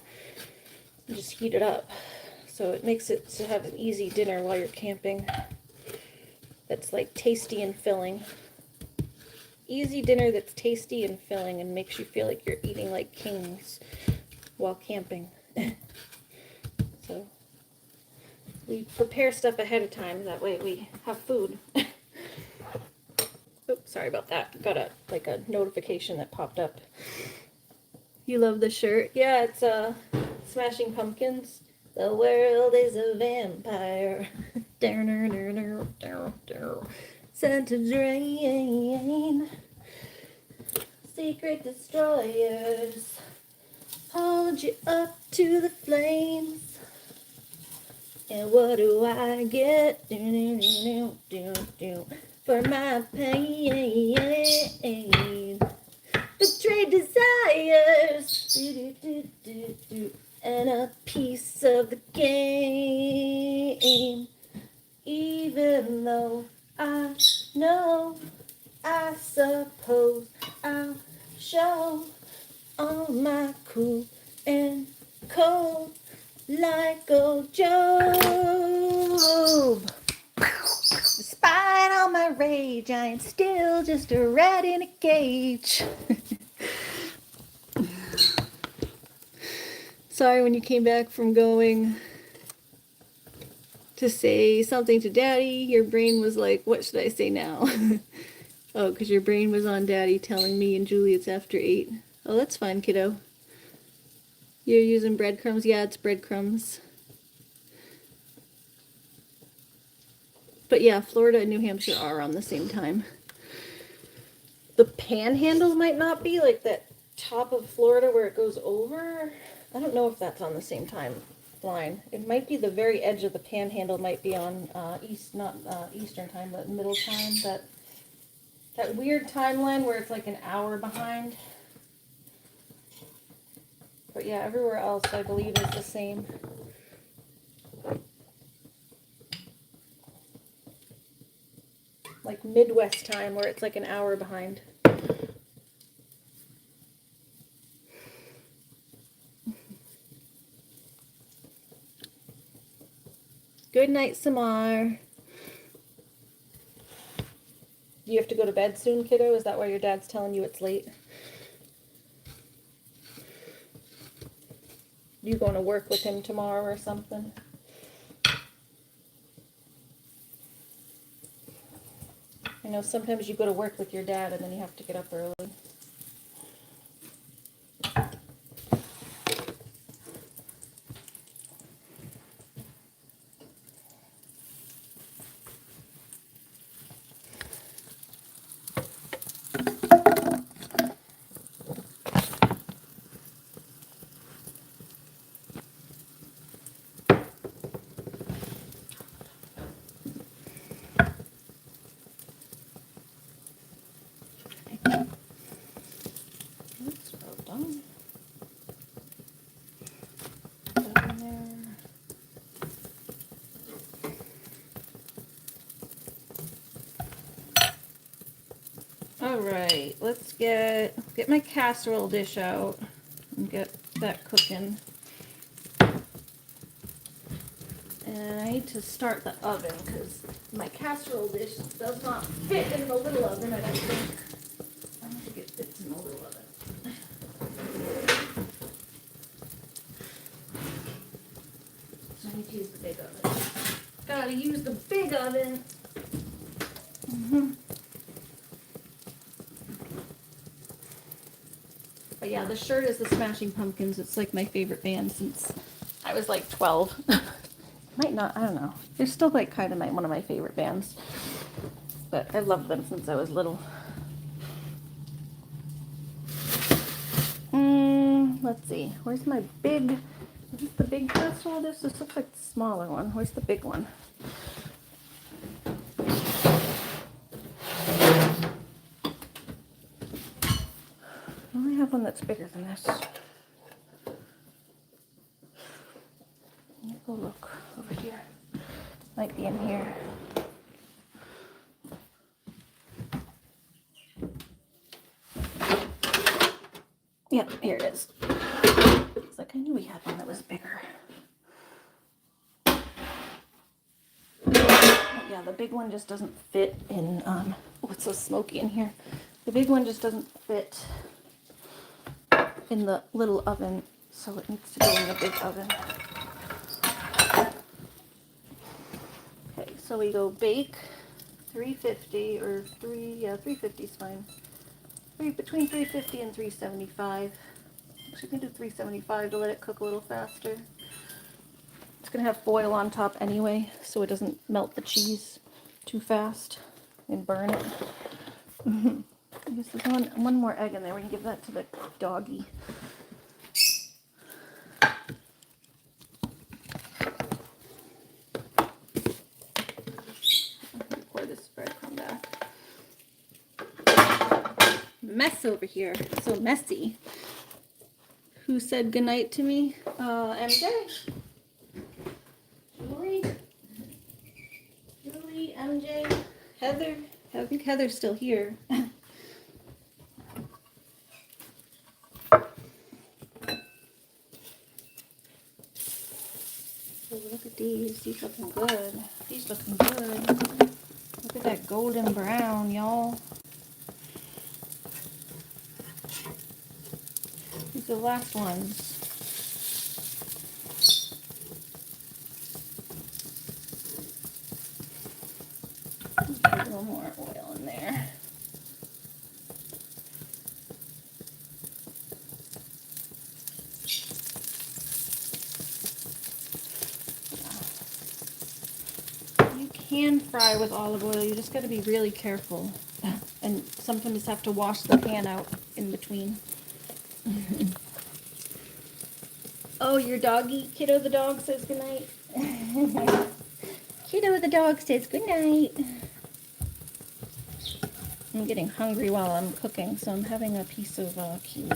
And just heat it up. So it makes it to have an easy dinner while you're camping. That's like tasty and filling. Easy dinner that's tasty and filling and makes you feel like you're eating like kings while camping. So we prepare stuff ahead of time, that way we have food. Oops, sorry about that. Got a notification that popped up. You love the shirt? Yeah, it's Smashing Pumpkins. The world is a vampire. Santa drain. Secret destroyers. Hold you up to the flames. And what do I get? For my pain. Betrayed desires. And a piece of the game. on my cool and cold like old Job. Despite all my rage, I am still just a rat in a cage. Sorry, when you came back from going to say something to Daddy, your brain was like, what should I say now? Oh, because your brain was on Daddy telling me and Julie it's after 8. Oh, that's fine, kiddo. You're using breadcrumbs? Yeah, it's breadcrumbs. But yeah, Florida and New Hampshire are on the same time. The panhandle might not be, like that top of Florida where it goes over. I don't know if that's on the same timeline. It might be the very edge of the panhandle might be on not Eastern time, but middle time. That weird timeline where it's like an hour behind. But yeah, everywhere else I believe is the same. Like Midwest time where it's like an hour behind. Good night, Samar. Do you have to go to bed soon, kiddo? Is that why your dad's telling you it's late? You going to work with him tomorrow or something? I know sometimes you go to work with your dad and then you have to get up early. Oops, well done. Put in there. All right, let's get my casserole dish out and get that cooking. And I need to start the oven because my casserole dish does not fit in the little oven, I don't think. I don't think it fits in the little oven. So I need to use the big oven. Gotta use the big oven. But yeah, the shirt is the Smashing Pumpkins. It's like my favorite band since I was like 12. Might not, I don't know. They're still like kind of one of my favorite bands. But I loved them since I was little. Let's see. Where's my big, is this the big casserole? This looks like the smaller one. Where's the big one? I only have one that's bigger than this. Let me go look over here. Might be in here. Yep, here it is. It's like I knew we had one that was bigger. Yeah, the big one just doesn't fit in, oh, it's so smoky in here. The big one just doesn't fit in the little oven, so it needs to go in the big oven. Okay, so we go bake 350 or 350 is fine. Between 350 and 375. Actually, we can do 375 to let it cook a little faster. It's gonna have foil on top anyway, so it doesn't melt the cheese too fast and burn it. I guess there's one more egg in there. We can give that to the doggy. Pour this breadcrumb back. Mess over here. So messy. Who said goodnight to me? MJ? Julie, MJ, Heather. I think Heather's still here. Ooh, look at these. These looking good. These looking good. Look at that golden brown, y'all. These are the last ones. Put a little more oil in there. You can fry with olive oil. You just got to be really careful. And sometimes have to wash the pan out in between. Oh, your doggy, Kiddo the dog says goodnight. Kiddo the dog says goodnight. I'm getting hungry while I'm cooking, so I'm having a piece of kiwi.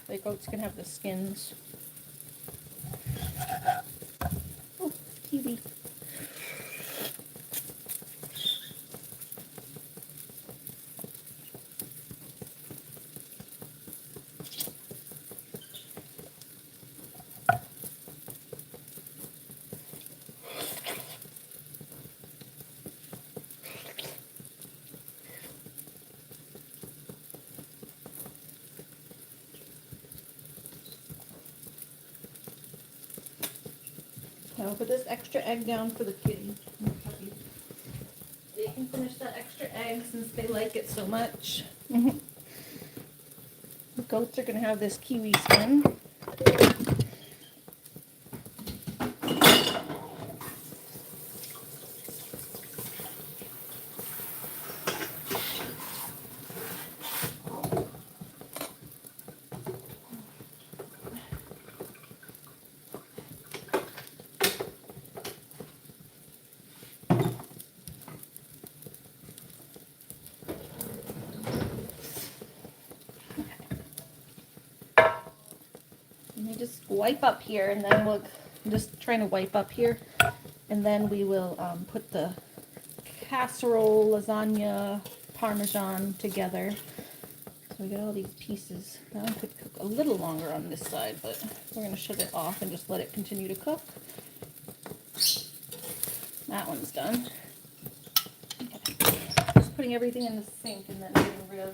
The goats can have the skins. Oh, kiwi. I'll put this extra egg down for the kitty. They can finish that extra egg since they like it so much. The goats are going to have this kiwi skin. Just wipe up here, and then we'll just trying to wipe up here, and then we will put the casserole, lasagna, parmesan together. So we got all these pieces. That one could cook a little longer on this side, but we're going to shut it off and just let it continue to cook. That one's done. Okay. Just putting everything in the sink and then getting rid of.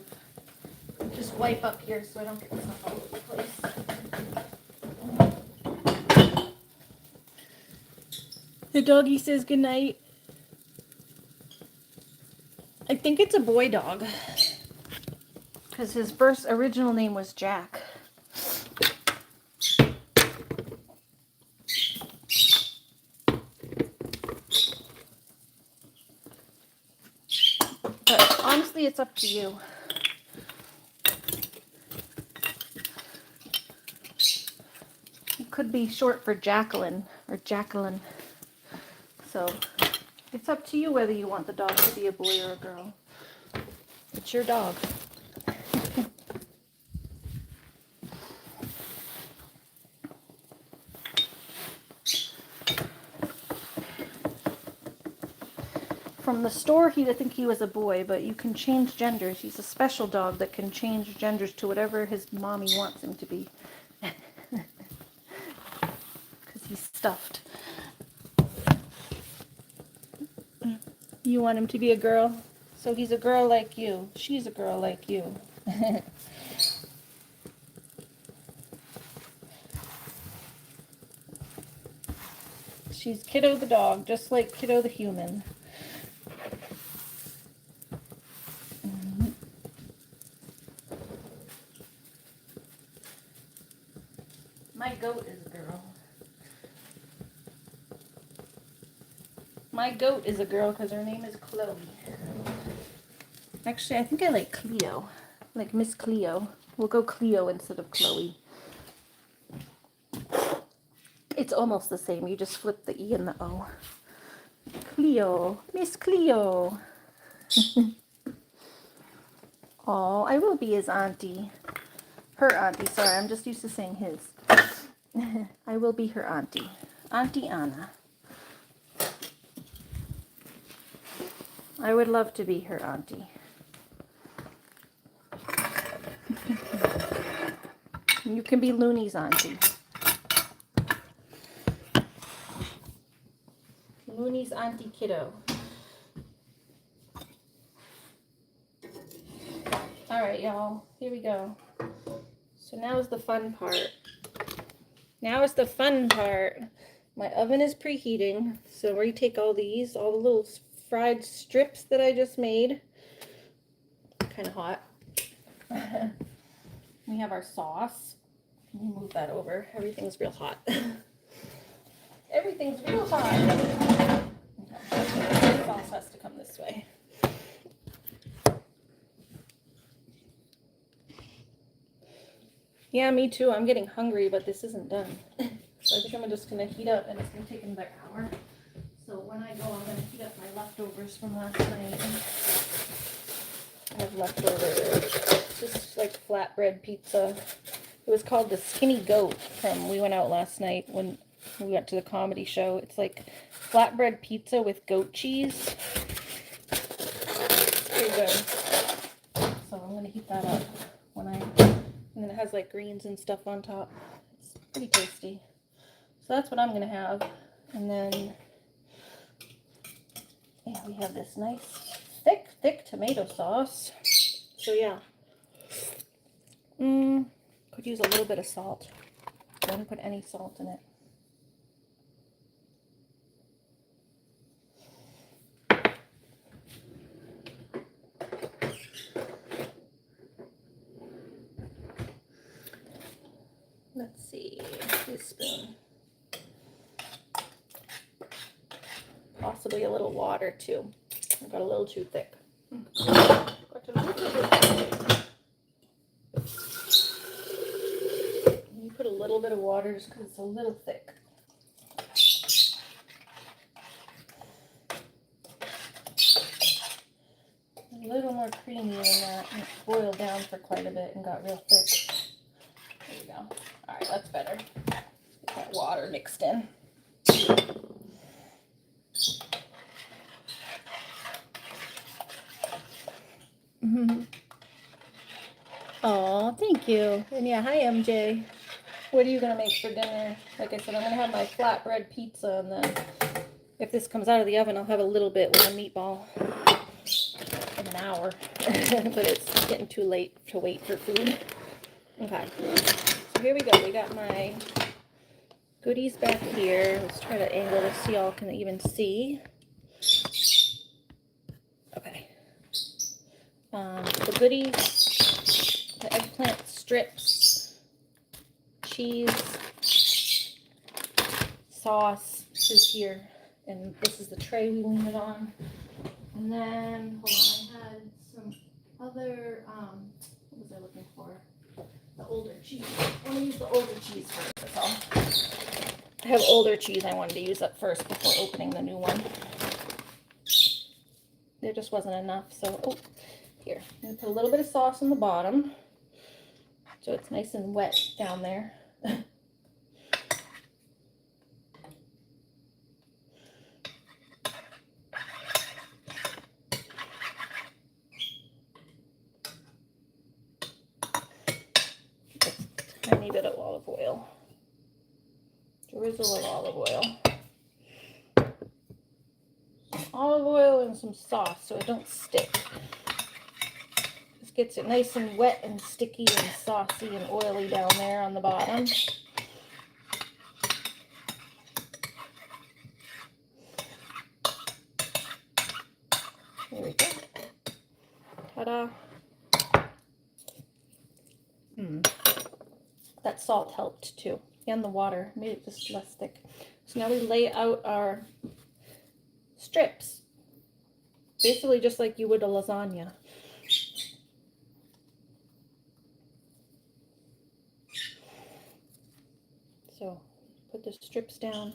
Just wipe up here so I don't get stuff all over the place. The doggy says goodnight. I think it's a boy dog. Because his first original name was Jack. But honestly, it's up to you. It could be short for Jacqueline or Jacqueline. So it's up to you whether you want the dog to be a boy or a girl. It's your dog. From the store, I think he was a boy, but you can change genders. He's a special dog that can change genders to whatever his mommy wants him to be. Because he's stuffed. You want him to be a girl? So he's a girl like you. She's a girl like you. She's Kiddo the dog, just like Kiddo the human. My goat is a girl. My goat is a girl because her name is Chloe. Actually, I think I like Cleo. Like Miss Cleo. We'll go Cleo instead of Chloe. It's almost the same. You just flip the E and the O. Cleo. Miss Cleo. Oh, I will be his auntie. Her auntie, sorry, I'm just used to saying his. I will be her auntie. Auntie Anna. I would love to be her auntie. You can be Looney's auntie. Looney's auntie kiddo. Alright, y'all. Here we go. So now is the fun part. Now is the fun part. My oven is preheating. So we're going to take all these, all the little fried strips that I just made. Kind of hot. We have our sauce. Can you move that over? Everything's real hot. Everything's real hot. Okay. The sauce has to come this way. Yeah, me too. I'm getting hungry, but this isn't done. So I think I'm just going to heat up, and it's going to take another hour. So when I go, I'm going to heat up my leftovers from last night. I have leftovers. This is like flatbread pizza. It was called the Skinny Goat from We Went Out Last Night when we went to the comedy show. It's like flatbread pizza with goat cheese. It's pretty good. So I'm going to heat that up and then it has like greens and stuff on top. It's pretty tasty. So that's what I'm going to have. And then, yeah, we have this nice thick tomato sauce. So yeah. Could use a little bit of salt. I didn't put any salt in it. Let's see, teaspoon. Possibly a little water too. I got a little too thick. You put a little bit of water just because it's a little thick. A little more creamy than that, and it boiled down for quite a bit and got real thick. There we go. Alright, that's better. Get that water mixed in. Aw, thank you. And yeah, hi MJ. What are you going to make for dinner? Like I said, I'm going to have my flatbread pizza, and then if this comes out of the oven, I'll have a little bit with a meatball in an hour. But it's getting too late to wait for food. Okay, so here we go. We got my goodies back here. Let's try to angle this so y'all can even see. Okay. The goodies, the eggplant strips, cheese, sauce is here, and this is the tray we lean it on. And then, hold on, I had some other, what was I looking for? The older cheese. I want to use the older cheese first, that's all. I have older cheese I wanted to use up first before opening the new one. There just wasn't enough, so, oh, here. I'm going to put a little bit of sauce on the bottom, so it's nice and wet down there. A tiny bit of olive oil. Drizzle of olive oil. Some olive oil and some sauce so it don't stick. Just gets it nice and wet and sticky and saucy and oily down there on the bottom. There we go. Ta-da. That salt helped too. And the water made it just less thick. So now we lay out our strips. Basically just like you would a lasagna. So put the strips down.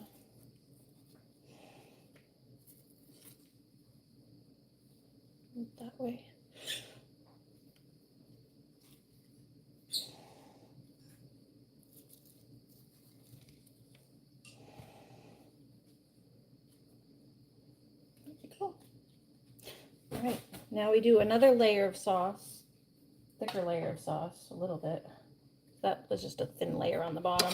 That way. Cool. All right, now we do another layer of sauce, thicker layer of sauce, a little bit. That was just a thin layer on the bottom.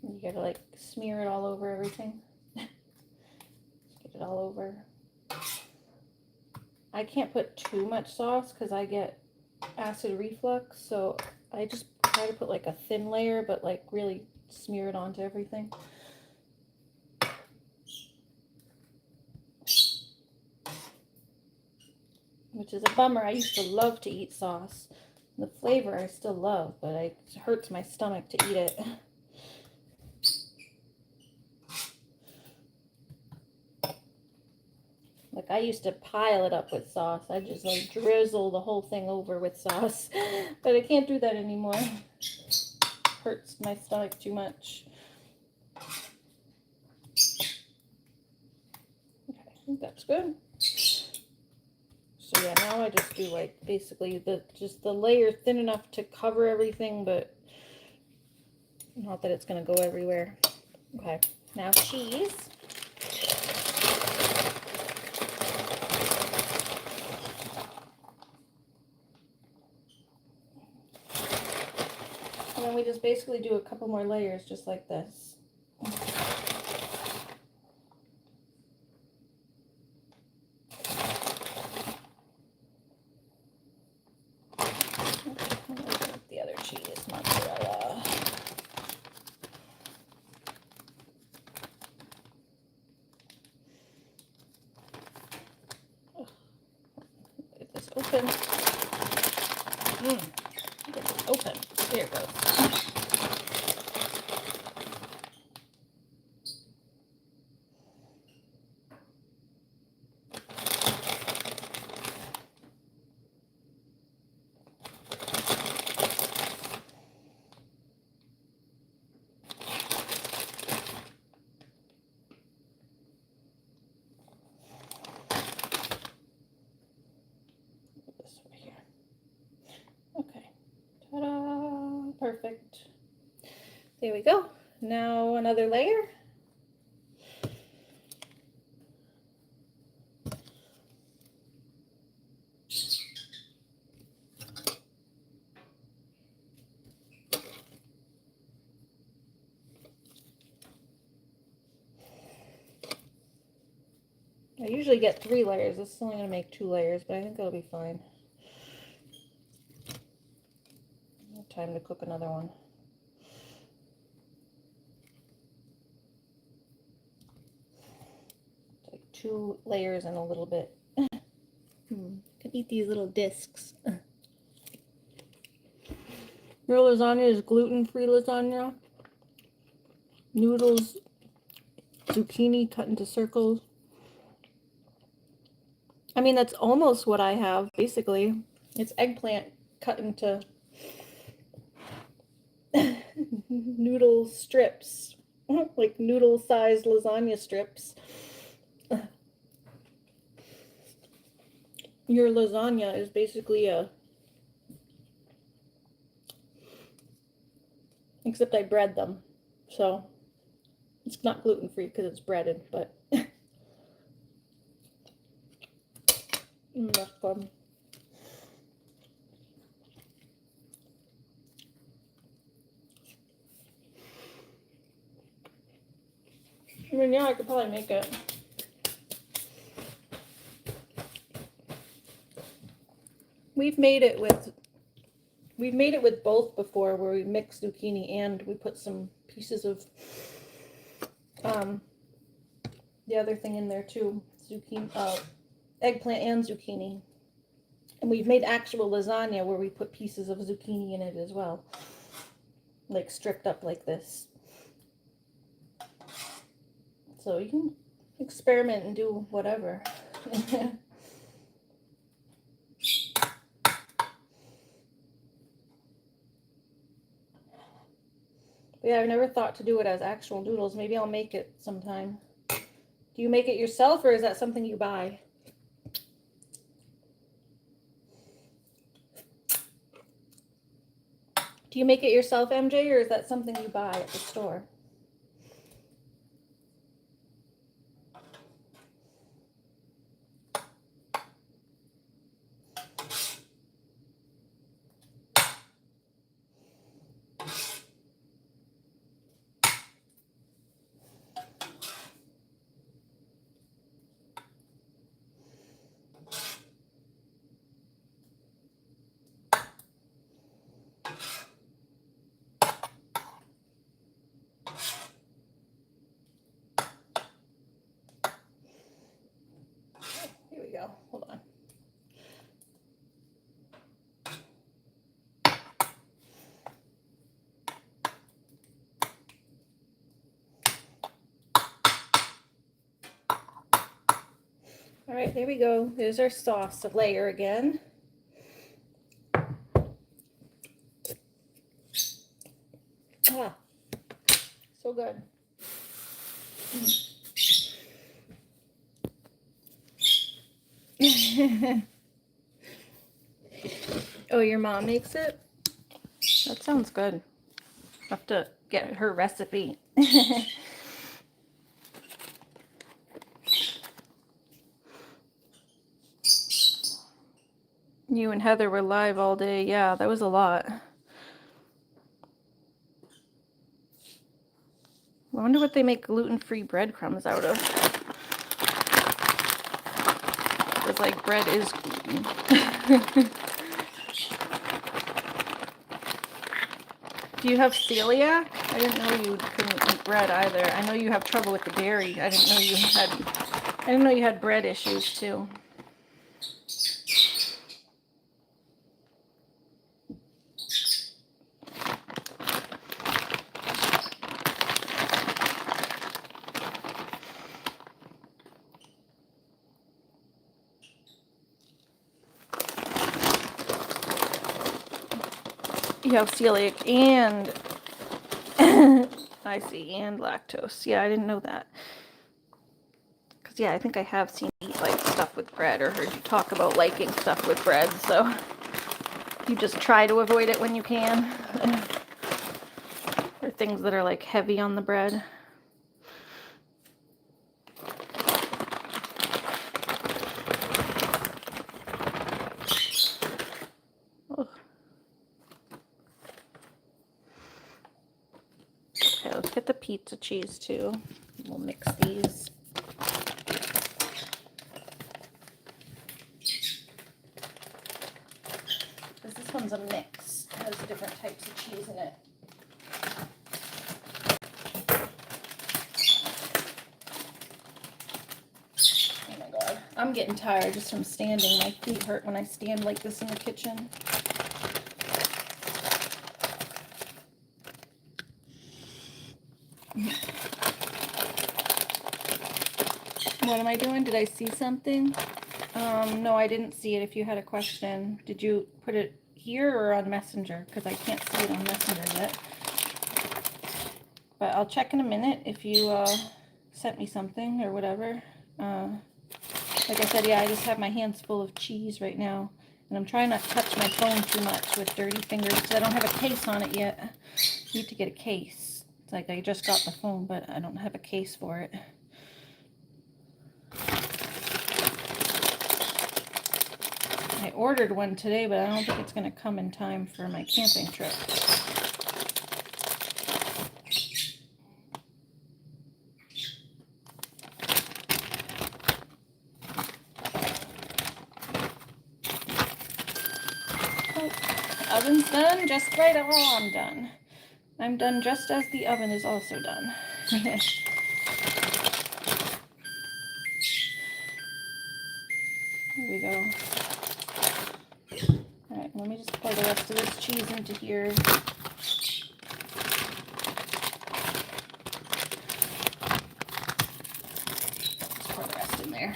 You gotta like smear it all over everything. Get it all over. I can't put too much sauce because I get acid reflux, so I just try to put like a thin layer, but like really smear it onto everything. Which is a bummer. I used to love to eat sauce. The flavor I still love, but it hurts my stomach to eat it. Like I used to pile it up with sauce. I just like drizzle the whole thing over with sauce, but I can't do that anymore. Hurts my stomach too much. Okay, I think that's good. So yeah, now I just do like basically just the layer thin enough to cover everything, but not that it's gonna go everywhere. Okay, now cheese. And then we just basically do a couple more layers just like this. The other cheese, mozzarella. Get this open. Get this open. There it goes. This over here. Okay. Ta-da! Perfect. There we go. Now another layer. I usually get 3 layers. This is only going to make 2 layers, but I think it'll be fine. Time to cook another one. It's like 2 layers and a little bit. Can eat these little discs. Your lasagna is gluten-free lasagna. Noodles, zucchini cut into circles. I mean, that's almost what I have, basically. It's eggplant cut into noodle strips, like noodle-sized lasagna strips. Your lasagna is basically except I bread them, so it's not gluten-free because it's breaded, but that's fun. I mean, yeah, I could probably make it. We've made it with both before, where we mix zucchini and we put some pieces of the other thing in there too, zucchini, eggplant and zucchini. And we've made actual lasagna where we put pieces of zucchini in it as well, like stripped up like this. So you can experiment and do whatever. But Yeah, I've never thought to do it as actual noodles. Maybe I'll make it sometime. Do you make it yourself, or is that something you buy? Do you make it yourself, MJ, or is that something you buy at the store? Here we go. Hold on. All right, there we go. There's our sauce layer again. Ah, so good. Oh, your mom makes it? That sounds good. I'll have to get her recipe. You and Heather were live all day. Yeah, that was a lot. I wonder what they make gluten-free breadcrumbs out of. It's like bread is gluten. Do you have celiac? I didn't know you couldn't eat bread either. I know you have trouble with the dairy. I didn't know you had bread issues too. You have celiac and I see, and lactose. Yeah, I didn't know that. Because, yeah, I think I have seen you eat like stuff with bread or heard you talk about liking stuff with bread, so you just try to avoid it when you can. Or things that are like heavy on the bread. Ugh. Okay, let's get the pizza cheese too. We'll mix these. Because this one's a mix. It has different types of cheese in it. Oh my god. I'm getting tired just from standing. My feet hurt when I stand like this in the kitchen. What am I doing? Did I see something? No, I didn't see it. If you had a question, did you put it here or on Messenger? Because I can't see it on Messenger yet. But I'll check in a minute if you sent me something or whatever. Like I said, yeah, I just have my hands full of cheese right now. And I'm trying not to touch my phone too much with dirty fingers because I don't have a case on it yet. I need to get a case. It's like I just got the phone, but I don't have a case for it. I ordered one today, but I don't think it's going to come in time for my camping trip. Oh, oven's done just right. Oh, I'm done. I'm done just as the oven is also done. Here we go. Alright, let me just pour the rest of this cheese into here. Just pour the rest in there.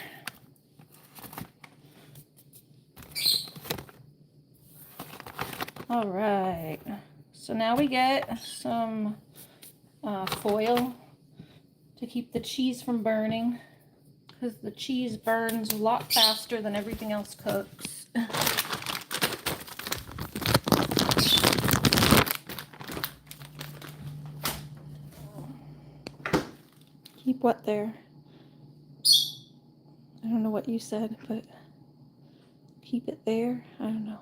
Alright, so now we get some foil to keep the cheese from burning, because the cheese burns a lot faster than everything else cooks. Keep what there? I don't know what you said, but keep it there? I don't know.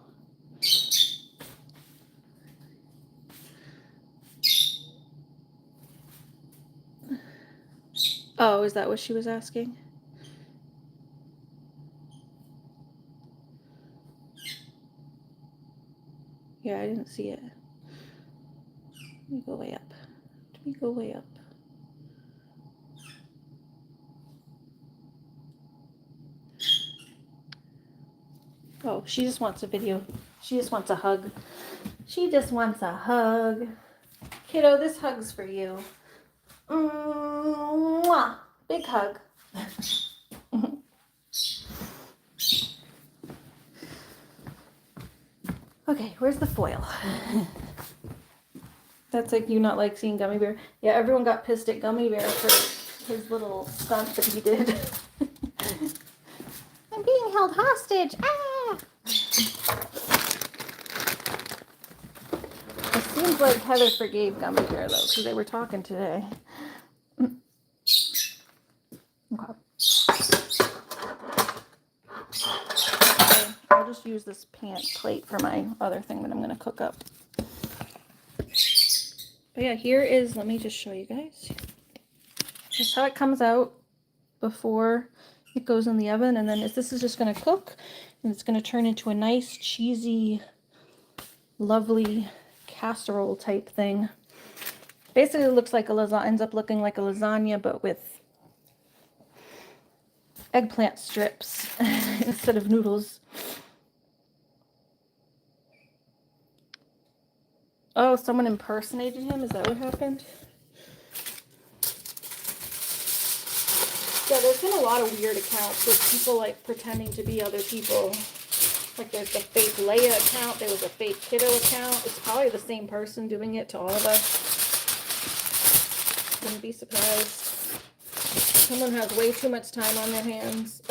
Oh, is that what she was asking? Yeah, I didn't see it. Let me go way up. Let me go way up. Oh, she just wants a video. She just wants a hug. She just wants a hug. Kiddo, this hug's for you. Mwah! Big hug. Okay, where's the foil? That's like you not like seeing Gummy Bear. Yeah, everyone got pissed at Gummy Bear for his little stunt that he did. I'm being held hostage. Ah! It seems like Heather forgave Gummy Bear though, because they were talking today. Okay. I'll just use this plate for my other thing that I'm going to cook up. But yeah, here is, let me just show you guys. That's how it comes out before it goes in the oven. And then this is just going to cook, and it's going to turn into a nice, cheesy, lovely casserole type thing. Basically, it looks like a lasagna, ends up looking like a lasagna, but with eggplant strips instead of noodles. Oh, someone impersonated him? Is that what happened? Yeah, there's been a lot of weird accounts with people like pretending to be other people. Like there's the fake Leia account, there was a fake Kiddo account. It's probably the same person doing it to all of us. Wouldn't be surprised. Someone has way too much time on their hands.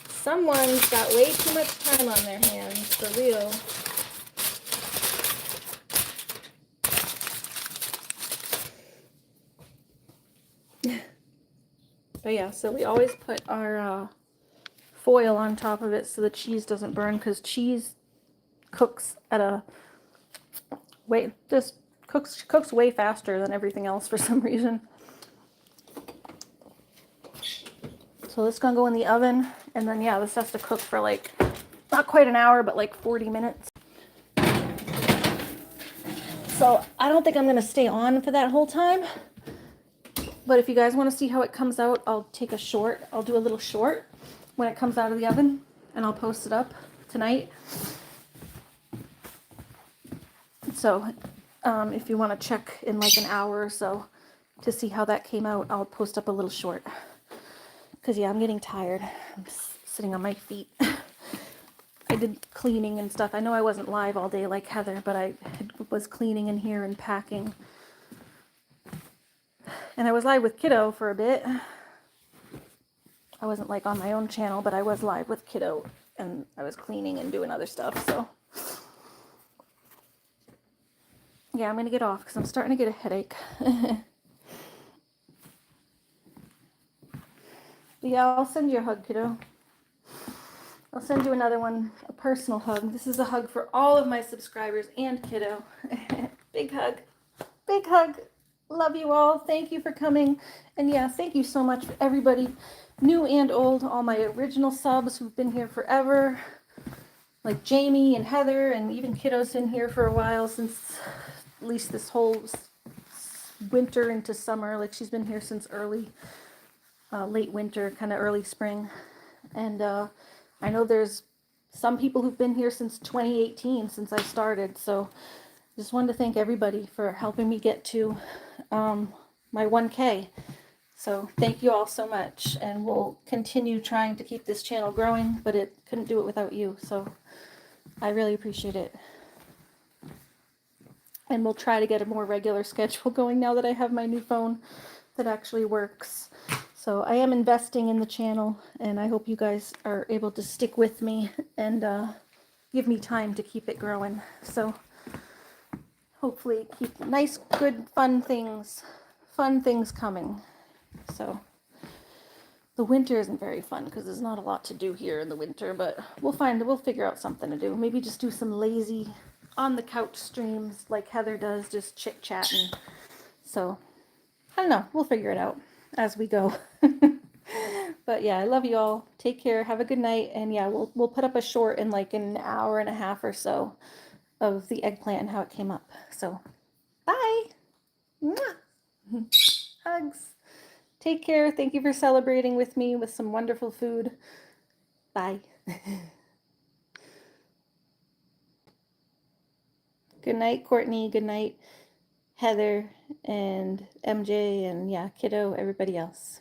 Someone's got way too much time on their hands, for real. But yeah, so we always put our foil on top of it so the cheese doesn't burn, because cheese cooks at a cooks way faster than everything else for some reason. So this is gonna go in the oven, and then yeah, this has to cook for like not quite an hour, but like 40 minutes. So I don't think I'm gonna stay on for that whole time. But if you guys want to see how it comes out, I'll take a short. I'll do a little short when it comes out of the oven, and I'll post it up tonight. So if you want to check in like an hour or so to see how that came out, I'll post up a little short. Because yeah, I'm getting tired. I'm just sitting on my feet. I did cleaning and stuff. I know I wasn't live all day like Heather, but I was cleaning in here and packing. And I was live with Kiddo for a bit. I wasn't like on my own channel, but I was live with Kiddo, and I was cleaning and doing other stuff, so. Yeah, I'm gonna get off because I'm starting to get a headache. But yeah, I'll send you a hug, Kiddo. I'll send you another one, a personal hug. This is a hug for all of my subscribers and Kiddo. Big hug. Big hug. Love you all. Thank you for coming. And yeah, thank you so much for everybody, new and old, all my original subs who've been here forever. Like Jamie and Heather, and even Kiddo's in here for a while, since at least this whole winter into summer. Like she's been here since early, late winter, kind of early spring. And I know there's some people who've been here since 2018, since I started. So just wanted to thank everybody for helping me get to my 1K. So thank you all so much, and we'll continue trying to keep this channel growing, but it couldn't do it without you. So I really appreciate it. and we'll try to get a more regular schedule going now that I have my new phone that actually works. So I am investing in the channel, and I hope you guys are able to stick with me and give me time to keep it growing. So hopefully keep nice, good, fun things coming. So the winter isn't very fun because there's not a lot to do here in the winter, but we'll figure out something to do. Maybe just do some lazy on the couch streams like Heather does, just chit chatting. So I don't know, we'll figure it out as we go. But yeah, I love you all. Take care. Have a good night. And yeah, we'll put up a short in like an hour and a half or so of the eggplant and how it came up. So bye. Mwah. Hugs. Take care. Thank you for celebrating with me with some wonderful food. Bye. Good night, Courtney. Good night, Heather and MJ and yeah, Kiddo, everybody else.